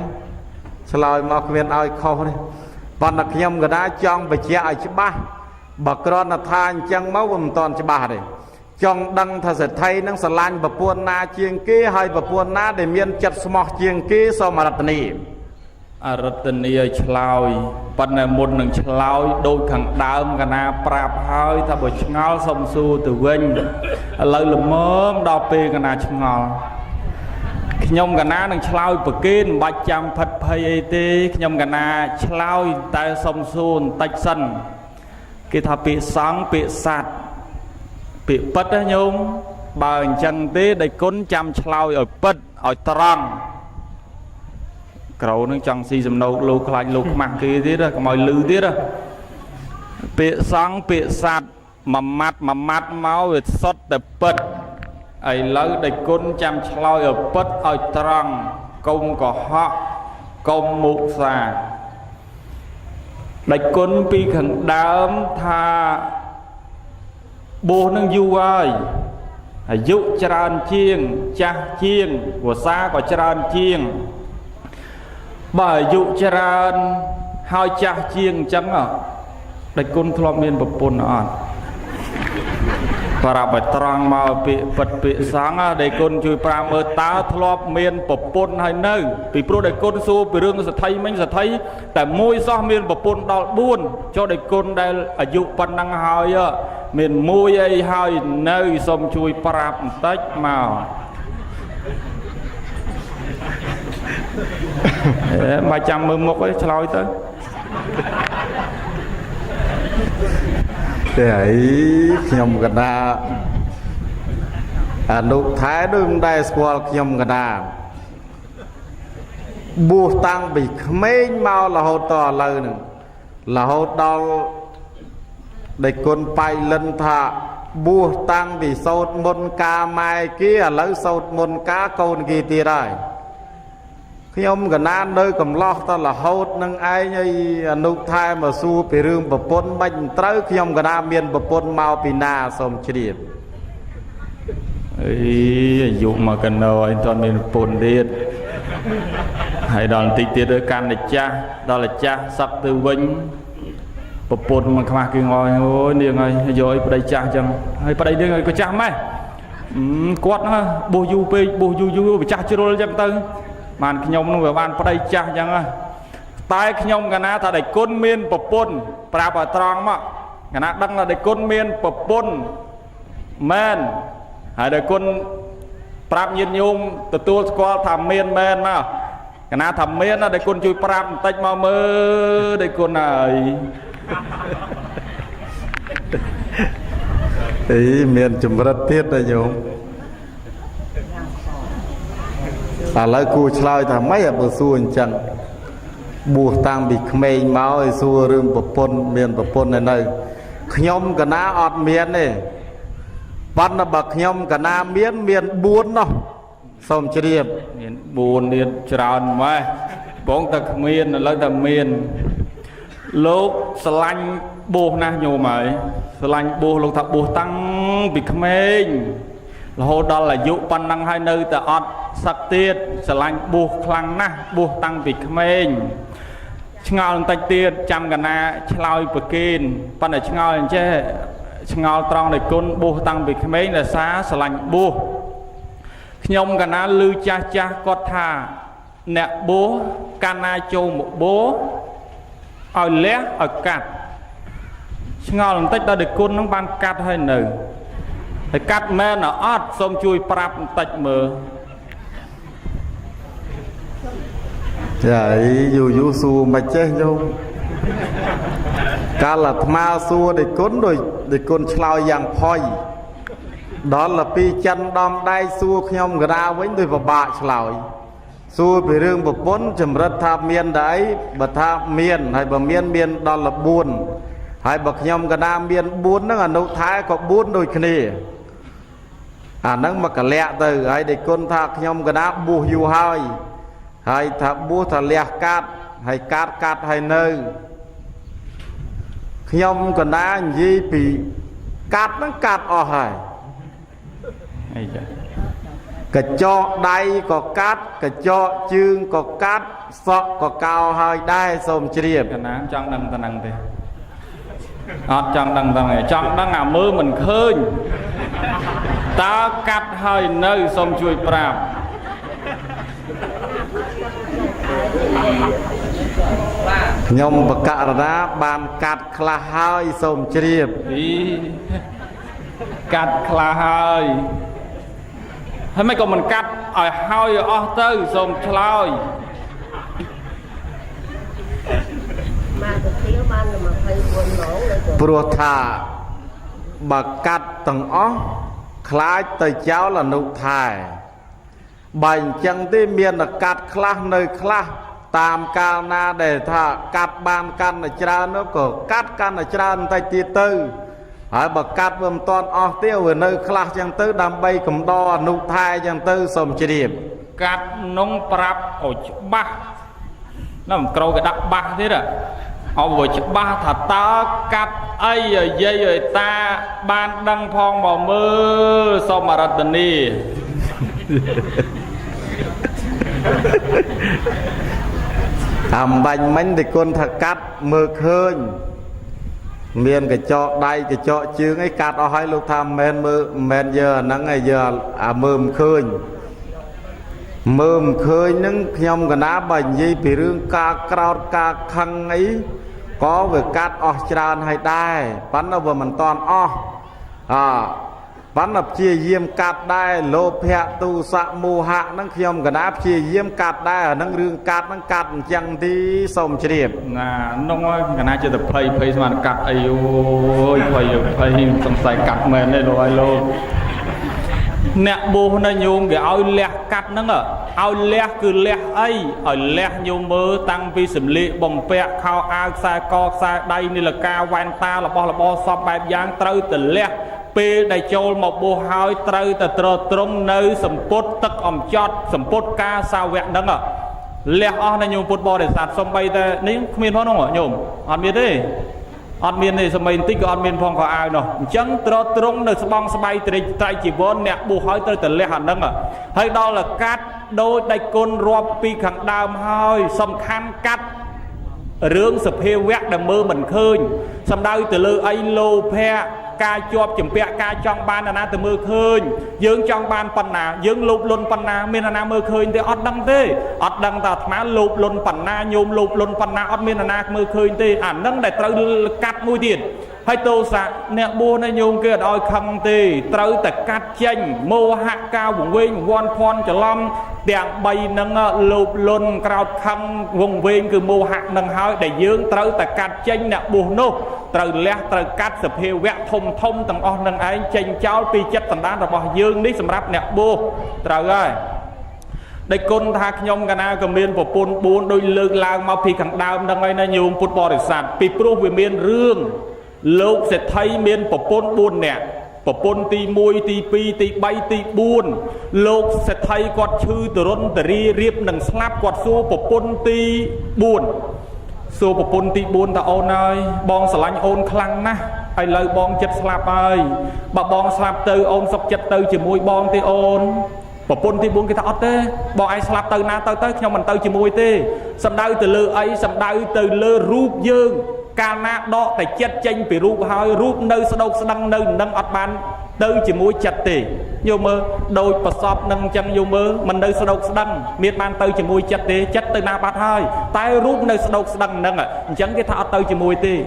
ឆ្លើយមកគ្មានឲ្យខុសទេប៉ុន្តែខ្ញុំក៏ដែរចង់បញ្ជាក់ឲ្យច្បាស់បើគ្រាន់តែថាអញ្ចឹងមកវាមិនតាន់ច្បាស់ទេចង់ដឹងថាសេដ្ឋីនឹងស្រឡាញ់ប្រពន្ធណាជាងគេហើយប្រពន្ធណាដែលមានចិត្តស្មោះជាងគេសូមរតនីអរតនីឲ្យឆ្លើយប៉ុន្តែមុននឹងឆ្លើយដូចខាងដើមកណាប្រាប់ហើយថាបើឆ្ងល់សុំសួរទៅវិញឥឡូវល្មមដល់ពេលកណាឆ្ងល់ខ្ញុំកណានឹងឆ្លើយប្រគេនមិនបាច់ចាំផិតភ័យអីទេខ្ញុំកណាឆ្លើយតែសុំសួរបន្តិចសិនគេថាពាក្យសង្ឃពាក្យសัตว์ពាក្យពិតណាញោមបើអញ្ចឹងទេដៃគុណចាំឆ្លើយឲ្យពិតឲ្យត្រង់ក្រៅនឹងចង់ស៊ីសំណោកលោកខ្លាចលោកខ្មាស់គេទៀតកុំឲ្យលឺទៀតពាក្យសង្ឃពាក្យសัตว์មួយម៉ាត់មកវាសុទ្ធតែពិតឥឡូវដៃគុណចាំឆ្លើយឲ្យពិតឲ្យត្រង់កុំកុហកកុំមុសាដៃគុណពីខាងដើមថាបួសនឹងយូរហើយអាយុច្រើនជាងចាស់ជាងវស្សាក៏ច្រើនជាងបើអាយុច្រើនហើយចាស់ជាងអញ្ចឹងដៃគុណធ្លាប់មានប្រពន្ធអត់ប្រាប់ឲ្យត្រង់មកពាក្យពិតពាក្យសង្ឃដៃគុណជួយប្រាប់មើលតើធ្លាប់មានប្រពន្ធហើយនៅពីព្រោះដៃគុណសួរពីរឿងសទ្ធិមិញសទ្ធិតែមួយសោះមានប្រពន្ធដល់4ចុះដៃគុណដែលអាយុប៉ុណ្ណឹងហើយមានមួយអីហើយនៅសូមជួយប្រាប់បន្តិចមកមកចាំមើលមុខឯងឆ្លើយទៅទេអីខ្ញុំកណាអនុថែដូចមិនដែលស្គាល់ខ្ញុំកណាបួសតាំងពីក្មេងមករហូតតឥឡូវហ្នឹងរហូតដល់ដេគុណបៃលិនថាបួសតាំងពីសោតមុនកាម៉ែគេឥឡូវសោតមុនកាកូនគេទៀតហើយខ្ញុំកណាននៅកំឡោះតរហូតនឹងឯងឲ្យអនុថែមកសួរពីរឿងប្រពន្ធមិនត្រូវខ្ញុំកណាមានប្រពន្ធមកពីណាសូមជ្រាបអីអាយុមកកណោឯងតើមានប្រពន្ធទៀតហើយដល់បន្តិចទៀតកាន់តែចាស់ដល់ចាស់សឹកទៅវិញប្រពន្ធមកខ្មាស់គេងอยអូយនាងហើយយកឲ្យប្តីចាស់ចឹងហើយប្តីនាងឲ្យក៏ចាស់ម៉េះគាត់ហ្នឹងបួសយូរពេកបួសយូរម្ចាស់ជ្រុលចឹងទៅបានខ្ញុំនឹងវាបានប្តីចាស់ចឹងតែខ្ញុំកណាថាដៃគុណមានប្រពន្ធប្រាប់ឲ្យត្រង់មកកណាដឹងថាដៃគុណមានប្រពន្ធមែនហើយដៃគុណប្រាប់ញាតិញោមទទួលស្គាល់ថាមានមែនមកកណាថាមានដៃគុណជួយប្រាប់បន្តិចមកមើលដៃគុណហើយអីមានចម្រិតទៀតណាញោមឥឡូវគូឆ្លើយថាម៉េចបើសួរអញ្ចឹងបួសតាំងពីក្មេងមកឲ្យសួររឿងប្រពន្ធមានប្រពន្ធនៅខ្ញុំកណាអត់មានទេប៉ុន្តែបើខ្ញុំកណាមាន4នោះសូមជ្រាបមាន4ទៀតច្រើនម៉េះបងតែគ្មានឥឡូវតែមានលោកស្រឡាញ់បួសណាស់ញោមហើយស្រឡាញ់បួសលោកថាបួសតាំងពីក្មេងរហូតដល់អាយុប៉ុណ្ណឹងហើយនៅតែអត់សឹកទៀតស្រឡាញ់បួសខ្លាំងណាស់បួសតាំងពីក្មេងឆ្ងល់បន្តិចទៀតចាំកណាឆ្លើយប្រគេនប៉ុន្តែឆ្ងល់អញ្ចេះឆ្ងល់ត្រង់នៃគុណបួសតាំងពីក្មេងដោយសារស្រឡាញ់បួសខ្ញុំកណាឮចាស់គាត់ថាអ្នកបួសកាលណាចូលមកបួសឲ្យលះឲ្យកាត់ឆ្ងល់បន្តិចដល់ដេគុណនឹងបានកាត់ហើយនៅហើយកាត់មែនអត់សូមជួយប្រាប់បន្តិចមើលចាយូសួរមិនចេះញោមកាលអាត្មាសួរដេគុណដោយដេគុណឆ្លើយយ៉ាងផុយដល់ទៅពីចិនដំដៃសួរខ្ញុំកណាវិញដោយពិបាកឆ្លើយ xua về rương bậc bốn chấm rất tháp miên đấy bậc tháp miên hay bậc miên đó là buồn hay bậc nhom cái nam miên buồn nó là nấu thái có buồn đôi khi nâng mà cả lẹ từ hay để con thạc nhom cái nam bù hiu hai hay thạc bù thạc lẹ cát hay cát hay nơi nhom cái nam gì bị cát nó cát ở hay cái cho đây có cát cái cho chương có cát sọ có cao hơi đai xôm chìa cái ná trong đằng ta năng thế trong đằng ta này trong đằng à mơ mình khơi ta cắt hơi nơi xôm chui pràm nhom bạc cả ra bàn cát khla hơi xôm chìa cắt khla hơi hay mấy con mình cắt ở hơi ở tư xôm chloi Pro thà bà cắt tầng ó khá tới cháu là nụ thải bành chân tí miền là cắt khá nơi khá tam cao na để thà cắt ban căn là cha nó có cắt căn là cha tay tí tư hỏi bà cắt vườn toàn ó tiêu ở nơi khá chân tư đam bay cầm đo nụ thai chân tư xông chỉ điểm cắt nông prap ở bác nó làm câu cái đặc bác thế rồi họ vừa chụp ba thật ta cắt ấy rồi dây rồi ta ban đăng phong màu mơ sau mà ra tình đi thầm bánh mánh thì con thật cắt mơ khơi miền cái chọ đây cái chọ chương ấy cắt ở hai lúc tham men giờ nắng ngày giờ mơm khơi những nhom cái ná bệnh gì bị rương ca crowd ca khăng ấy có về cắt ở tràn hay đai bắn ở vừa mình toàn bắn ở chia diêm cắt đai lô phe tu sạ mù hạ nâng nhom cái ná chia diêm cắt đai ở nâng rương cắt nâng cắt chẳng tí sông chỉ điểm nông ơi cái ná chưa được phây mà cắt ấy ôi phây xong xài cắt mền đây rồi luôn nè bố nó nhung cái ao lẹ cắt nó ngờ ao lẹ cứ lẹ ấy ở lẹ nhung mơ tăng vi sẩm lệ bồng pẹ khao ao sai co sai đâyนี่là ca van ta là bo sọp bài giang trâu từ lẹ pe đại châu một bố hai trâu từ trâu trung nơi sẩm pốt tắc ẩm chót sẩm pốt ca sao vẹn đó ngờ lẹ ó nó nhung pốt bo để sạt sông bay ta ní không biết nó không nhung ăn biết đi ăn miên này sớm tích ăn miên phong có ai nó chẳng trâu trung nơi bong bay tại chỉ vốn nè bố hai trâu từ lẹ hẳn đó ngờ hay đó là cát đôi đại côn rộp pi khẳng đàm hơi xâm khăn cắt rương sập heo vét đầm mơ mình khơi xâm đau từ lư ấy lô phe ca chọp chùm pẹ ca trong ban là na từ mơ khơi dương trong ban pan na dương lụp luôn pan na miền na mơ khơi thì ọt đăng thế ọt đăng ta má lụp luôn pan na nhôm lụp luôn pan na ọt miền na mơ khơi thế nâng để trâu cắt mũi tiền hay tô sạ nè bua này nhung kia đòi khăng tì trâu tại cắt chanh mô hạ cao vùng vinh von phon cho lâm đèn bay nâng lụp luôn cao khăng vùng vinh cứ mô hạ nâng hơi để dương trâu tại cắt chanh nè bua nô trâu lẹ trâu cắt sập heo vẹt thông tầng on nâng ấy chanh cháu pi chất tầng đá rồi bỏ dương đi sầm ráp nè bua trâu ơi đây con thạc nhom cái nào cầm miên của pôn bốn đôi lưng lang mau pi khẳng đào nâng ấy nó nhung pôn bò để sạt pi pro về miên rương lúc sẽ thấy miền của pôn buồn nè của pôn ti môi ti pi ti bay ti buồn lúc sẽ thấy quạt chư từ rôn từ ri riệp nằng slap quạt xô của pôn ti buồn xô của pôn ti buồn ta ôn ơi bong sờ lạnh ôn khăng na ai lời bong chất slap ơi bà bong slap từ ôn sập chất từ chỉ môi bong ti ôn của pôn ti buồn cái ta té bong ai slap từ na tới nhau mình từ chỉ môi tê sầm đau từ lơ ấy sầm đau từ lơ rúp dương ca na đọ tại chết chênh bị rúp hơi rúp nơi sâu đăng nơi nâng ọt ban tư chỉ mũi chặt tỉ nhiều mơ đôi bật sọp nâng chân nhiều mơ mình nơi sâu đăng miệt ban tư chỉ mũi chặt tỉ chết từ na bát hơi tay rúp nơi sâu đăng nâng chẳng cái thọ tư chỉ mũi tỉ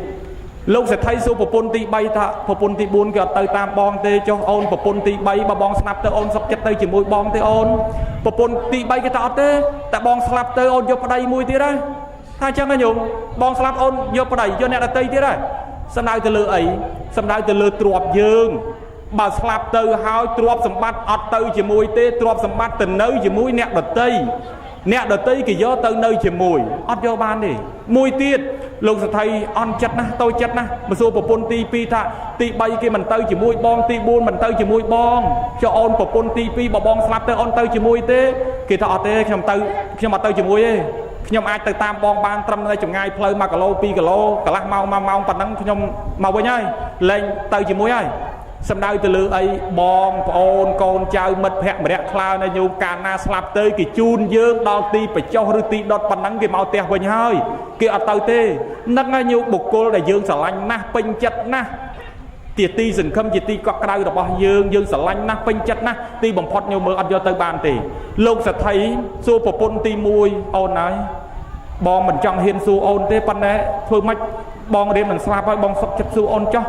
lúc sẽ thấy số pôn ti bay thọ pôn ti buôn cái tư tam bong tê cho ôn pôn ti bay bà bong snap tê ôn sắp chết tư chỉ mũi bong tê ôn pôn ti bay cái thọ tê tại bong snap tê ôn vô đây mũi tê đấy hai chân cái nhung bong slap ôn vô vào đây vô nè là tây thế đấy sân đai từ lừa ấy sân đai từ lừa trộp dương bà slap từ hai trộp sầm bát ọt từ chỉ mùi tê trộp sầm bát từ nơi chỉ mũi nè là tây អ្នកដតីគេយកទៅនៅជាមួយអត់យកបានទេមួយទៀតលោកសថីអន់ចិត្តណាស់តូចចិត្តណាស់មកសួរប្រពន្ធទី2ថាទី3គេមិនទៅជាមួយបងទី4មិនទៅជាមួយបងចុះអូនប្រពន្ធទី2បើបងស្លាប់ទៅអូនទៅជាមួយទេគេថាអត់ទេខ្ញុំអត់ទៅជាមួយទេខ្ញុំអាចទៅតាមបងបានត្រឹមតែចម្ងាយផ្លូវ1គីឡូ2គីឡូកន្លះម៉ោង1ម៉ោងប៉ុណ្ណឹងខ្ញុំមកវិញហើយលែងទៅជាមួយហើយសំដៅទៅលើអីបងប្អូនកូនចៅមិត្តភក្តិម្នាក់ខ្លៅនៅញោមកាលណាស្លាប់ទៅគេជូនយើងដល់ទីបញ្ចុះឬទីដុតប៉ុណ្ណឹងគេមកផ្ទះវិញហើយគេអត់ទៅទេនឹងហើយញោមបុគ្គលដែលយើងស្រឡាញ់ណាស់ពេញចិត្តណាស់ជាទីសង្ឃឹមជាទីកក់ក្ដៅរបស់យើងស្រឡាញ់ណាស់ពេញចិត្តណាស់ទីបំផុតញោមមើលអត់យកទៅបានទេលោកសថីសួរប្រពន្ធទី1អូនហើយបងមិនចង់ហ៊ានសួរអូនទេប៉ុន្តែធ្វើម៉េចបងរៀនមិនស្លាប់ហើយបងសុខចិត្តសួរអូនចុះ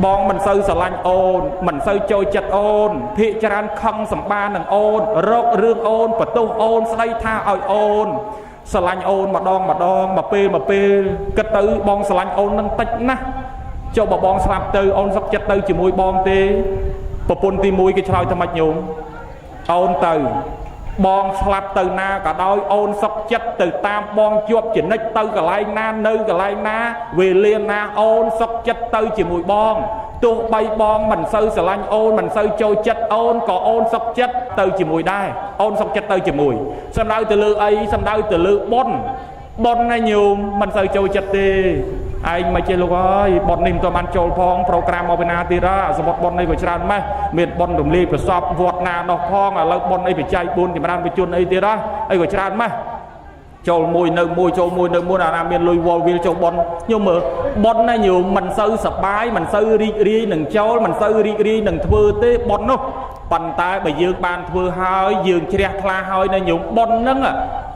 បងមិនសូវស្រឡាញ់អូនមិនសូវចូលចិត្តអូនភាកច្រើនខឹងសម្បានឹងអូនរករឿងអូនបន្ទោសអូនស្ដីថាឲ្យអូនស្រឡាញ់អូនម្ដងមកពេលគិតទៅបងស្រឡាញ់អូននឹងតិចណាស់ចុះបើបងស្លាប់ទៅអូនសុខចិត្តទៅជាមួយបងទេប្រពន្ធទី1គេឆ្លើយថាម៉េចញោមអូនទៅបងស្លាប់ទៅណាក៏ដោយអូនសុខចិត្តទៅតាមបងជាប់ចនិចទៅកន្លែងណានៅកន្លែងណាវេលាណាអូនសុខចិត្តទៅជាមួយបងទោះបីបងមិនសូវស្រឡាញ់អូនមិនសូវចូលចិត្តអូនក៏អូនសុខចិត្តទៅជាមួយដែរអូនសុខចិត្តទៅជាមួយសំដៅទៅលើអីសំដៅទៅលើបុណ្យណាញោមមិនសូវចូលចិត្តទេឯងមិនចេះលោកអើយបុណ្យនេះមិនទាន់បានចូលផងប្រូក្រាមមកពីណាទៀតសមុទ្របុណ្យនេះក៏ច្រើនម៉េះមានបុណ្យរំលាយប្រសពវត្តណានោះផងឥឡូវបុណ្យអីបច្ច័យ4ចម្រើនវិជនអីទៀតអីក៏ច្រើនម៉េះចូលមួយនៅមួយចូលមួយនៅមួយអាណាមានលុយវល់វាលចូលបុណ្យខ្ញុំមើលបុណ្យណាញោមមិនសូវសប្បាយមិនសូវរីករាយនឹងចូលមិនសូវរីករាយនឹងធ្វើទេបុណ្យនោះប៉ុន្តែបើយើងបានធ្វើហើយយើងជ្រះថ្លាហើយណាញោមបុណ្យហ្នឹង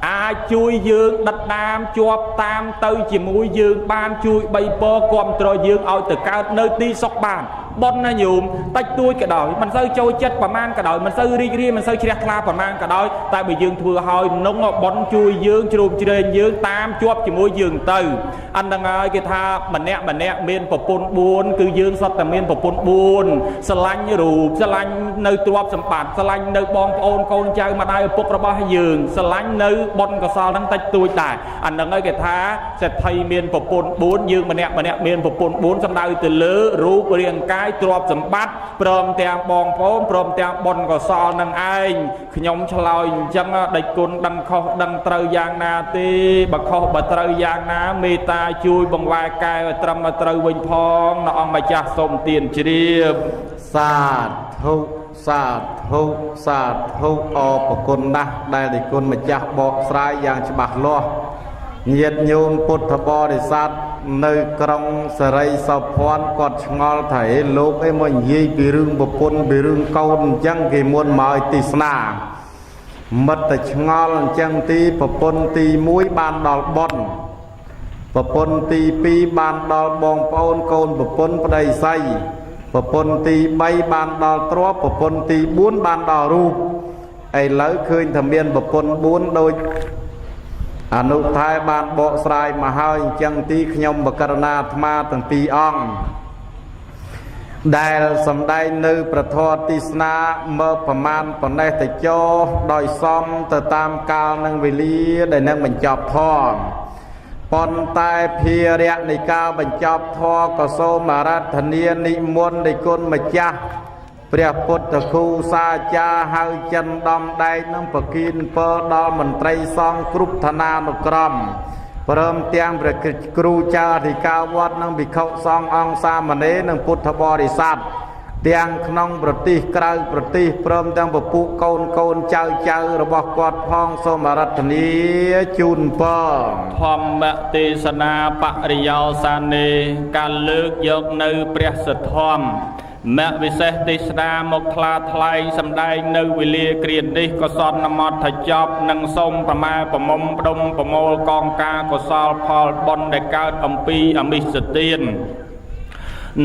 អាចជួយយើងដិតដាមជាប់តាមទៅជាមួយយើងបានជួយបីពរគ្រប់គ្រងយើងឲ្យទៅកើតនៅទីសុខបានបុណ្យណាញោមតិចតួចក៏ដោយមិនសូវចូលចិត្តប្រមាណក៏ដោយមិនសូវរីករាយមិនសូវជ្រះថ្លាប្រមាណក៏ដោយតែបើយើងធ្វើហើយនោះបុណ្យជួយយើងជ្រោមជ្រែងយើងតាមជាប់ជាមួយយើងទៅអាហ្នឹងហើយគេថាម្នាក់មានប្រពន្ធ4គឺយើងសុទ្ធតែមានប្រពន្ធ4ស្រឡាញ់រូបស្រឡាញ់នៅទ្រព្យសម្បត្តិស្រឡាញ់នៅបងប្អូនកូនចៅម្ដាយឪពុករបស់យើងស្រឡាញ់នៅបុណ្យកុសលហ្នឹងតិចតួចដែរអាហ្នឹងហើយគេថាសេដ្ឋីមានប្រពន្ធ4យើងម្នាក់មានប្រពន្ធ4សំដៅទៅលើរូបរាងកាយទ្រព្យសម្បត្តិព្រមទាំងបងប្អូនព្រមទាំងបុណ្យកុសលនឹងឯងខ្ញុំឆ្លើយអញ្ចឹងដេចគុណដឹងខុសដឹងត្រូវយ៉ាងណាទេបើខុសបើត្រូវយ៉ាងណាមេត្តាជួយបង្វែរកែឲ្យត្រឹមត្រូវវិញផងនៅអង្គម្ចាស់សូមទានជ្រាបសាធុអរគុណណាស់ដែលដេចគុណម្ចាស់បកស្រាយយ៉ាងច្បាស់លាស់ញាតិញោមពុទ្ធបរិស័ទនៅក្រុងសេរីសោភ័ណ្ឌគាត់ឆ្ងល់ថាលោកអីមកនិយាយពីរឿងប្រពន្ធពីរឿងកូនអញ្ចឹងគេមុនមកឲ្យទេសនាមិត្តតែឆ្ងល់អញ្ចឹងទីប្រពន្ធទី1បានដល់បុណ្យប្រពន្ធទី2បានដល់បងប្អូនកូនប្រពន្ធប្តីស្រីប្រពន្ធទី3បានដល់ទ្រព្យប្រពន្ធទី4បានដល់រូបឥឡូវឃើញថាមានប្រពន្ធ4ដូចអនុថែបានបកស្រាយមកហើយអញ្ចឹងទីខ្ញុំបកករណាអាត្មាទាំងពីរអង្គដែលសំដែងនៅប្រធរទេសនាមើលប្រមាណប៉ុណ្ណេះទៅចោដោយសមទៅតាមកាលនិងវេលាដែលនឹងបញ្ចប់ធម៌ប៉ុន្តែភារៈនៃការបញ្ចប់ធម៌ក៏សូមអារាធនានិមន្តនៃគុណម្ចាស់ព្រះពុទ្ធគូសាចារហៅចិនដំដែកនឹងប្រគិនពរដល់មន្ត្រីសង្ឃគ្រប់ឋានានុក្រមព្រមទាំងព្រះគ្រូចៅអធិការវត្តនិងភិក្ខុសង្ឃអង្គសាមណេរនិងពុទ្ធបរិស័ទទាំងក្នុងប្រទេសក្រៅប្រទេសព្រមទាំងពពួកកូនចៅរបស់គាត់ផងសូមអារាធនាជូនពរធម្មទេសនាបរិយោសានេការលើកយកនៅព្រះសទ្ធម្មមគ្គវិសេសទេសនាមកថ្លាថ្លែងសម្ដែងនៅវេលាគ្រានេះក៏សន្មតថាចប់និងសូមប្រម៉ែប្រមុំផ្ដុំប្រមូលកងការកុសលផលបុណ្យដែលកើតអំពីអមិសទាន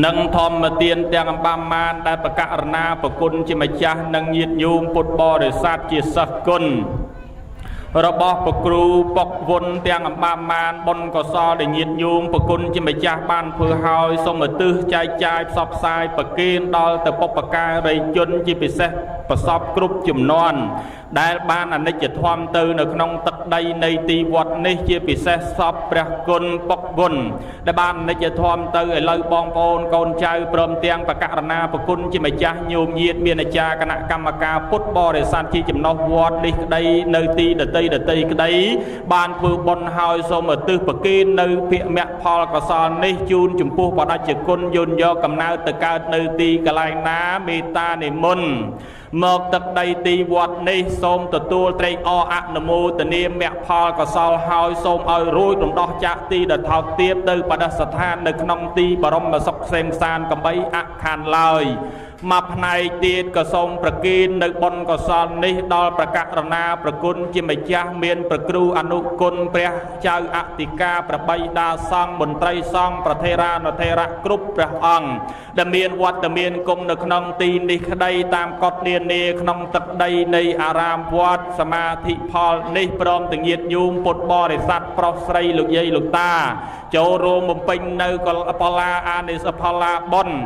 និងធម្មទានទាំងអំបាមានដែលប្រកាសរណាប្រគុណជាម្ចាស់និងញាតិញោមពុទ្ធបរិស័ទជាសិស្សគុណរបស់ព្រះគ្រូពុកវុនទាំងអំបាមានបុណ្យកុសលដែលញាតិញោមប្រគុណជាម្ចាស់បានធ្វើឲ្យសូមឧទ្ទិសចែកចាយផ្សព្វផ្សាយប្រគេនដល់ទៅបុព្វការីជនជាពិសេស ប្រសពគ្រប់ជំនាន់ដែលបានអនិច្ចធម៌ទៅនៅក្នុងទឹកដីនៃទីវត្តនេះជាពិសេសសពព្រះគុណពុកគុណដែលបានអនិច្ចធម៌ទៅឥឡូវបងប្អូនកូនចៅព្រមទាំងបកករណាប្រគុណជាម្ចាស់ញោមញាតមានអាចារ្យគណៈកម្មការពុទ្ធបរិស័ទជាចំណុះវត្តនេះក្តីនៅទីដតីក្តីបានធ្វើបុណ្យហើយសូមឧទ្ទិសប្រគេននៅភិក្ខមផលកុសលនេះជូនចំពោះបដិជ្ជគុណយន្តយកកំណើតទៅកើតនៅទីកន្លែងណាមេត្តានិមន្តមកទឹកដីទីវត្តនេះសូមទទួលត្រេកអរអនុមោទនាមគ្គផលកុសលហើយសូមឲ្យរួចរំដោះចាកទីដថោកទាបទៅបដិស្ថាននៅក្នុងទីបរមសុខក្សេមសានកំបីអខានឡើយមកផ្នែកទៀតក៏សូមប្រគេននៅបុណ្យកុសលនេះដល់ប្រកករណាប្រគុណជាម្ចាស់មានប្រគ្រូអនុគុណព្រះចៅអធិការប្របីដាសង្ឃមន្ត្រីសង្ឃប្រធេរានុធេរៈគ្រប់ព្រះអង្គដែលមានវត្តមានគង់នៅក្នុងទីនេះក្តីតាមកฎនានាក្នុងទឹកដីនៃអារាមវត្តសមាធិផលនេះព្រមទាំងញាតិញោមពុទ្ធបរិស័ទប្រុសស្រីលោកយាយលោកតាចូលរួមបំពេញនៅបលាអានិសផលឡាបុណ្យ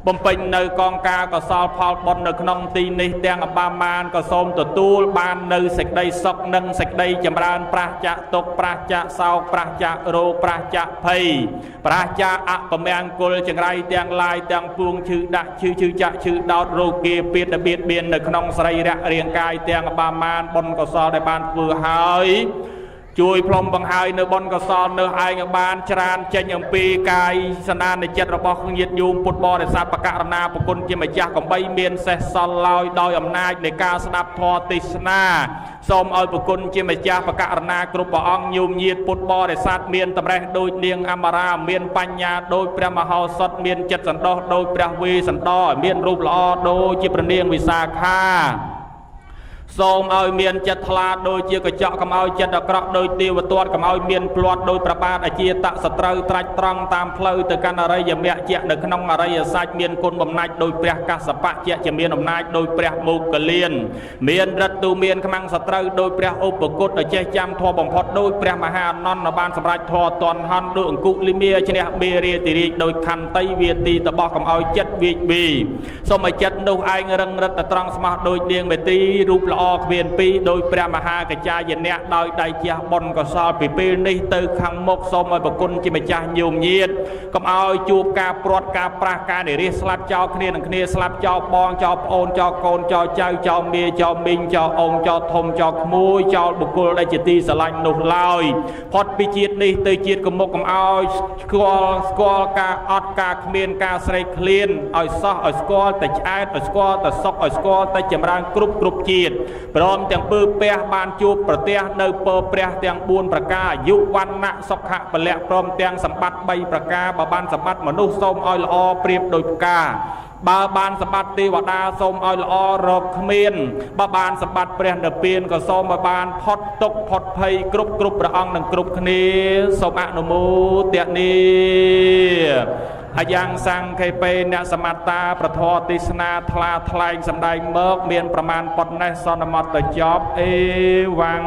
បំពេញនៅកងការកុសលផលបុណ្យនៅក្នុងទីនេះទាំងអបាមានក៏សូមទទួលបាននៅសេចក្តីសុខនិងសេចក្តីចម្រើនប្រះចាកទុក្ខប្រះចាកសោកប្រះចាករោគប្រះចាកភ័យប្រះចាកអពមង្គលចង្រៃទាំងឡាយទាំងពួងឈឺដាក់ឈឺចាក់ឈឺដោតរោគាពាតបៀតបៀននៅក្នុងសរីរៈរាងកាយទាំងអបាមានបុណ្យកុសលដែលបានធ្វើហើយជួយផ្លុំបង្ហើយនៅបុណ្យកុសលនៅឯងបានច្រើនចេញអំពីកាយសន្តានចិត្តរបស់ញាតិញោមពុទ្ធបរិស័ទបកករណាប្រគុណជាម្ចាស់កំបីមានសេះសល់ឡើយដោយអំណាចនៃការស្ដាប់ធម៌ទេសនាសូមឲ្យប្រគុណជាម្ចាស់បកករណាគ្រប់ព្រះអង្គញោមញាតិពុទ្ធបរិស័ទមានតម្រេះដូចនាងអមរាមានបញ្ញាដូចព្រះមហោសថមានចិត្តសន្តោសដូចព្រះវេសន្តរមានរូបល្អដូចជាព្រះនាងវិសាខាសូមឲ្យមានចិត្តថ្លាដូចជាកញ្ចក់កុំឲ្យចិត្តអាក្រក់ដូចទេវទត្តកុំឲ្យមានភ្លាត់ដោយប្របាទអជាតសត្រូវត្រាច់ត្រង់តាមផ្លូវទៅកាន់អរិយមគ្គជានៅក្នុងអរិយសច្ចមានគុណបំណាច់ដោយព្រះកសបៈជាមានអំណាចដោយព្រះមោគលានមានរិទ្ធទូមានខ្មាំងសត្រូវដោយព្រះឧបគុតដែលចេះចាំធម៌បំផុតដោយព្រះមហាអនន្តបានសម្រេចធម៌តនហន់ដោយអង្គុលិមាឈ្នះមេរាតិរាជដោយខន្តីវាទីតបោះកុំឲ្យចិត្តវាចវីសូមឲ្យចិត្តនោះឯងរឹងរិទ្ធត្រង់ស្មោះដោយនាងមេទីរូបល្អគ្មានពីរដោយព្រះមហាកច្ចាយនៈដោយដៃជះបុណ្យកុសលពីពេលនេះទៅខាងមុខសូមឲ្យប្រគុណជាម្ចាស់ញោមញាតកុំឲ្យជួបការព្រាត់ការប្រាសការនិរិះស្លាប់ចោលគ្នានឹងគ្នាស្លាប់ចោលបងចោលប្អូនចោលកូនចោលចៅចោលមាចោលមីងចោលអ៊ំចោលធំចោលក្មួយចោលបុគ្គលដែលជាទីស្រឡាញ់នោះឡើយផុតពីជាតិនេះទៅជាតិកុំមុខកុំឲ្យស្គាល់ការអត់ការគ្មានការស្រេកឃ្លានឲ្យសោះឲ្យស្គាល់តែឆ្អែតឲ្យស្គាល់តែសុខឲ្យស្គាល់តែចម្រើនគ្រប់ជាតិព្រមទាំងពើពះបានជួបប្រទះនៅពើព្រះទាំង4ប្រការអាយុវណ្ណៈសុខៈពលៈព្រមទាំងសម្បត្តិ3ប្រការបើបានសម្បត្តិមនុស្សសូមឲ្យល្អប្រៀបដូចផ្កាបើបានសម្បត្តិទេវតាសូមឲ្យល្អរកគ្មានបើបានសម្បត្តិព្រះនិព្វានក៏សូមឲ្យបានផុតទុក្ខផុតភ័យគ្រប់ព្រះអង្គនិងគ្រប់គ្នាសូមអនុមោទនាអាយ៉ាងសង្ឃេបេអ្នកសមត្តាប្រធរទេសនាថ្លាថ្លែងសម្ដែងមកមានប្រមាណប៉ុណ្ណេះសន្មតទៅចប់អេវ៉ាំង